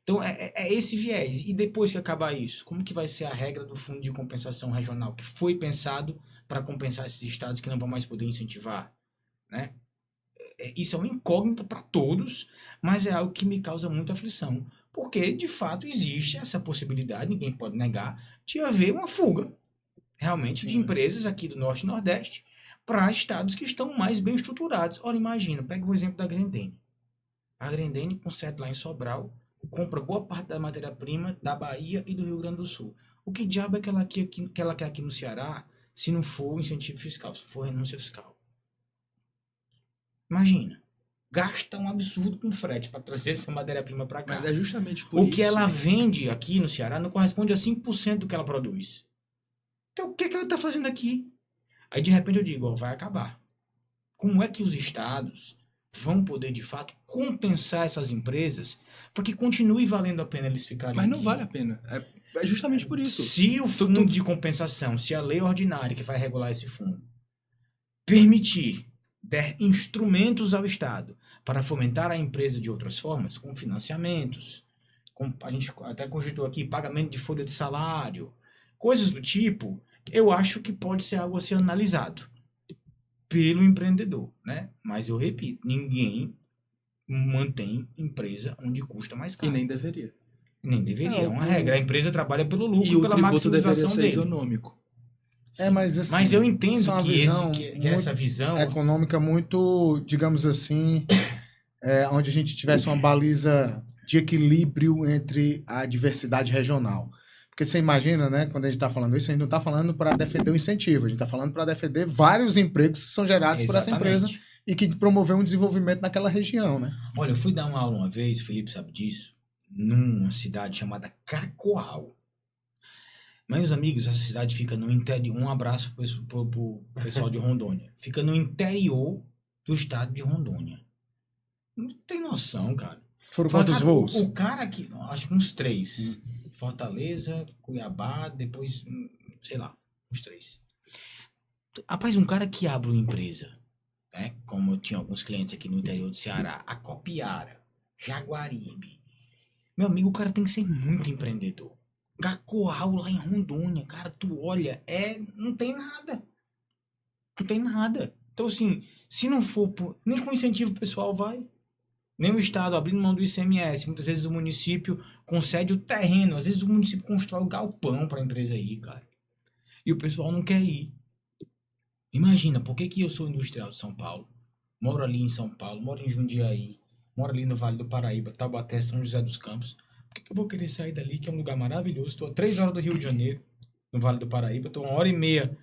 Então, é esse viés. E depois que acabar isso, como que vai ser a regra do Fundo de Compensação Regional, que foi pensado para compensar esses estados que não vão mais poder incentivar, né? Isso é uma incógnita para todos, mas é algo que me causa muita aflição. Porque, de fato, existe essa possibilidade, ninguém pode negar, de haver uma fuga, realmente, de empresas aqui do Norte e Nordeste para estados que estão mais bem estruturados. Ora, imagina, pega o exemplo da Grendene. A Grendene, com sede lá em Sobral, compra boa parte da matéria-prima da Bahia e do Rio Grande do Sul. O que diabo é que ela quer aqui no Ceará se não for incentivo fiscal, se for renúncia fiscal? Imagina. Gasta um absurdo com frete para trazer essa matéria-prima para cá. Mas é justamente por O isso. que ela vende aqui no Ceará não corresponde a 5% do que ela produz. Então, o que ela está fazendo aqui? Aí, de repente, eu digo, ó, vai acabar. Como é que os estados vão poder, de fato, compensar essas empresas para que continue valendo a pena eles ficarem Mas não aqui? vale a pena. É justamente por isso. Se o fundo de compensação, se a lei ordinária que vai regular esse fundo permitir der instrumentos ao Estado para fomentar a empresa de outras formas, com financiamentos, a gente até cogitou aqui, pagamento de folha de salário, coisas do tipo, eu acho que pode ser algo a ser analisado pelo empreendedor, né? Mas eu repito, ninguém mantém empresa onde custa mais E caro. nem deveria. Nem deveria, é uma o- regra. A empresa trabalha pelo lucro, E o pela tributo deveria maximização ser dele. isonômico. Mas assim, Mas eu entendo isso é uma que, visão que essa visão... econômica muito, digamos assim, onde a gente tivesse uma baliza de equilíbrio entre a diversidade regional. Porque você imagina, né, quando a gente está falando isso, a gente não está falando para defender o incentivo, a gente está falando para defender vários empregos que são gerados por essa empresa e que promover um desenvolvimento naquela região, né? Olha, eu fui dar uma aula uma vez, o Felipe sabe disso, numa cidade chamada Cacoal. Meus amigos, essa cidade fica no interior. Um abraço pro pessoal de Rondônia. Fica no interior do estado de Rondônia. Não tem noção, cara. Foram Fala, quantos cara, voos? O cara aqui, acho que uns 3. Fortaleza, Cuiabá, depois, sei lá, os 3. Rapaz, um cara que abre uma empresa, né? Como eu tinha alguns clientes aqui no interior do Ceará, a Copiara, Jaguaribe. Meu amigo, o cara tem que ser muito empreendedor. Gacoal lá em Rondônia, cara, tu olha, não tem nada. Não tem nada. Então, assim, se não for, nem com incentivo pessoal vai. Nem o Estado abrindo mão do ICMS. Muitas vezes o município concede o terreno. Às vezes o município constrói o galpão para a empresa ir, cara. E o pessoal não quer ir. Imagina, por que eu sou industrial de São Paulo? Moro ali em São Paulo, moro em Jundiaí, moro ali no Vale do Paraíba, Taubaté, São José dos Campos. Por que eu vou querer sair dali, que é um lugar maravilhoso? Estou a 3 horas do Rio de Janeiro, no Vale do Paraíba. Estou a 1h30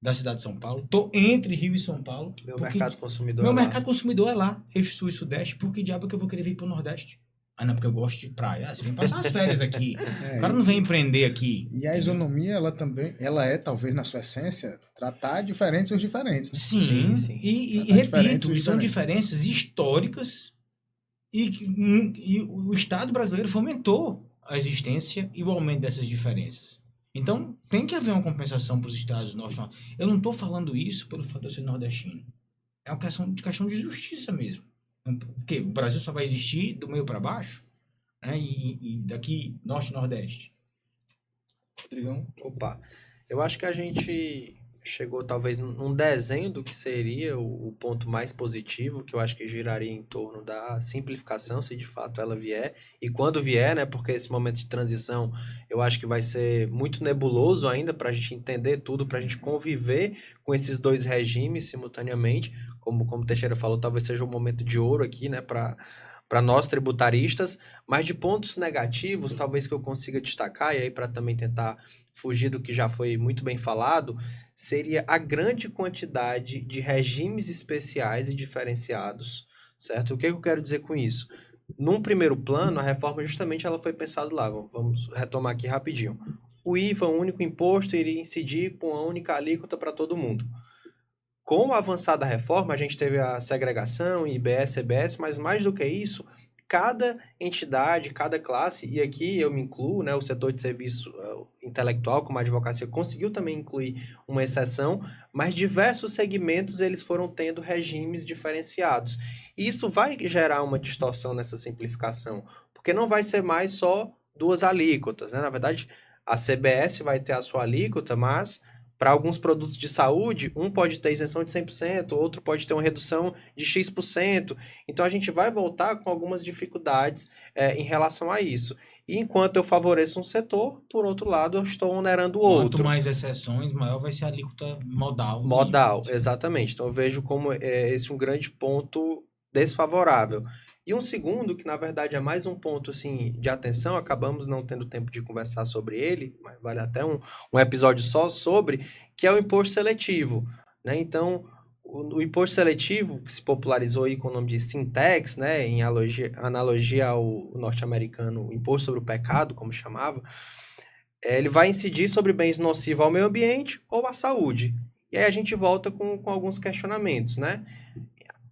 da cidade de São Paulo. Estou entre Rio e São Paulo. Meu mercado consumidor Meu é lá. mercado consumidor é lá, eixo sul e sudeste. Por que diabo que eu vou querer vir pro Nordeste? Ah, não, porque eu gosto de praia. Ah, você vem passar as férias aqui. O cara não vem empreender aqui. E a isonomia, ela é, talvez, na sua essência, tratar diferentes os diferentes. Né? Sim, Sim. E Tratar repito, diferentes os são diferentes. diferenças históricas e o Estado brasileiro fomentou a existência e o aumento dessas diferenças. Então, tem que haver uma compensação para os estados do Norte. Eu não estou falando isso pelo fato de eu ser nordestino. É uma questão de justiça mesmo. Porque o Brasil só vai existir do meio para baixo, né? E daqui Norte e Nordeste. Rodrigão. Opa, eu acho que a gente chegou talvez num desenho do que seria o ponto mais positivo, que eu acho que giraria em torno da simplificação, se de fato ela vier, e quando vier, né, porque esse momento de transição eu acho que vai ser muito nebuloso ainda para a gente entender tudo, para a gente conviver com esses dois regimes simultaneamente, como o Teixeira falou, talvez seja um momento de ouro aqui, né, para nós tributaristas, mas de pontos negativos, talvez que eu consiga destacar, e aí para também tentar fugir do que já foi muito bem falado, seria a grande quantidade de regimes especiais e diferenciados, certo? O que eu quero dizer com isso? Num primeiro plano, a reforma justamente ela foi pensada lá, vamos retomar aqui rapidinho. O IVA, o único imposto, iria incidir com a única alíquota para todo mundo. Com o avançar da reforma, a gente teve a segregação, IBS, CBS, mas mais do que isso, cada entidade, cada classe, e aqui eu me incluo, né, o setor de serviço intelectual, como a advocacia, conseguiu também incluir uma exceção, mas diversos segmentos eles foram tendo regimes diferenciados. E isso vai gerar uma distorção nessa simplificação, porque não vai ser mais só 2 alíquotas, né? Na verdade, a CBS vai ter a sua alíquota, mas para alguns produtos de saúde, um pode ter isenção de 100%, outro pode ter uma redução de X%. Então, a gente vai voltar com algumas dificuldades em relação a isso. E enquanto eu favoreço um setor, por outro lado, eu estou onerando o outro. Quanto mais exceções, maior vai ser a alíquota modal. Modal, exatamente. Então, eu vejo como esse um grande ponto desfavorável. E um segundo, que na verdade é mais um ponto assim, de atenção, acabamos não tendo tempo de conversar sobre ele, mas vale até um episódio só sobre, que é o imposto seletivo. Né? Então, o imposto seletivo, que se popularizou aí com o nome de Sintax, né? Em analogia ao norte-americano Imposto sobre o Pecado, como chamava, ele vai incidir sobre bens nocivos ao meio ambiente ou à saúde. E aí a gente volta com alguns questionamentos, né?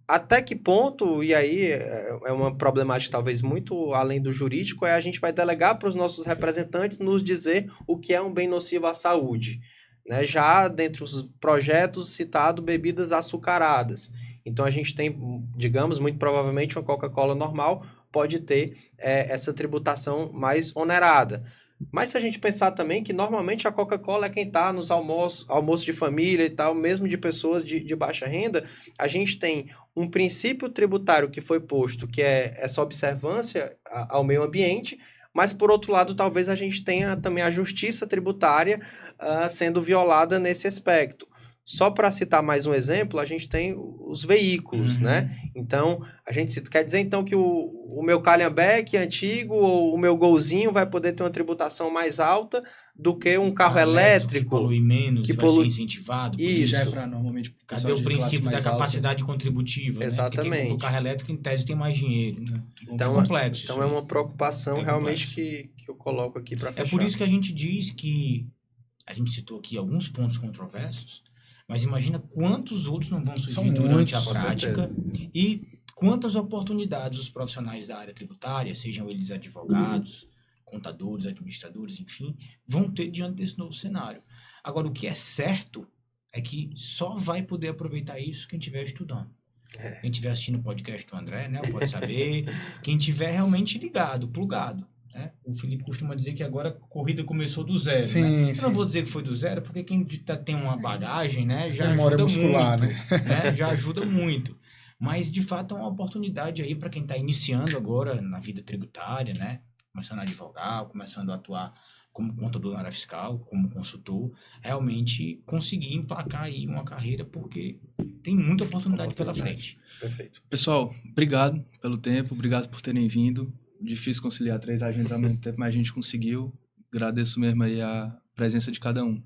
Até que ponto, e aí é uma problemática talvez muito além do jurídico, a gente vai delegar para os nossos representantes nos dizer o que é um bem nocivo à saúde. Né? Já dentre os projetos citado bebidas açucaradas. Então a gente tem, digamos, muito provavelmente uma Coca-Cola normal pode ter essa tributação mais onerada. Mas se a gente pensar também que normalmente a Coca-Cola é quem está nos almoços de família e tal, mesmo de pessoas de baixa renda, a gente tem um princípio tributário que foi posto, que é essa observância ao meio ambiente, mas por outro lado talvez a gente tenha também a justiça tributária sendo violada nesse aspecto. Só para citar mais um exemplo, a gente tem os veículos, né? Então, a gente cita, quer dizer então que o meu Calhambeque antigo ou o meu Golzinho vai poder ter uma tributação mais alta do que um carro elétrico. Que polui menos, vai ser incentivado. Isso. Já é para normalmente... Cadê o princípio da capacidade contributiva? Exatamente. Né? Porque o carro elétrico, em tese, tem mais dinheiro. Né? Então, é complexo. Então, é uma preocupação realmente que eu coloco aqui para fechar. É por isso que a gente diz que... A gente citou aqui alguns pontos controversos, mas imagina quantos outros não vão surgir durante a prática e quantas oportunidades os profissionais da área tributária, sejam eles advogados, contadores, administradores, enfim, vão ter diante desse novo cenário. Agora, o que é certo é que só vai poder aproveitar isso quem estiver estudando. Quem estiver assistindo o podcast do André, né, pode saber. Quem estiver realmente ligado, plugado. Né? O Felipe costuma dizer que agora a corrida começou do zero. Sim, né? Eu sim. não vou dizer que foi do zero, porque quem tem uma bagagem, né, já Memória ajuda muscular, muito. né? Já ajuda muito. Mas, de fato, é uma oportunidade aí para quem está iniciando agora na vida tributária, né? Começando a advogar, começando a atuar como contador na área fiscal, como consultor, realmente conseguir emplacar aí uma carreira, porque tem muita oportunidade pela frente. Perfeito. Pessoal, obrigado pelo tempo, obrigado por terem vindo. Difícil conciliar 3 agendas ao mesmo tempo, mas a gente conseguiu. Agradeço mesmo aí a presença de cada um.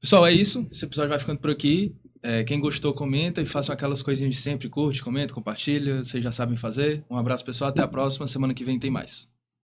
Pessoal, é isso. Esse episódio vai ficando por aqui. Quem gostou, comenta e façam aquelas coisinhas de sempre. Curte, comenta, compartilha. Vocês já sabem fazer. Um abraço, pessoal. Até a próxima. Semana que vem tem mais.